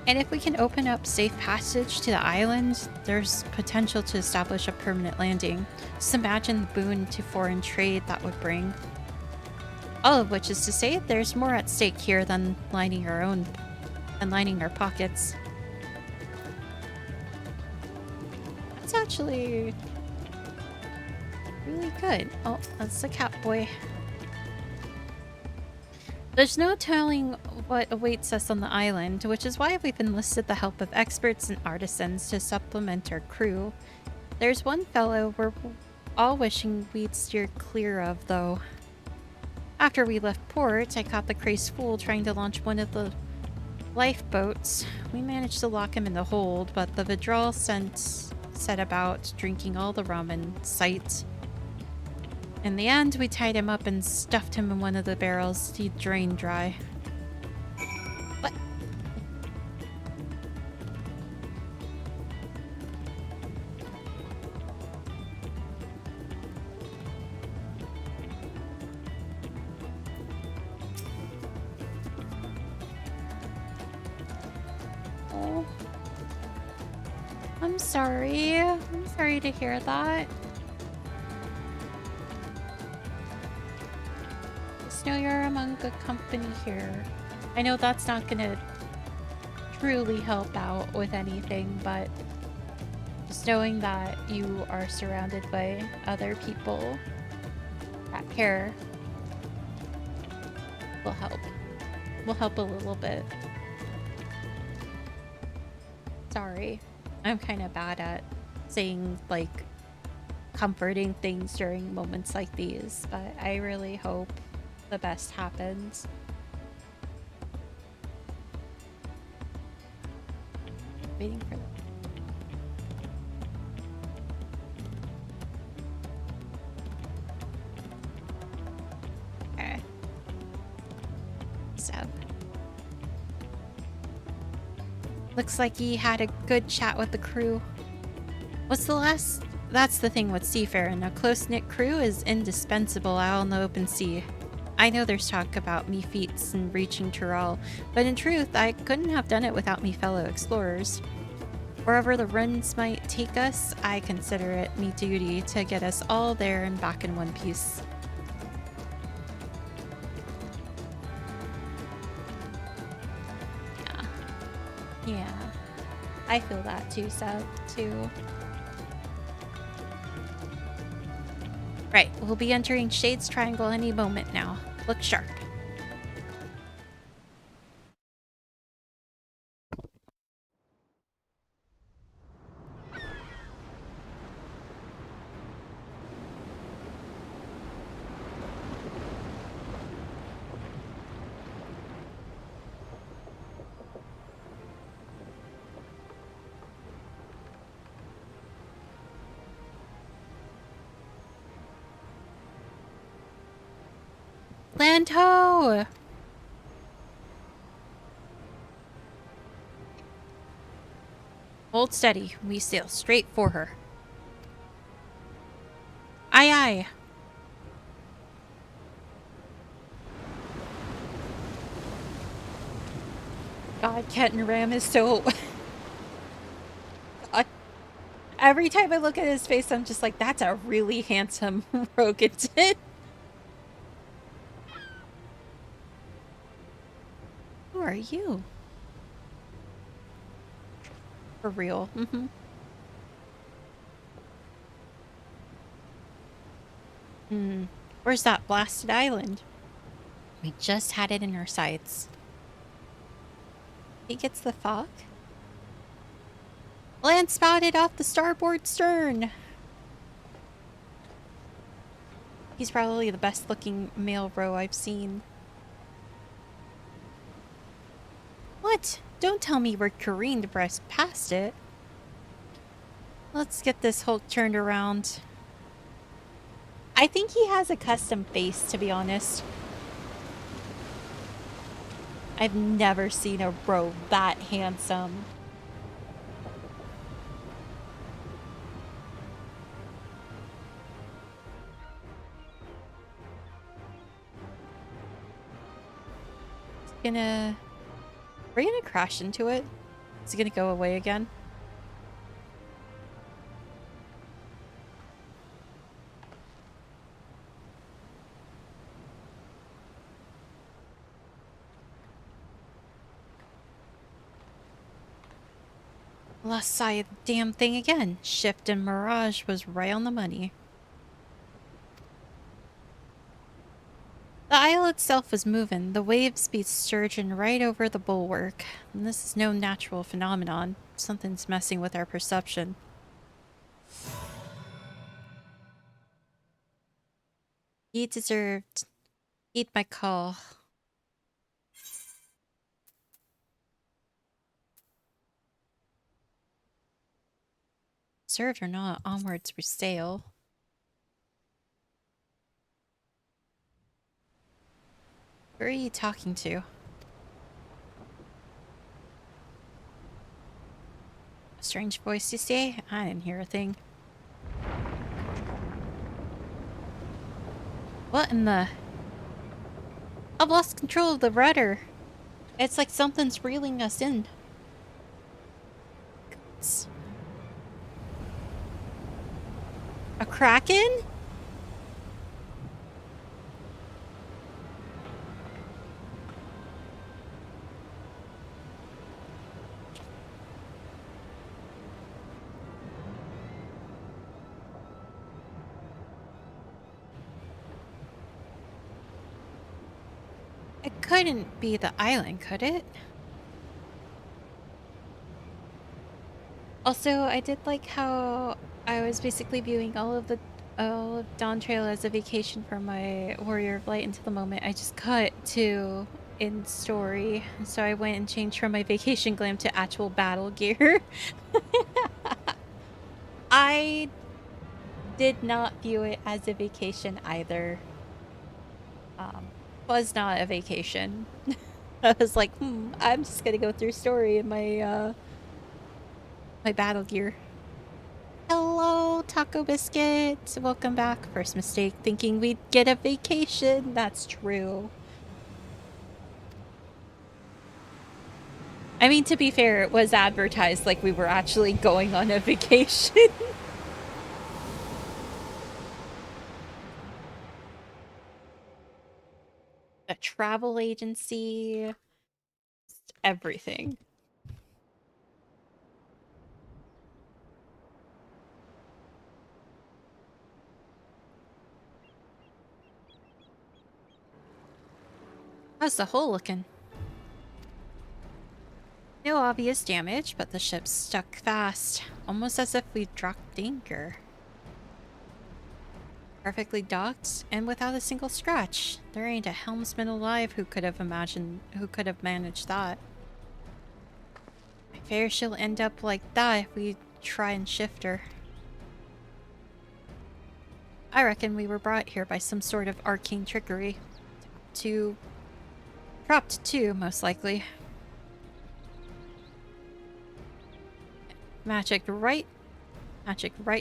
And if we can open up safe passage to the island, there's potential to establish a permanent landing. Just imagine the boon to foreign trade that would bring. All of which is to say, there's more at stake here than lining our pockets. That's actually really good. Oh, that's the cat boy. There's no telling what awaits us on the island, which is why we've enlisted the help of experts and artisans to supplement our crew. There's one fellow we're all wishing we'd steer clear of, though. After we left port, I caught the crazed fool trying to launch one of the lifeboats. We managed to lock him in the hold, but the withdrawal set about drinking all the rum in sight. In the end, we tied him up and stuffed him in one of the barrels he'd drained dry. What? Oh. I'm sorry. I'm sorry to hear that. Know you're among good company here. I know that's not gonna truly help out with anything, but just knowing that you are surrounded by other people that care will help. Will help a little bit. Sorry. I'm kind of bad at saying, like, comforting things during moments like these, but I really hope the best happens. Waiting for them. Okay. Seb. Looks like he had a good chat with the crew. What's the last That's the thing with seafaring. A close-knit crew is indispensable out on the open sea. I know there's talk about me feats and reaching Tyrol, but in truth, I couldn't have done it without me fellow explorers. Wherever the runs might take us, I consider it me duty to get us all there and back in one piece. Yeah. Yeah. I feel that too, Seth, too. Right, we'll be entering Shade's Triangle any moment now. Look sharp. Land ho! Hold steady. We sail straight for her. Aye, aye. God, Ken Ram is so... God. Every time I look at his face, I'm just like, that's a really handsome Rogaton. Who are you? For real. Mm-hmm. Where's that blasted island? We just had it in our sights. He gets the fog? Land spotted off the starboard stern. He's probably the best looking male row I've seen. What? Don't tell me we're careened past it. Let's get this Hulk turned around. I think he has a custom face, to be honest. I've never seen a row that handsome. We're gonna crash into it? Is it gonna go away again? Lost sight of the damn thing again. Shift and Mirage was right on the money. The isle itself was moving, the wave speed surging right over the bulwark. And this is no natural phenomenon. Something's messing with our perception. He deserved. Heed my call. Served or not, onwards we sail. Who are you talking to? A strange voice, you say? I didn't hear a thing. What in the... I've lost control of the rudder. It's like something's reeling us in. A kraken? It couldn't be the island, could it? Also, I did like how I was basically viewing all of Dawn Trail as a vacation from my Warrior of Light until the moment I just cut to in story. So I went and changed from my vacation glam to actual battle gear. I did not view it as a vacation either. Was not a vacation. I was like, I'm just gonna go through story in my my battle gear. Hello, Taco Biscuit. Welcome back. First mistake, thinking we'd get a vacation. That's true. I mean, to be fair, it was advertised like we were actually going on a vacation. A travel agency. Everything. How's the hull looking? No obvious damage, but the ship's stuck fast, almost as if we'd dropped anchor. Perfectly docked and without a single scratch. There ain't a helmsman alive who could have managed that. I fear she'll end up like that if we try and shift her. I reckon we were brought here by some sort of arcane trickery. Trapped too, most likely. Magic right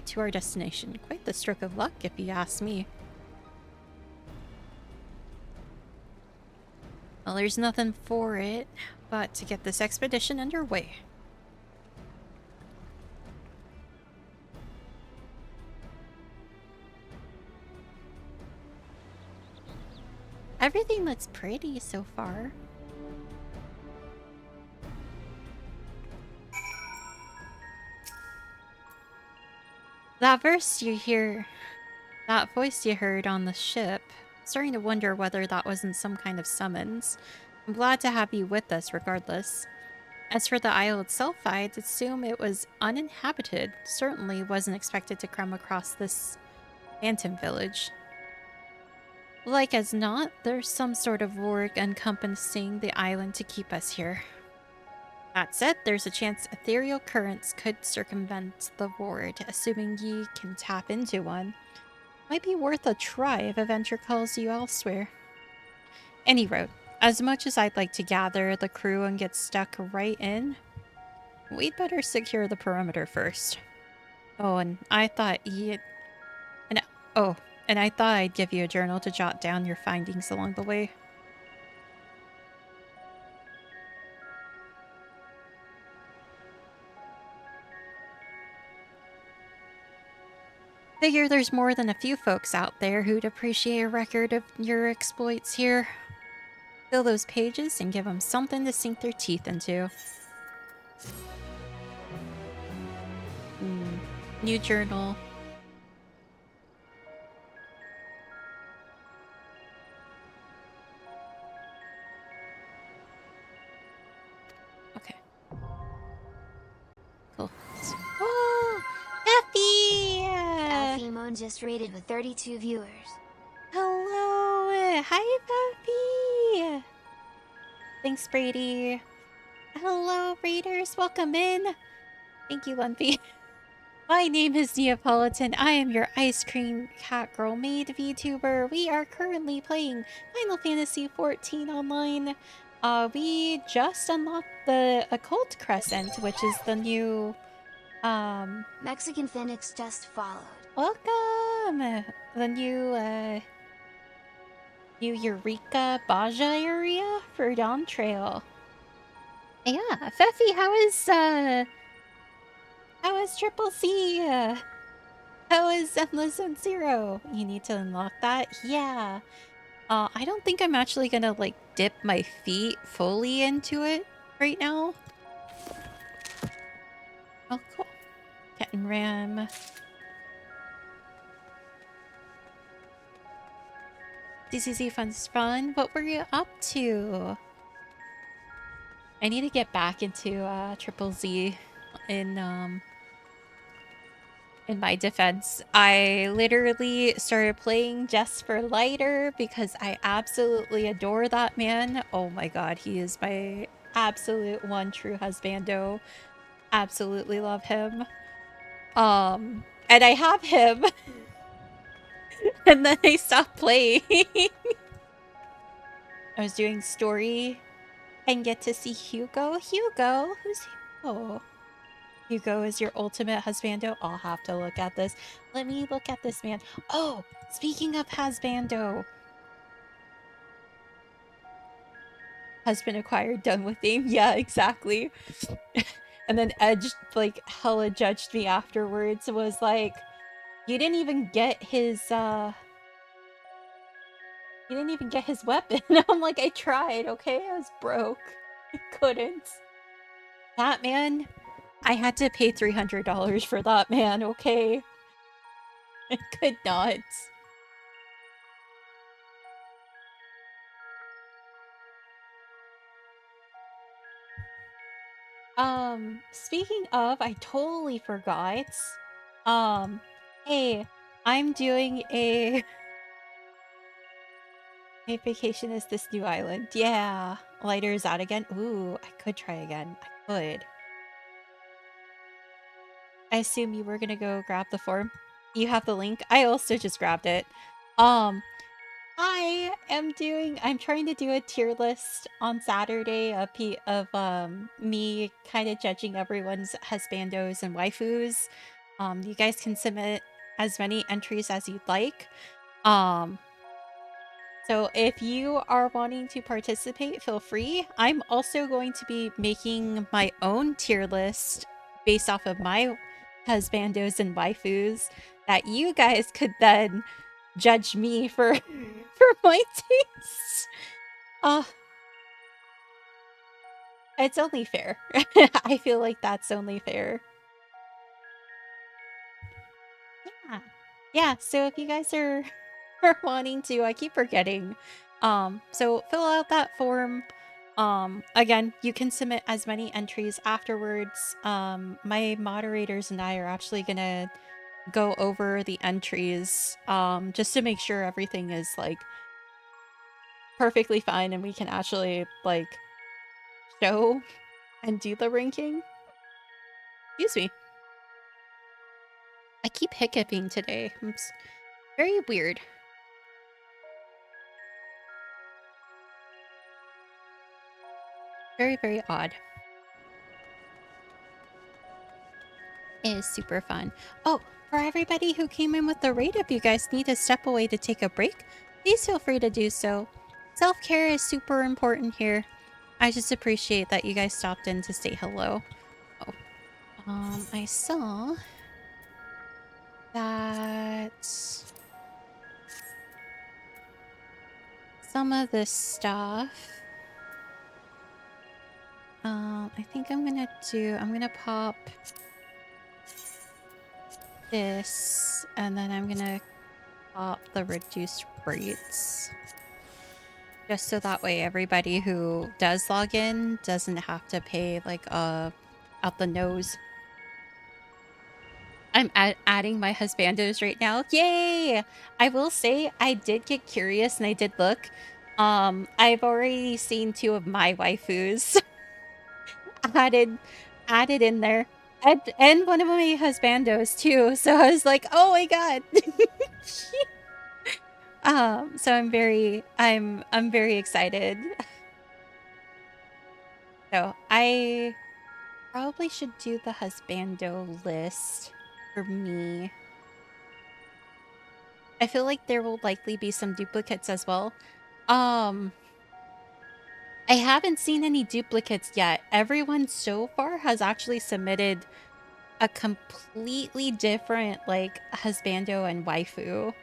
to our destination. Quite the stroke of luck, if you ask me. Well, there's nothing for it but to get this expedition underway. Everything looks pretty so far. That voice you heard on the ship, starting to wonder whether that wasn't some kind of summons. I'm glad to have you with us regardless. As for the isle itself, I'd assume it was uninhabited. Certainly wasn't expected to come across this phantom village. Like as not, there's some sort of org encompassing the island to keep us here. That said, there's a chance ethereal currents could circumvent the ward, assuming ye can tap into one. Might be worth a try if a venture calls you elsewhere. Any road, as much as I'd like to gather the crew and get stuck right in, we'd better secure the perimeter first. Oh, and I thought I'd give you a journal to jot down your findings along the way. Figure there's more than a few folks out there who'd appreciate a record of your exploits here. Fill those pages and give them something to sink their teeth into. New journal. Okay. Cool. Oh! Effie! Emotes just rated with 32 viewers. Hello! Hi, Effie! Thanks, Brady. Hello, readers. Welcome in. Thank you, Lumpy. My name is Neapolitan. I am your ice cream cat girl maid VTuber. We are currently playing Final Fantasy XIV online. We just unlocked the Occult Crescent, which is the new, Mexican Phoenix just followed. welcome! The new Eureka Baja area for Dawn Trail. Yeah, Feffy, how is Triple C? How is Endless Zone Zero? You need to unlock that? Yeah. I don't think I'm actually gonna, like, dip my feet fully into it right now. Oh, cool. Cat and Ram. DCC Fun's fun. What were you up to? I need to get back into, Triple Z in my defense. I literally started playing just for lighter because I absolutely adore that man. Oh my god, he is my absolute one true husbando. Absolutely love him. And I have him. And then I stopped playing. I was doing story and get to see Hugo. Hugo? Who's Hugo? Hugo is your ultimate husbando? I'll have to look at this. Let me look at this, man. Oh, speaking of husbando. Husband acquired, done with theme. Yeah, exactly. And then Edge, like, hella judged me afterwards. Was like, you didn't even get his, you didn't even get his weapon. I'm like, I tried, okay? I was broke. I couldn't. That man, I had to pay $300 for that man, okay? I could not. Speaking of, I totally forgot. Hey, I'm doing a vacation is this new island. Yeah. Lighter is out again. Ooh, I could try again. I could. I assume you were gonna go grab the form. You have the link. I also just grabbed it. Um, I'm trying to do a tier list on Saturday of me kind of judging everyone's husbandos and waifus. You guys can submit as many entries as you'd like. So if you are wanting to participate, feel free. I'm also going to be making my own tier list based off of my husbandos and waifus that you guys could then judge me for for my tastes. Uh it's only fair. I feel like that's only fair. Yeah. Yeah, so if you guys are wanting to, I keep forgetting. So fill out that form. Again, you can submit as many entries afterwards. My moderators and I are actually gonna go over the entries, just to make sure everything is like perfectly fine and we can actually like show and do the ranking. Excuse me. I keep hiccuping today. It's very weird. Very, very odd. It is super fun. Oh, for everybody who came in with the raid, if you guys need to step away to take a break, please feel free to do so. Self-care is super important here. I just appreciate that you guys stopped in to say hello. Oh, I saw that some of this stuff, I think I'm gonna pop this, and then I'm gonna pop the reduced rates. Just so that way everybody who does log in doesn't have to pay like out the nose. I'm adding my husbandos right now. Yay! I will say I did get curious and I did look. I've already seen 2 of my waifus added in there. And one of my husbandos too. So I was like, oh my god. So I'm very excited. So I probably should do the husbando list for me. I feel like there will likely be some duplicates as well. I haven't seen any duplicates yet. Everyone so far has actually submitted a completely different like husbando and waifu.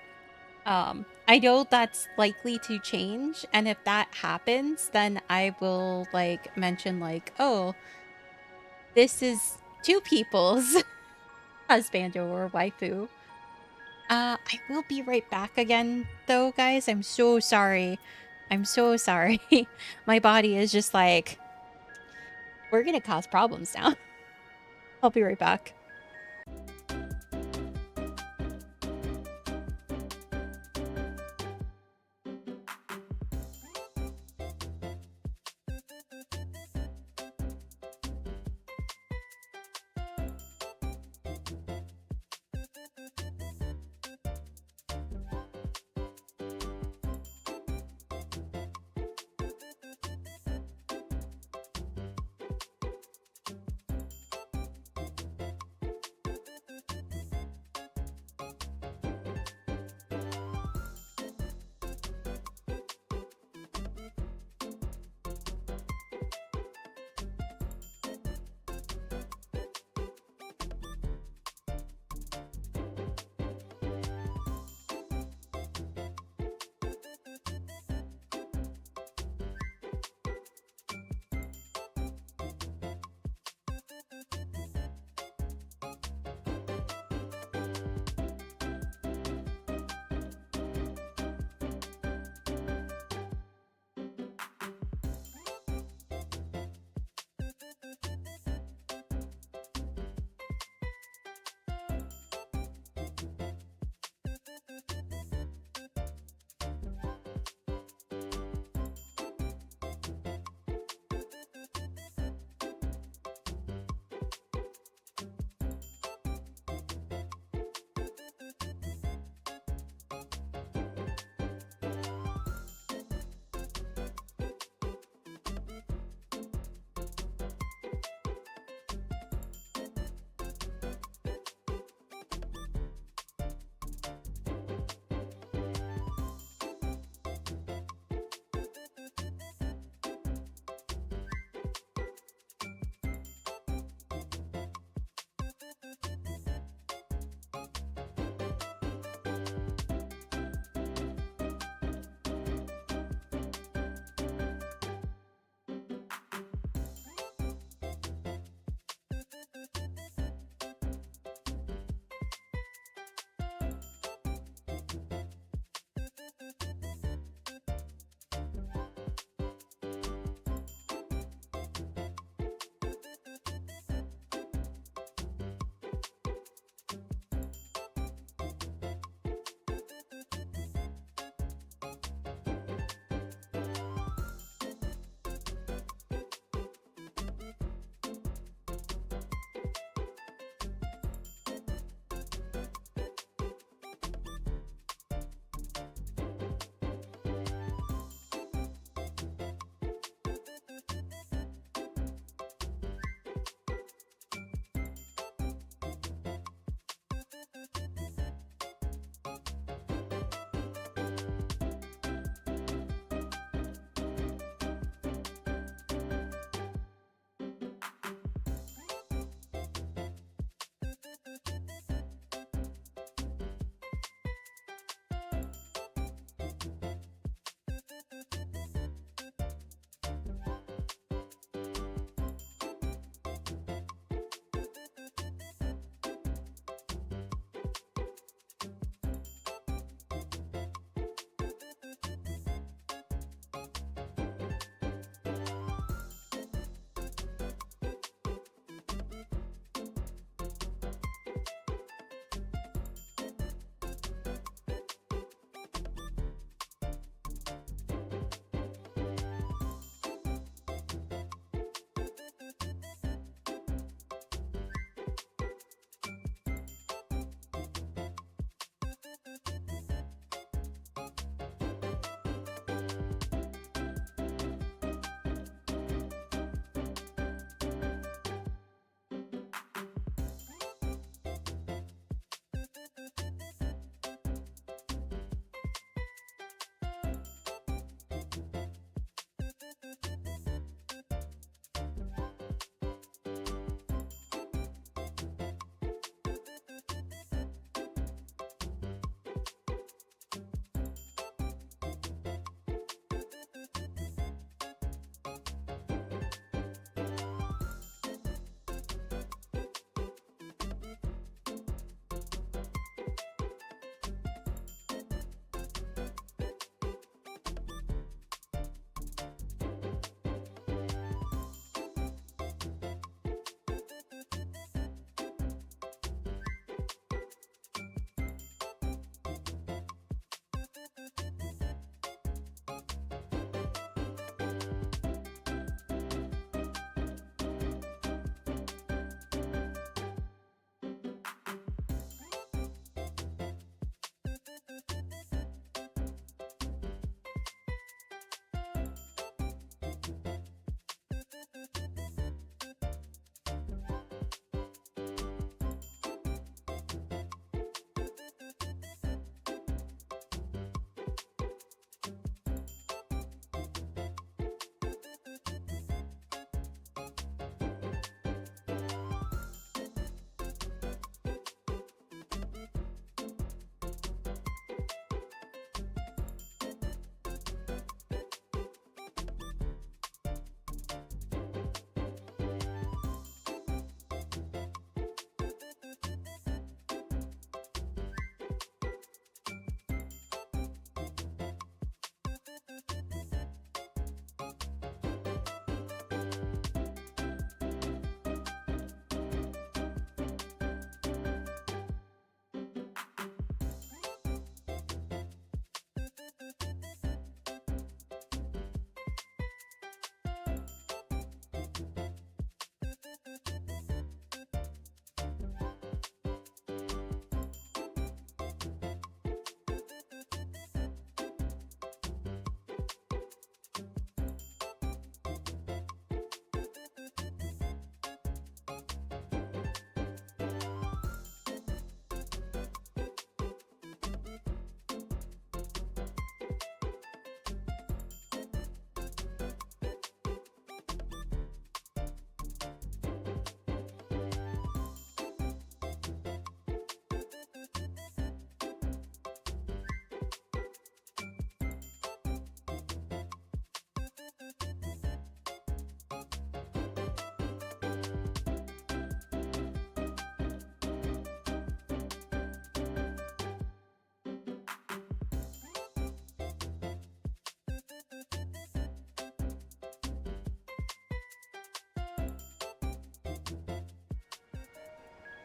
I know that's likely to change, and if that happens, then I will like mention like, oh, this is 2 people's husbando or waifu. I will be right back again, though, guys. I'm so sorry. I'm so sorry. My body is just like, we're gonna cause problems now. I'll be right back.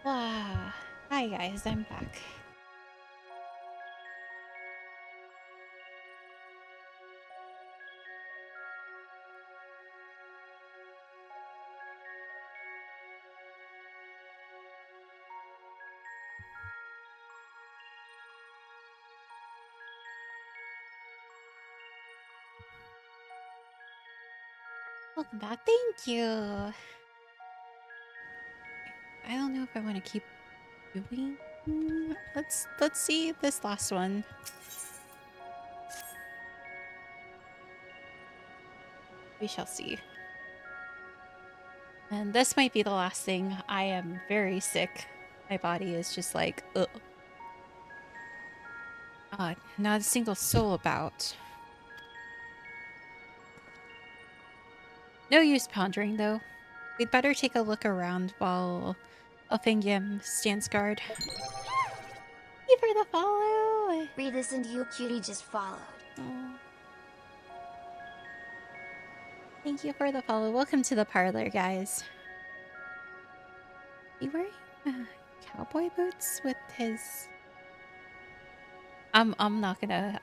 Wow. Hi guys, I'm back. Welcome back. Thank you. I don't know if I want to keep doing. Let's see this last one. We shall see. And this might be the last thing. I am very sick. My body is just like, ugh. Not a single soul about. No use pondering, though. We'd better take a look around while Elfingium stands guard. Thank you for the follow! Read this and you cutie just followed. Oh. Thank you for the follow. Welcome to the parlor, guys. He wearing cowboy boots with his... I'm not gonna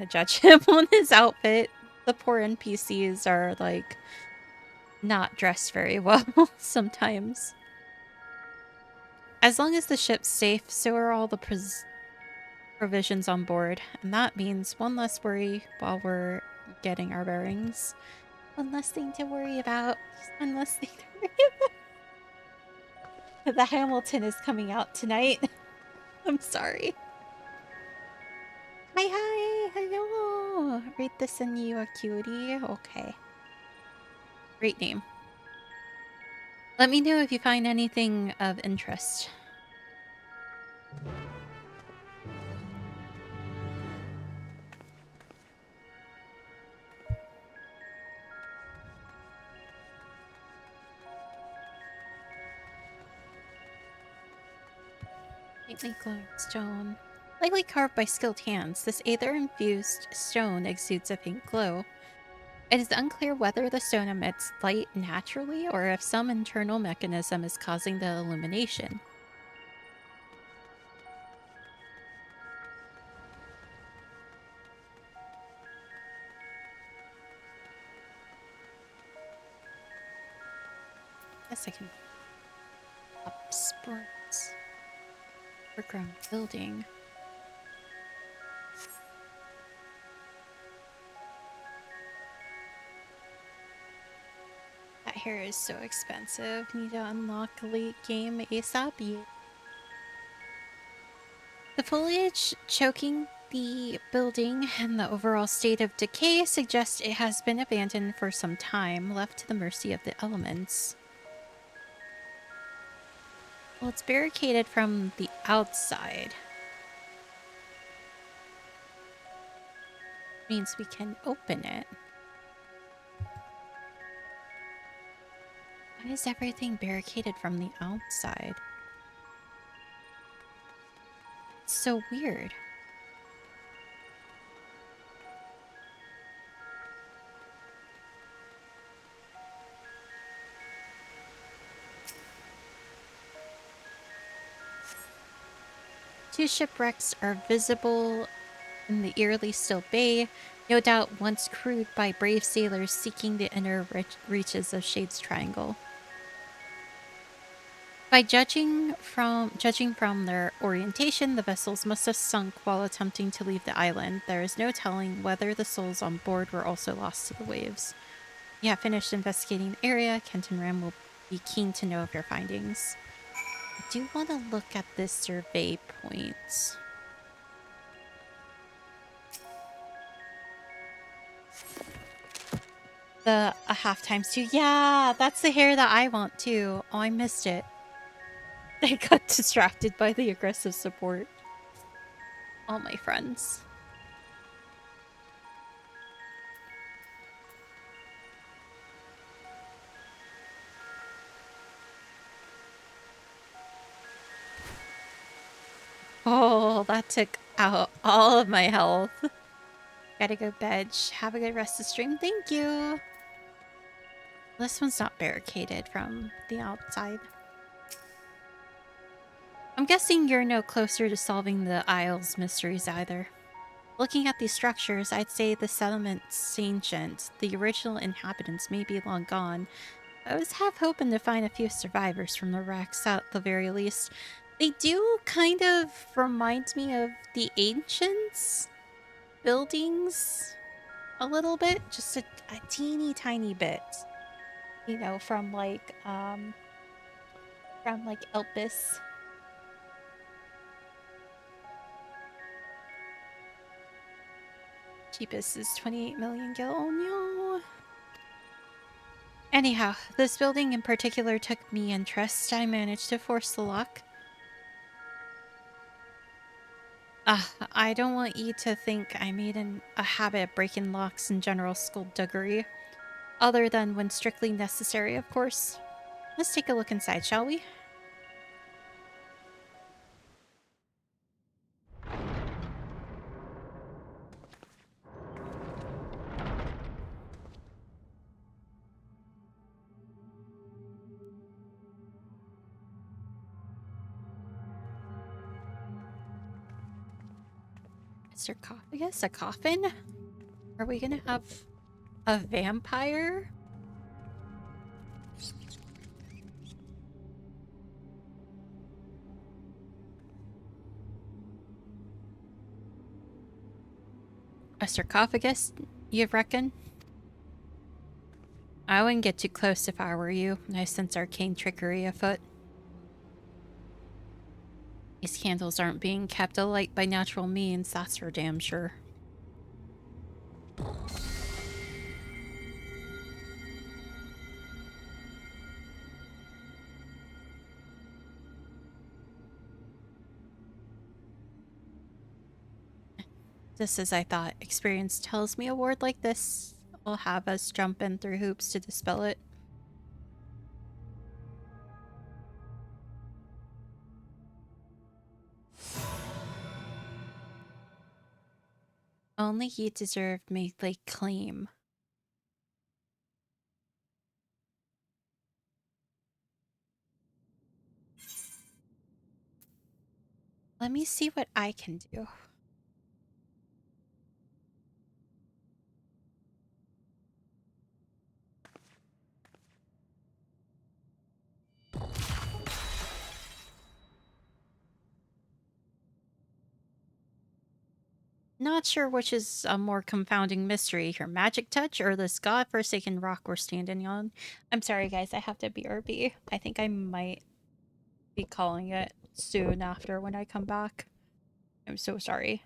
judge him on his outfit. The poor NPCs are like not dressed very well sometimes. As long as the ship's safe, so are all the provisions on board, and that means one less worry while we're getting our bearings. One less thing to worry about. Just one less thing to worry about. The Hamilton is coming out tonight. I'm sorry. Hi, hello. Read this and you are cutie. Okay. Great name. Let me know if you find anything of interest. Faintly glowing stone. Lightly carved by skilled hands, this aether-infused stone exudes a faint glow. It is unclear whether the stone emits light naturally or if some internal mechanism is causing the illumination. Guess I can up springs. Overgrown building. That hair is so expensive. Need to unlock late game ASAP. The foliage choking the building and the overall state of decay suggests it has been abandoned for some time, left to the mercy of the elements. Well, it's barricaded from the outside. Means we can open it. Why is everything barricaded from the outside? It's so weird. Two shipwrecks are visible in the eerily still bay, no doubt once crewed by brave sailors seeking the inner reaches of Shade's Triangle. By judging from their orientation, the vessels must have sunk while attempting to leave the island. There is no telling whether the souls on board were also lost to the waves. You have finished investigating the area. Kent and Ram will be keen to know of your findings. I do want to look at this survey point. The a half times 2. Yeah, that's the hair that I want too. Oh, I missed it. I got distracted by the aggressive support. All my friends. Oh, that took out all of my health. Gotta go bed. Have a good rest of the stream. Thank you. This one's not barricaded from the outside. I'm guessing you're no closer to solving the Isles mysteries either. Looking at these structures, I'd say the settlement's ancient. The original inhabitants may be long gone. I was half hoping to find a few survivors from the wrecks at the very least. They do kind of remind me of the ancients buildings a little bit, just a teeny tiny bit. You know, from like Elpis. Cheapest is 28 million gil. Oh no. Anyhow, this building in particular took me interest. I managed to force the lock. I don't want you to think I made a habit of breaking locks in general skullduggery. Other than when strictly necessary, of course. Let's take a look inside, shall we? Sarcophagus? A coffin? Are we gonna have a vampire? A sarcophagus, you reckon? I wouldn't get too close if I were you. I sense arcane trickery afoot. These candles aren't being kept alight by natural means, that's for damn sure. Just as I thought, experience tells me a word like this will have us jumping through hoops to dispel it. Only he deserved may lay claim. Let me see what I can do. Not sure which is a more confounding mystery, your magic touch or this godforsaken rock we're standing on. I'm sorry guys, I have to BRB. I think I might be calling it soon after when I come back. I'm so sorry.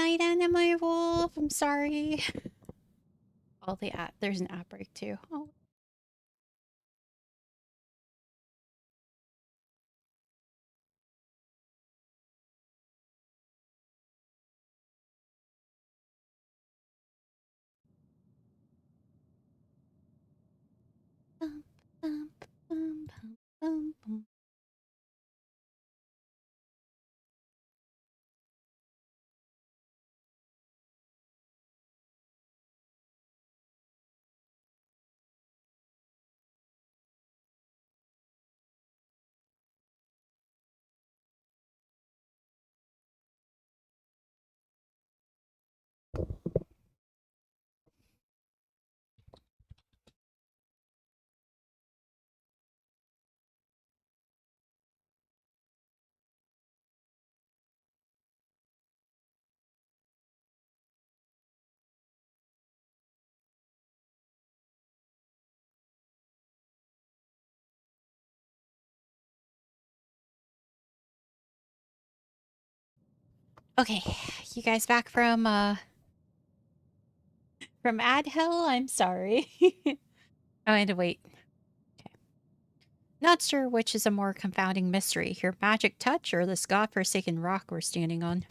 night, Anime Wolf. I'm sorry. Oh, there's an outbreak too. Oh. Bum, bum, bum, bum, bum, bum. Okay, you guys back from ad hell? I'm sorry. Oh, I had to wait. Okay. Not sure which is a more confounding mystery, your magic touch or this godforsaken rock we're standing on.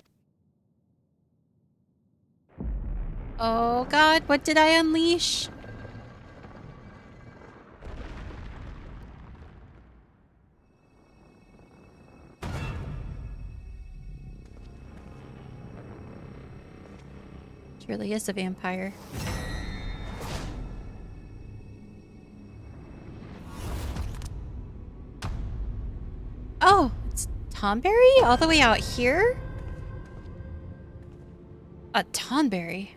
Oh god, what did I unleash? It really is a vampire. Oh, it's Tonberry? All the way out here? A Tonberry?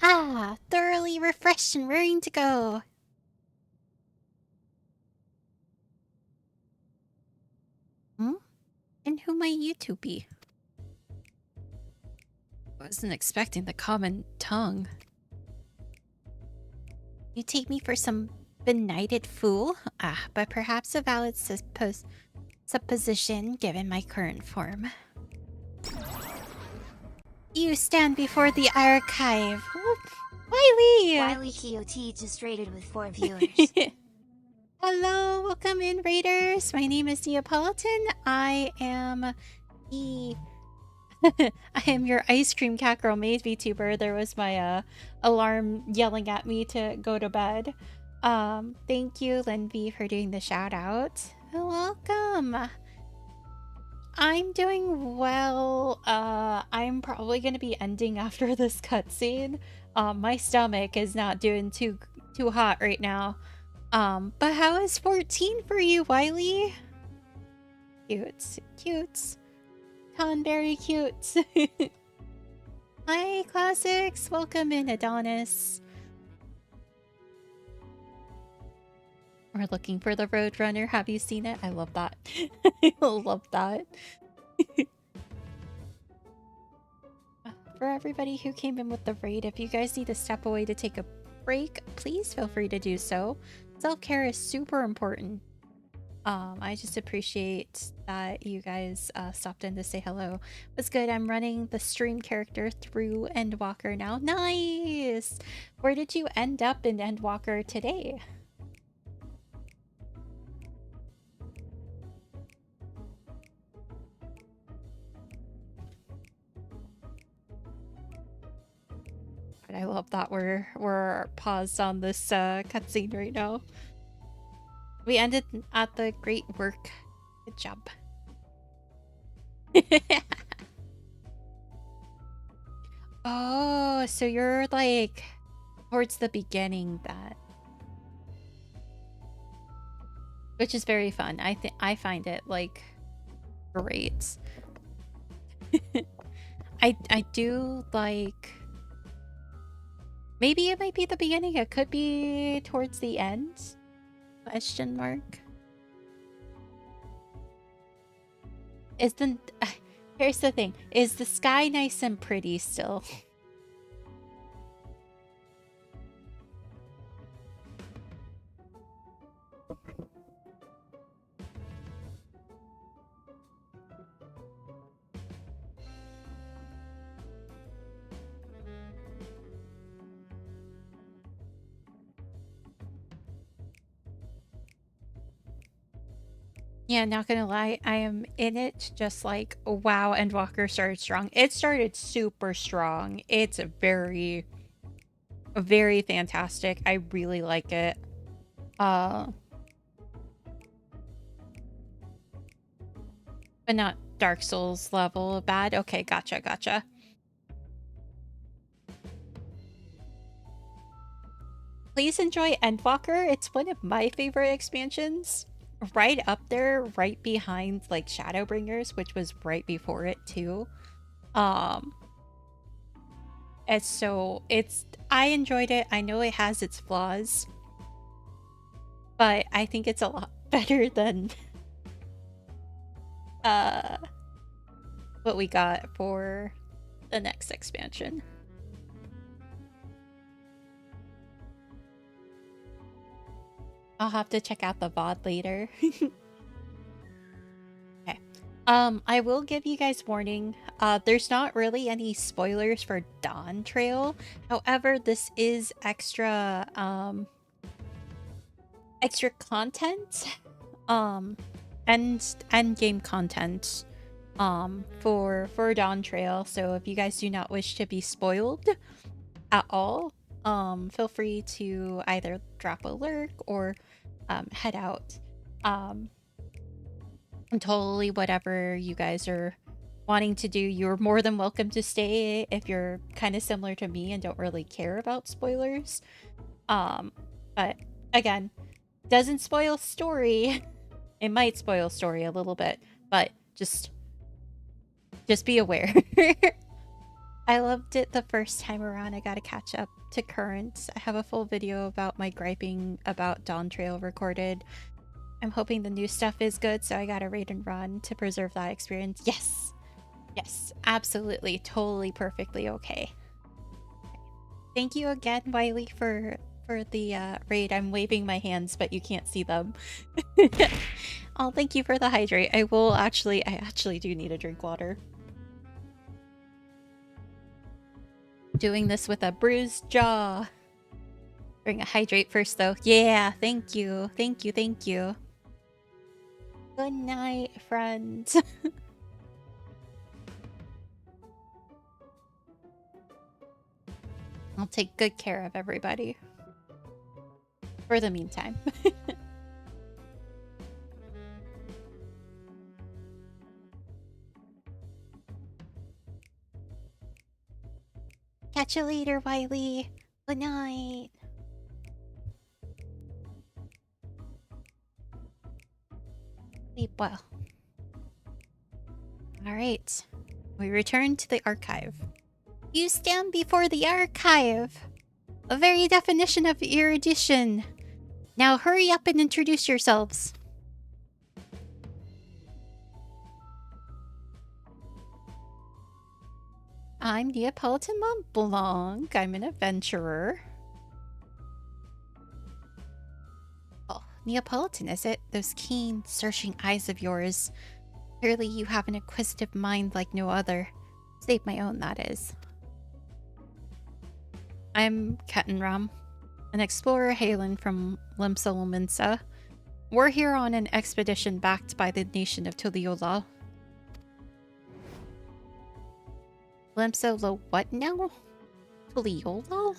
Ah, thoroughly refreshed and raring to go. Hmm? And who might you two be? Wasn't expecting the common tongue. You take me for some benighted fool? Ah, but perhaps a valid supposition given my current form. You stand before the archive. Wiley! Wiley Kiyoti just rated with 4 viewers. Hello, welcome in, Raiders. My name is Neapolitan. I am I am your ice cream cat girl maid VTuber. There was my alarm yelling at me to go to bed. Thank you, Linby, for doing the shout out. Welcome. I'm doing well. I'm probably gonna be ending after this cutscene. My stomach is not doing too hot right now. But how is 14 for you, Wiley? Cute, cute. Tonberry cute. Hi, classics. Welcome in, Adonis. We're looking for the Roadrunner. Have you seen it? I love that. I love that. For everybody who came in with the raid, if you guys need to step away to take a break, please feel free to do so. Self-care is super important. I just appreciate that you guys stopped in to say hello. What's good? I'm running the stream character through Endwalker now. Nice! Where did you end up in Endwalker today? I love that we're paused on this cutscene right now. We ended at the great work. Good job. Oh, so you're like towards the beginning that, which is very fun. I find it like great. I do like, maybe it might be the beginning. It could be towards the end. Question mark. Here's the thing. Is the sky nice and pretty still? Yeah, not gonna lie, I am in it just like, wow, Endwalker started strong. It started super strong. It's very, very fantastic. I really like it. But not Dark Souls level bad. Okay, gotcha, gotcha. Please enjoy Endwalker. It's one of my favorite expansions. Right up there, right behind like Shadowbringers, which was right before it too. Um, I enjoyed it. I know it has its flaws, but I think it's a lot better than uh what we got for the next expansion. I'll have to check out the VOD later. Okay. I will give you guys warning. There's not really any spoilers for Dawn Trail. However, this is extra content. End game content for Dawn Trail. So if you guys do not wish to be spoiled at all, feel free to either drop a lurk or head out. Totally whatever you guys are wanting to do, you're more than welcome to stay if you're kind of similar to me and don't really care about spoilers. But again, doesn't spoil story. It might spoil story a little bit, but just be aware. I loved it the first time around. I gotta catch up to current. I have a full video about my griping about Dawn Trail recorded. I'm hoping the new stuff is good, so I gotta raid and run to preserve that experience. Yes! Yes, absolutely. Totally perfectly okay. Thank you again, Wiley, for the raid. I'm waving my hands, but you can't see them. Oh, thank you for the hydrate. I actually do need a drink water. Doing this with a bruised jaw. Bring a hydrate first, though. Yeah, thank you. Thank you, thank you. Good night, friends. I'll take good care of everybody. For the meantime. Catch you later, Wiley. Good night. Sleep well. Alright. We return to the archive. You stand before the archive. The very definition of erudition. Now hurry up and introduce yourselves. I'm Neapolitan Mont Blanc. I'm an adventurer. Oh, Neapolitan, is it? Those keen, searching eyes of yours. Clearly you have an inquisitive mind like no other. Save my own, that is. I'm Ketenram, an explorer hailing from Limsa Lominsa. We're here on an expedition backed by the nation of Tuliola. Limsa Lo what now? Tuliola?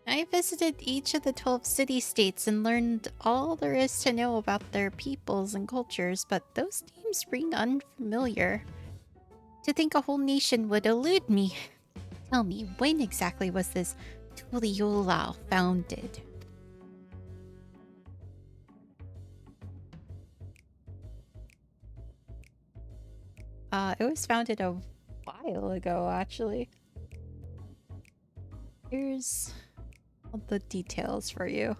I visited each of the 12 city-states and learned all there is to know about their peoples and cultures, but those names ring unfamiliar. To think a whole nation would elude me. Tell me, when exactly was this Tuliola founded? It was founded a while ago, actually. Here's all the details for you.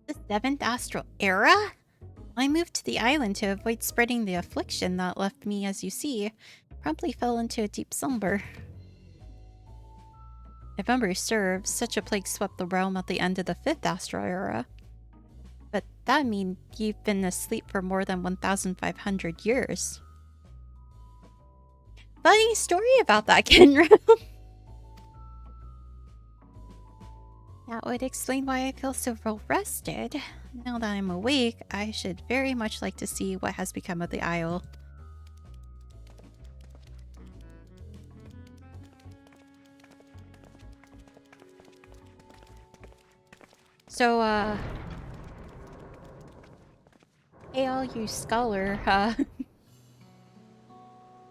The 7th Astral Era? I moved to the island to avoid spreading the affliction that left me, as you see, promptly fell into a deep slumber. If memory serves, such a plague swept the realm at the end of the 5th Astral Era. But that means you've been asleep for more than 1,500 years. Funny story about that, Kenra. That would explain why I feel so well rested. Now that I'm awake, I should very much like to see what has become of the Isle. So, hey all you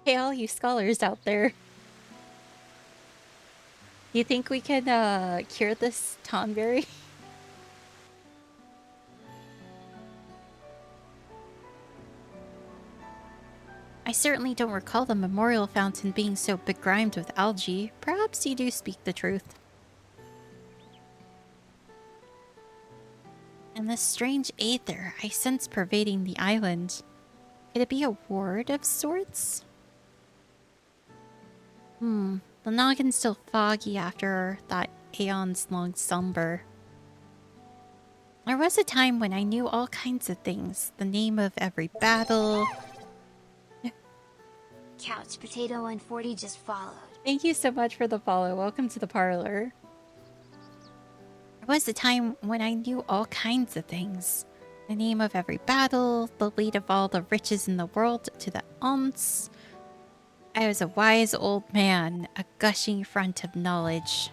hey all you scholars out there. Do you think we can, cure this Tonberry? I certainly don't recall the memorial fountain being so begrimed with algae. Perhaps you do speak the truth. And this strange aether I sense pervading the island. Could it be a ward of sorts? The noggin's still foggy after that aeon's long slumber. There was a time when I knew all kinds of things. The name of every battle. Couch Potato 140 just followed. Thank you so much for the follow. Welcome to the parlor. There was a time when I knew all kinds of things. The name of every battle, the weight of all the riches in the world to the ounce. I was a wise old man, a gushing fount of knowledge.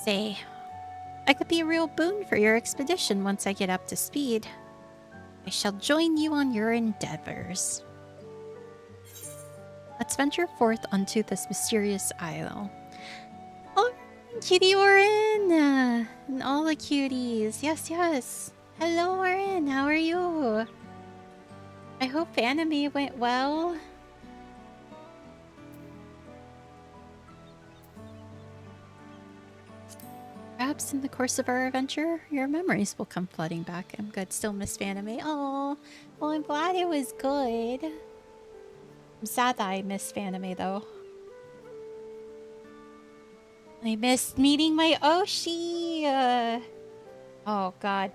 Say, I could be a real boon for your expedition once I get up to speed. I shall join you on your endeavors. Let's venture forth onto this mysterious isle. Oh, cutie Orin! And all the cuties. Yes, yes. Hello, Orin. How are you? I hope anime went well. Perhaps in the course of our adventure, your memories will come flooding back. I'm good. Still miss Fanime. Oh, well, I'm glad it was good. I'm sad that I missed Fanime, though. I missed meeting my Oshi. Oh, God.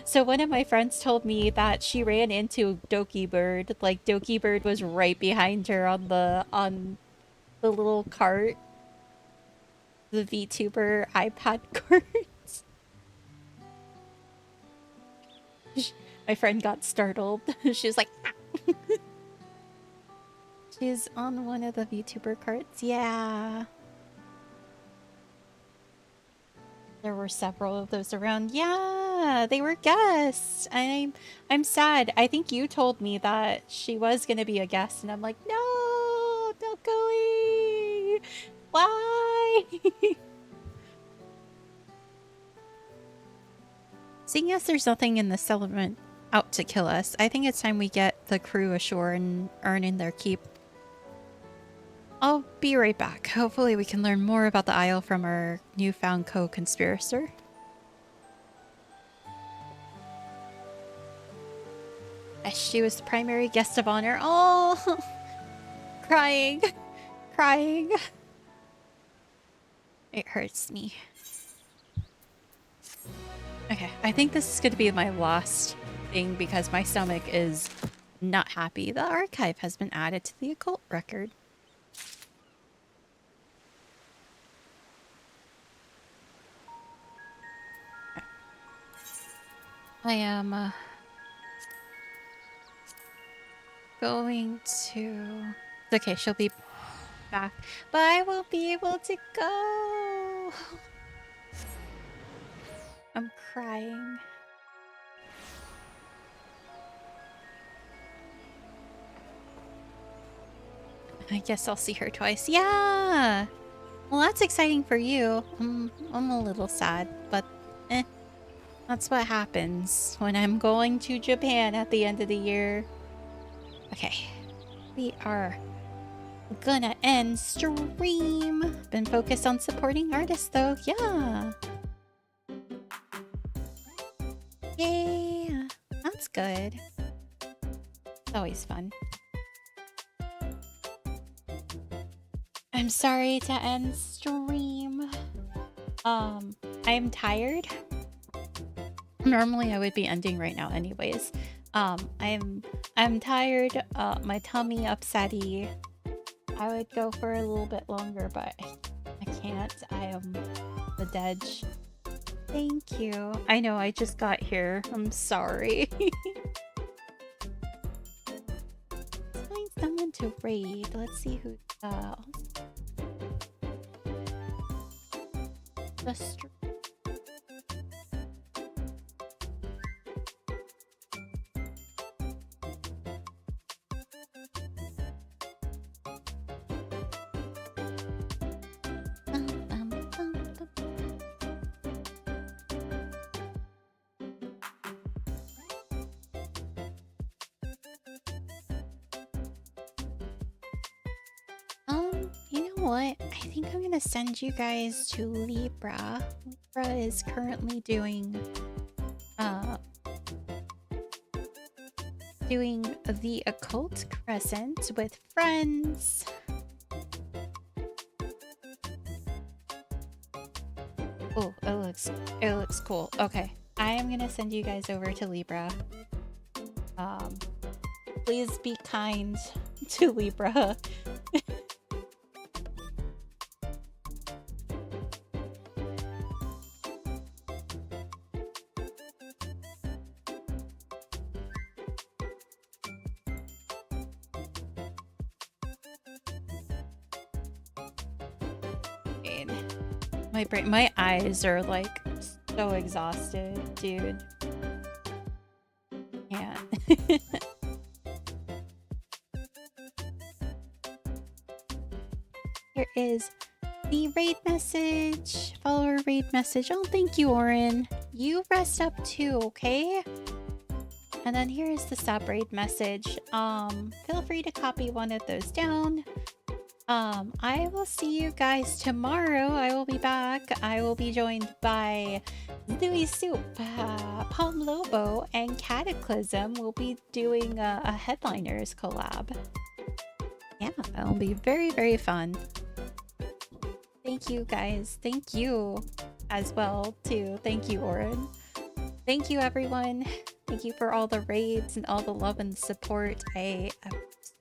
So one of my friends told me that she ran into Doki Bird. Like, Doki Bird was right behind her on the little cart. The VTuber iPad cart. My friend got startled. She was like, ah. She's on one of the VTuber carts. Yeah. There were several of those around. Yeah, they were guests. And I'm sad. I think you told me that she was going to be a guest. And I'm like, no, don't go away. Why? Seeing as there's nothing in the settlement out to kill us, I think it's time we get the crew ashore and earn in their keep. I'll be right back. Hopefully we can learn more about the Isle from our newfound co-conspirator. She was the primary guest of honor. Oh, crying, crying. It hurts me. Okay, I think this is going to be my last thing because my stomach is not happy. The archive has been added to the occult record. I am going to... Okay, she'll be back, but I won't be able to go. I'm crying. I guess I'll see her twice. Yeah! Well, that's exciting for you. I'm a little sad, but that's what happens when I'm going to Japan at the end of the year. Okay, we are gonna end stream. Been focused on supporting artists though. Yeah. Yay! That's good. It's always fun. I'm sorry to end stream. I'm tired. Normally I would be ending right now anyways. I'm tired, my tummy upsetty. I would go for a little bit longer, but I can't. I am the dead. Thank you. I know, I just got here. I'm sorry. Let's find someone to raid. Let's see who just you know what? I think I'm gonna send you guys to Libra. Libra is currently doing the occult crescent with friends. Oh, it looks cool. Okay. I am gonna send you guys over to Libra. Please be kind to Libra. My eyes are like so exhausted, dude. Can't. Here is the raid message. Follower raid message. Oh, thank you, Oren. You rest up too, okay? And then here is the sub raid message. Feel free to copy one of those down. I will see you guys tomorrow. I will be back. I will be joined by Louis Soup, Palm Lobo, and Cataclysm. We'll be doing a Headliners collab. Yeah, it'll be very, very fun. Thank you, guys. Thank you as well, too. Thank you, Oren. Thank you, everyone. Thank you for all the raids and all the love and support. I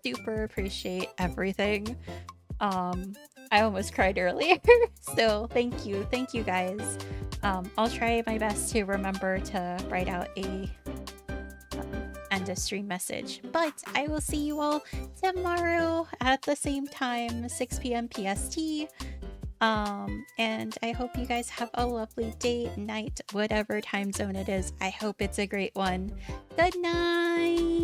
super appreciate everything. I almost cried earlier, so thank you guys. I'll try my best to remember to write out a end of stream message, but I will see you all tomorrow at the same time, 6 p.m. PST. And I hope you guys have a lovely day, night, whatever time zone it is. I hope it's a great one. Good night.